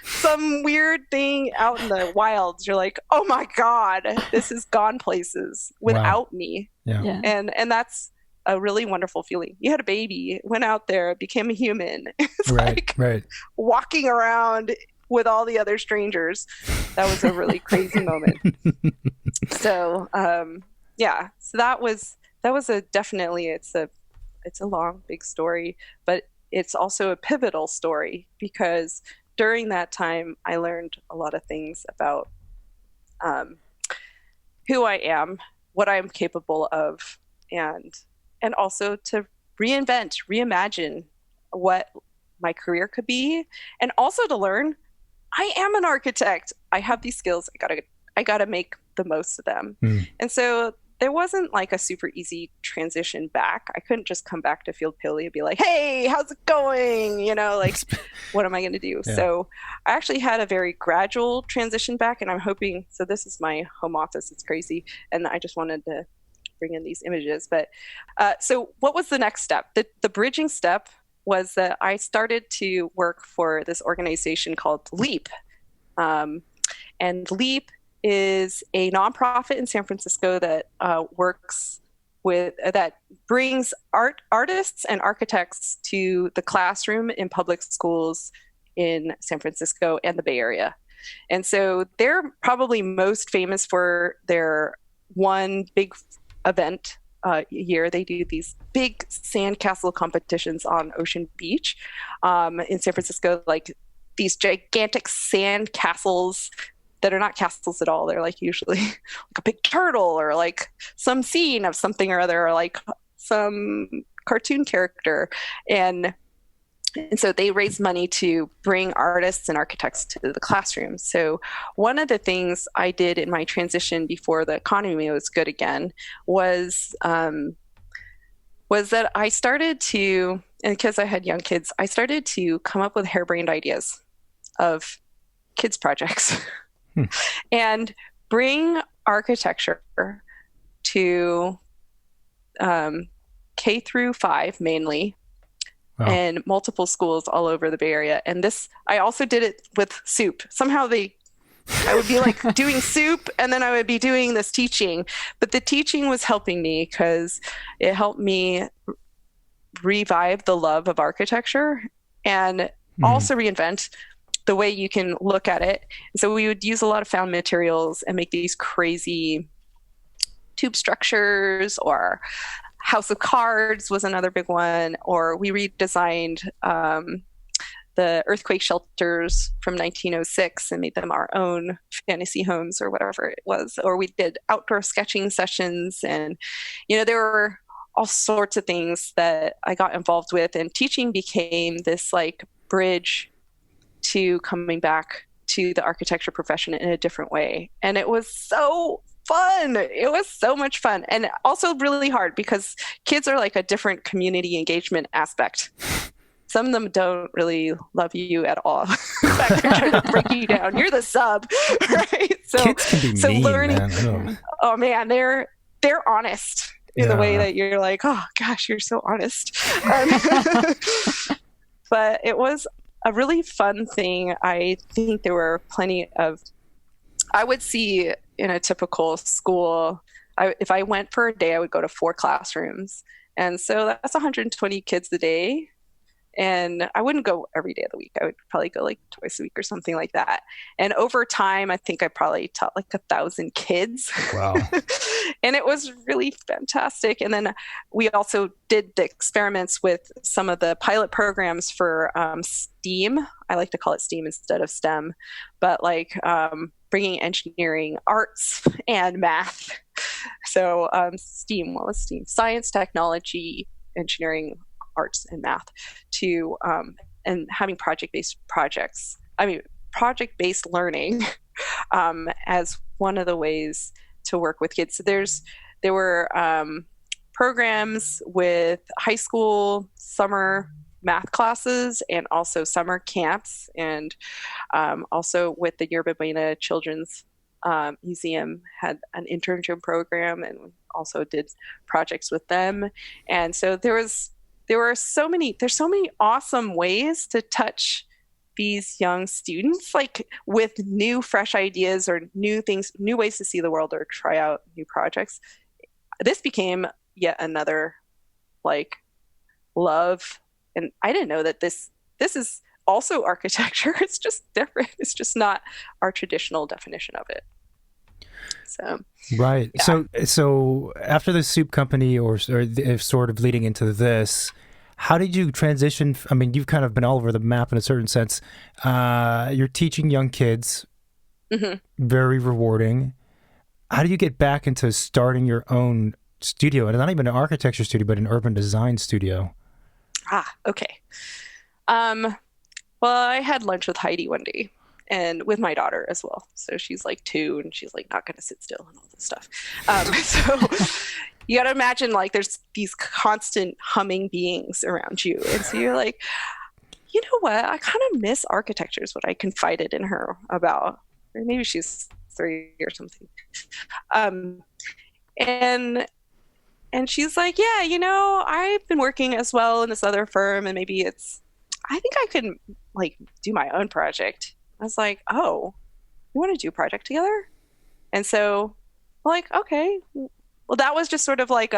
some weird thing out in the wilds. You're like, oh my God, this has gone places without me. Yeah. And that's a really wonderful feeling. You had a baby, went out there, became a human. It's like walking around with all the other strangers. That was a really crazy moment. So, so that was definitely, it's a long, big story, but it's also a pivotal story because during that time, I learned a lot of things about who I am, what I'm capable of, and also to reimagine what my career could be, and also to learn I am an architect. I have these skills. I gotta make the most of them. And so there wasn't like a super easy transition back. I couldn't just come back to Field Pilly and be like, hey, how's it going? You know, like, what am I going to do? Yeah. So I actually had a very gradual transition back, and I'm hoping, so this is my home office. It's crazy. And I just wanted to bring in these images. But so what was the next step? The bridging step was that I started to work for this organization called LEAP. And LEAP is a nonprofit in San Francisco that works with, that brings artists and architects to the classroom in public schools in San Francisco and the Bay Area. And so they're probably most famous for their one big event a year. They do these big sandcastle competitions on Ocean Beach in San Francisco, like these gigantic sand castles that are not castles at all. They're like usually like a big turtle or like some scene of something or other, or like some cartoon character. And so they raise money to bring artists and architects to the classroom. So one of the things I did in my transition before the economy was good again was that I started to, and because I had young kids, I started to come up with harebrained ideas of kids projects. And bring architecture to K through 5 mainly, and multiple schools all over the Bay Area. And this, I also did it with soup. Somehow I would be like doing soup, and then I would be doing this teaching. But the teaching was helping me because it helped me revive the love of architecture and also reinvent the way you can look at it. So we would use a lot of found materials and make these crazy tube structures, or house of cards was another big one, or we redesigned the earthquake shelters from 1906 and made them our own fantasy homes or whatever it was. Or we did outdoor sketching sessions, and there were all sorts of things that I got involved with, and teaching became this like bridge to coming back to the architecture profession in a different way. And it was so fun. It was so much fun, and also really hard because kids are like a different community engagement aspect. Some of them don't really love you at all. In fact, they're trying to break you down. You're the sub, right? Kids can be mean, learning. Man. Oh man, they're honest in the way that you're like, oh gosh, you're so honest. But it was a really fun thing. I think there were plenty of. I would see in a typical school, if I went for a day, I would go to 4 classrooms, and so that's 120 kids a day. And I wouldn't go every day of the week. I would probably go like twice a week or something like that. And over time, I think I probably taught like 1,000 kids. Wow. And it was really fantastic. And then we also did the experiments with some of the pilot programs for STEAM. I like to call it STEAM instead of STEM, but like bringing engineering, arts, and math. So STEAM, what was STEAM? Science, technology, engineering, arts, and math to and having project-based learning as one of the ways to work with kids. So there were programs with high school summer math classes and also summer camps, and also with the Yerba Buena Children's Museum had an internship program, and also did projects with them. And so there's so many awesome ways to touch these young students, like with new, fresh ideas or new things, new ways to see the world or try out new projects. This became yet another like love. And I didn't know that this is also architecture. It's just different. It's just not our traditional definition of it. So right. Yeah. So after the soup company, or sort of leading into this, how did you transition? I mean, you've kind of been all over the map in a certain sense. You're teaching young kids, very rewarding. How do you get back into starting your own studio? And not even an architecture studio, but an urban design studio. Okay. Well, I had lunch with Heidi one day, and with my daughter as well. So she's like 2, and she's like not going to sit still and all this stuff. So you got to imagine like there's these constant humming beings around you. And so you're like, you know what? I kind of miss architecture is what I confided in her about. Or maybe she's 3 or something. And she's like, yeah, I've been working as well in this other firm, and maybe I think I could like do my own project. I was like, oh, you want to do a project together? And so like, okay. Well, that was just sort of like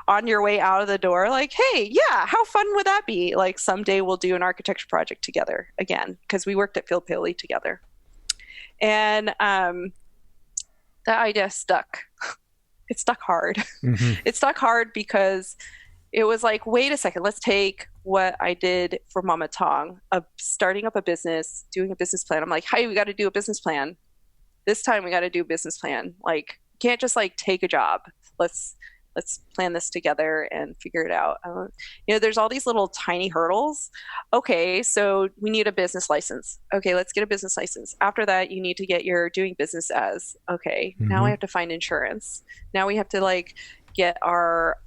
on your way out of the door, like, hey, yeah, how fun would that be? Like someday we'll do an architecture project together again, because we worked at Phil Paley together. And that idea stuck. It stuck hard. Mm-hmm. It stuck hard because it was like, wait a second, let's take what I did for Mama Tong of starting up a business, doing a business plan. I'm like, hey, we got to do a business plan. This time we got to do a business plan. Like, can't just like take a job. Let's plan this together and figure it out. There's all these little tiny hurdles. Okay, so we need a business license. Okay, let's get a business license. After that, you need to get your doing business as. Okay, now we have to find insurance. Now we have to like get our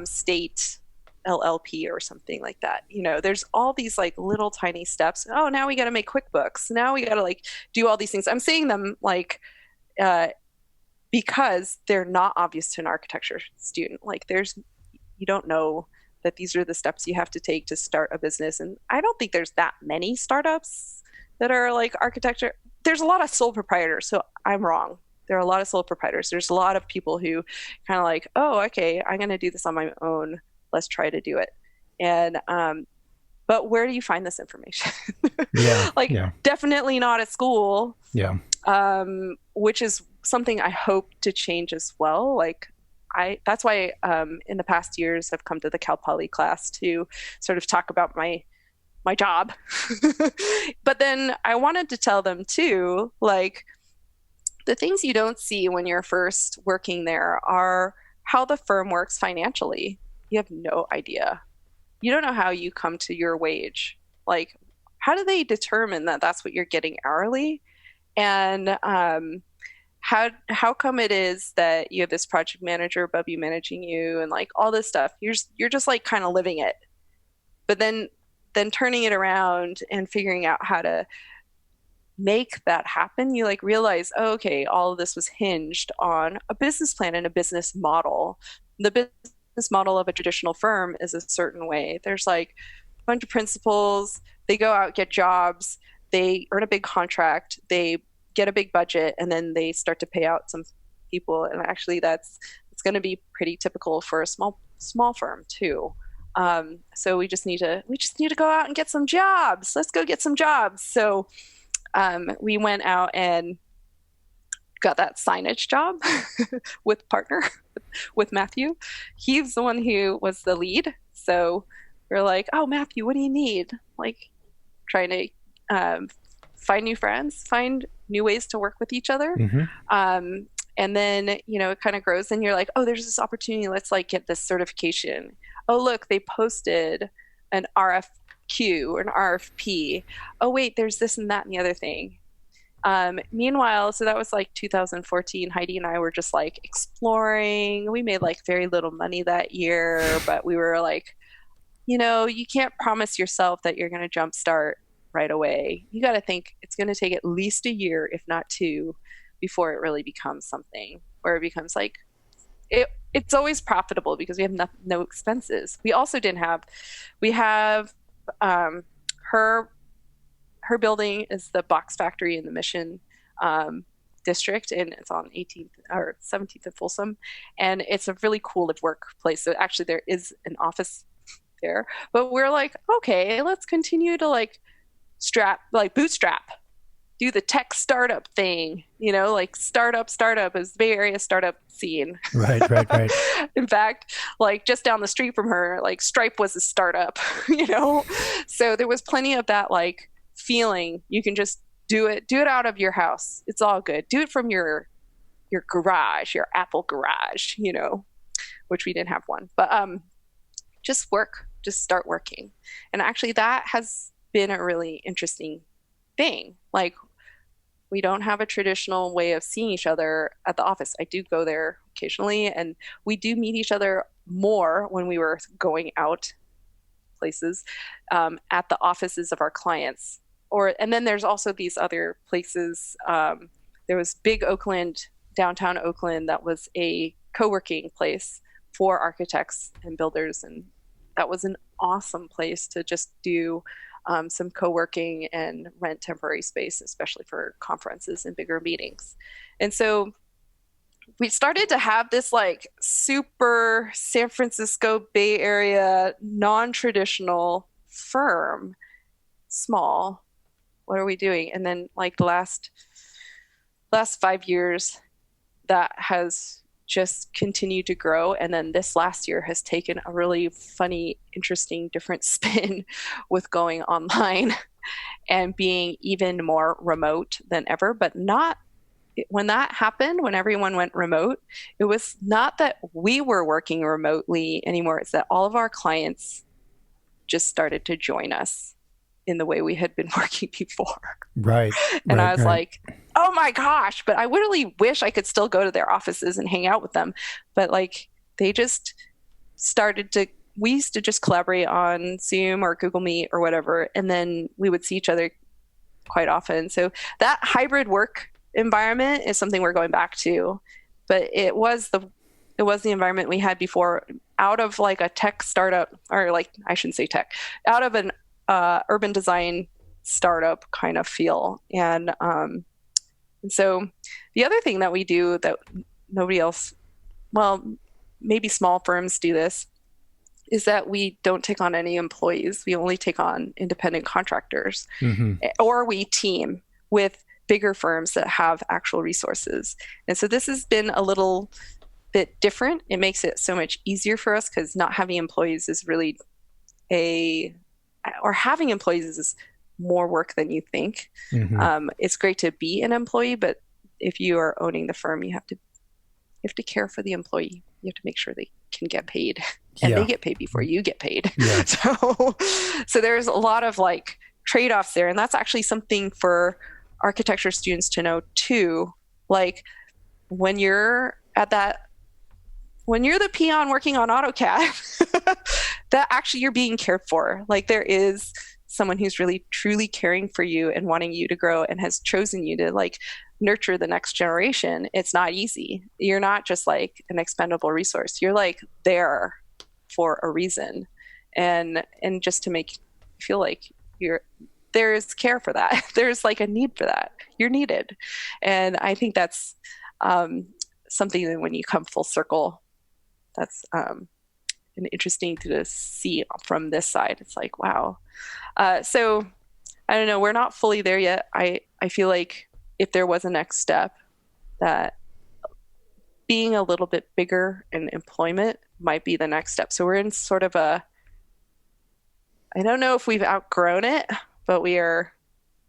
state LLP or something like that. There's all these like little tiny steps. Oh, now we got to make QuickBooks. Now we got to like do all these things. I'm saying them like because they're not obvious to an architecture student. Like you don't know that these are the steps you have to take to start a business. And I don't think there's that many startups that are like architecture. There's a lot of sole proprietors. So I'm wrong. There are a lot of sole proprietors. There's a lot of people who kind of like, oh, okay, I'm going to do this on my own. Let's try to do it. And, but where do you find this information? Definitely not at school. Yeah. Which is something I hope to change as well. Like that's why in the past years I've come to the Cal Poly class to sort of talk about my my job. But then I wanted to tell them too, like, the things you don't see when you're first working there are how the firm works financially. You have no idea. You don't know how you come to your wage. Like, how do they determine that that's what you're getting hourly? And how come it is that you have this project manager above you managing you and like all this stuff? You're just like kind of living it. But then turning it around and figuring out how to make that happen, you like realize, oh, okay, all of this was hinged on a business plan and a business model. The business model of a traditional firm is a certain way. There's like a bunch of principals. They go out, get jobs, they earn a big contract, they get a big budget, and then they start to pay out some people. And actually it's going to be pretty typical for a small firm too. So we just need to go out and get some jobs. Let's go get some jobs. So we went out and got that signage job with Matthew. He's the one who was the lead. So we're like, oh, Matthew, what do you need? Like, trying to find new friends, find new ways to work with each other. Mm-hmm. And then, it kind of grows and you're like, oh, there's this opportunity. Let's like get this certification. Oh, look, they posted an RFQ or an RFP. Oh, wait, there's this and that and the other thing. Meanwhile, so that was like 2014. Heidi and I were just like exploring. We made like very little money that year, but we were like, you can't promise yourself that you're going to jumpstart right away. You got to think it's going to take at least a year, if not two, before it really becomes something where it becomes like it's always profitable because we have no expenses. We also her building is the box factory in the Mission district, and it's on 18th or 17th and Folsom, and it's a really cool workplace. So actually there is an office there, but we're like, okay, let's continue to bootstrap, do the tech startup thing, like startup is the Bay Area startup scene. Right. In fact, like just down the street from her, like Stripe was a startup, so there was plenty of that like feeling. You can just do it out of your house. It's all good. Do it from your garage, your Apple garage, which we didn't have one, but just start working. And actually that has been a really interesting thing. Like, we don't have a traditional way of seeing each other at the office. I do go there occasionally, and we do meet each other more when we were going out places at the offices of our clients. And then there's also these other places. There was big downtown Oakland, that was a co-working place for architects and builders, and that was an awesome place to just do some co-working and rent temporary space, especially for conferences and bigger meetings. And so we started to have this like super San Francisco Bay Area non-traditional firm. Small, what are we doing? And then like the last 5 years, that has just continued to grow. And then this last year has taken a really funny, interesting, different spin with going online and being even more remote than ever. But when that happened, when everyone went remote, it was not that we were working remotely anymore. It's that all of our clients just started to join us in the way we had been working before. Right. And I was like, oh my gosh, but I really wish I could still go to their offices and hang out with them. But like, they just we used to just collaborate on Zoom or Google Meet or whatever. And then we would see each other quite often. So that hybrid work environment is something we're going back to. But it was the environment we had before, out of like a tech startup, or like, I shouldn't say tech, out of an urban design startup kind of feel. And so the other thing that we do that nobody else, well, maybe small firms do this, is that we don't take on any employees. We only take on independent contractors. Mm-hmm. Or we team with bigger firms that have actual resources. And so this has been a little bit different. It makes it so much easier for us because not having employees is really or having employees is more work than you think. It's great to be an employee, but if you are owning the firm, you have to care for the employee. You have to make sure they can get paid, and they get paid before you get paid. Yeah. So there's a lot of like trade-offs there, and that's actually something for architecture students to know too. Like when you're the peon working on AutoCAD, that actually you're being cared for. Like there is someone who's really truly caring for you and wanting you to grow and has chosen you to like nurture the next generation. It's not easy. You're not just like an expendable resource. You're like there for a reason, and just to make you feel like there's care for that. There's like a need for that. You're needed. And I think that's something that when you come full circle, that's interesting to see from this side. It's like, wow. So I don't know, we're not fully there yet. I feel like if there was a next step, that being a little bit bigger in employment might be the next step. So we're in sort of I don't know if we've outgrown it, but we are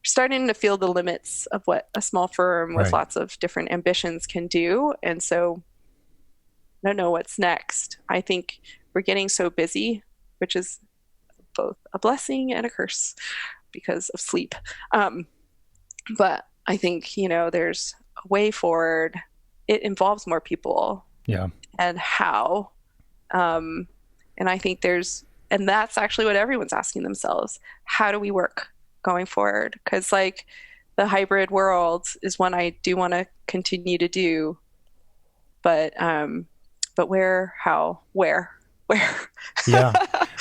starting to feel the limits of what a small firm with lots of different ambitions can do. And so I don't know what's next. I think we're getting so busy, which is both a blessing and a curse because of sleep. But I think, there's a way forward. It involves more people. Yeah. And how. And I think and that's actually what everyone's asking themselves. How do we work going forward? Because like the hybrid world is one I do want to continue to do. But where, how, where? Yeah.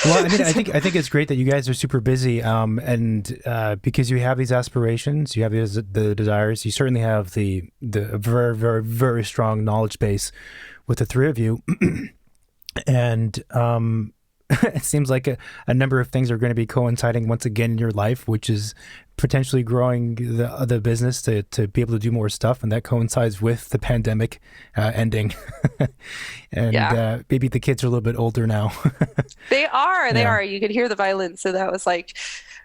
Well, I mean, I think it's great that you guys are super busy, and because you have these aspirations, you have the desires, you certainly have the very, very, very strong knowledge base with the three of you, and it seems like a number of things are going to be coinciding once again in your life, which is potentially growing the business to be able to do more stuff, and that coincides with the pandemic ending. And maybe the kids are a little bit older now. They are. You could hear the violins. So that was like,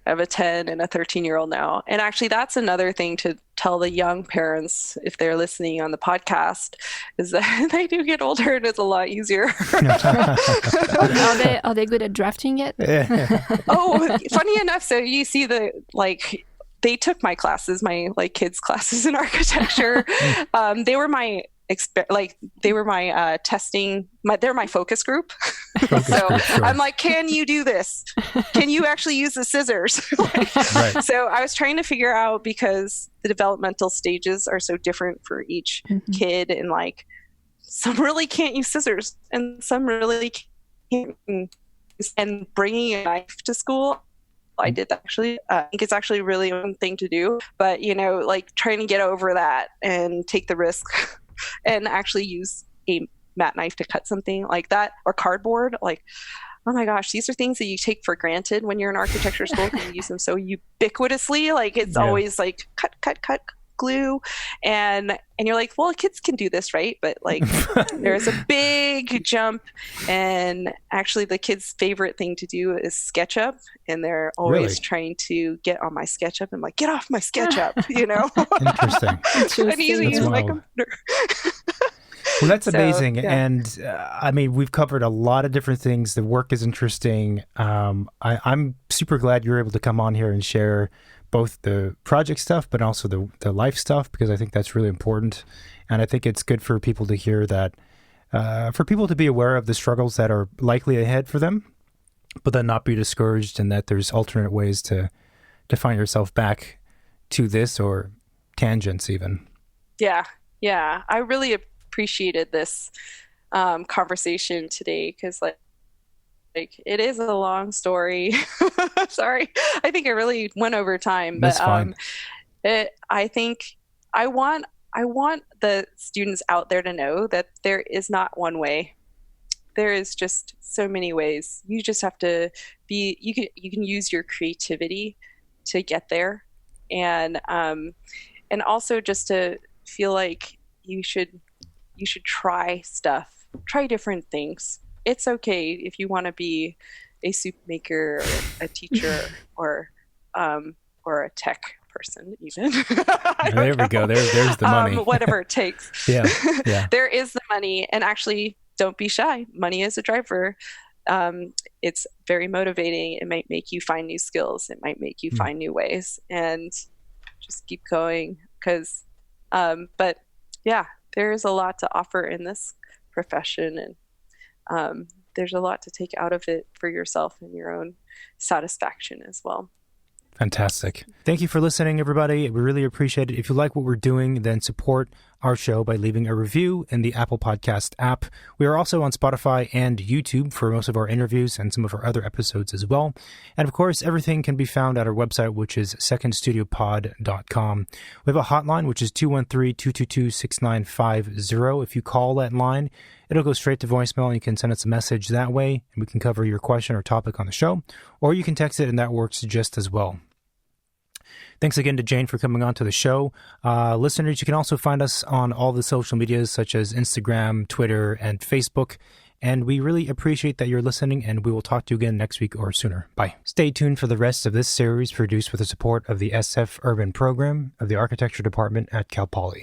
I have a 10 and a 13-year-old now. And actually, that's another thing to tell the young parents, if they're listening on the podcast, is that they do get older and it's a lot easier. Are they good at drafting it? Oh, funny enough. So you see they took my classes, my kids classes in architecture. They were my testing. They're my focus group. Sure. I'm like, can you do this? Can you actually use the scissors? So I was trying to figure out, because the developmental stages are so different for each kid, and like some really can't use scissors and some really can't. And bringing a knife to school, I did that actually. I think it's actually really a fun thing to do, but like trying to get over that and take the risk and actually use a mat knife to cut something like that, or cardboard. Like, oh my gosh, these are things that you take for granted when you're in architecture school because you use them so ubiquitously. Like it's always like cut, glue, and you're like, well, kids can do this, right? But like there's a big jump, and actually the kids' favorite thing to do is SketchUp, and they're always trying to get on my SketchUp. I'm like, get off my SketchUp, Interesting. I need to use my computer. Well, that's amazing. And I mean, we've covered a lot of different things. The work is interesting. I'm super glad you're able to come on here and share both the project stuff, but also the life stuff, because I think that's really important. And I think it's good for people to hear that, for people to be aware of the struggles that are likely ahead for them, but then not be discouraged, and that there's alternate ways to find yourself back to this, or tangents even. Yeah. I really appreciated this conversation today, because like it is a long story. Sorry, I think I really went over time, but I think I want the students out there to know that there is not one way. There is just so many ways. You just have to be. You can use your creativity to get there, and also just to feel like you should try stuff, try different things. It's okay if you want to be a soup maker, or a teacher, or a tech person even. There we go. There's the money. Whatever it takes. Yeah. There is the money, and actually, don't be shy. Money is a driver. It's very motivating. It might make you find new skills. It might make you find new ways, and just keep going. But yeah, there's a lot to offer in this profession, and there's a lot to take out of it for yourself and your own satisfaction as well. Fantastic. Thank you for listening, everybody. We really appreciate it. If you like what we're doing, then support our show by leaving a review in the Apple Podcast app. We are also on Spotify and YouTube for most of our interviews and some of our other episodes as well. And of course, everything can be found at our website, which is secondstudiopod.com. We have a hotline, which is 213-222-6950. If you call that line, it'll go straight to voicemail, and you can send us a message that way, and we can cover your question or topic on the show, or you can text it, and that works just as well. Thanks again to Jane for coming on to the show. Listeners, you can also find us on all the social medias such as Instagram, Twitter, and Facebook. And we really appreciate that you're listening, and we will talk to you again next week or sooner. Bye. Stay tuned for the rest of this series, produced with the support of the SF Urban Program of the Architecture Department at Cal Poly.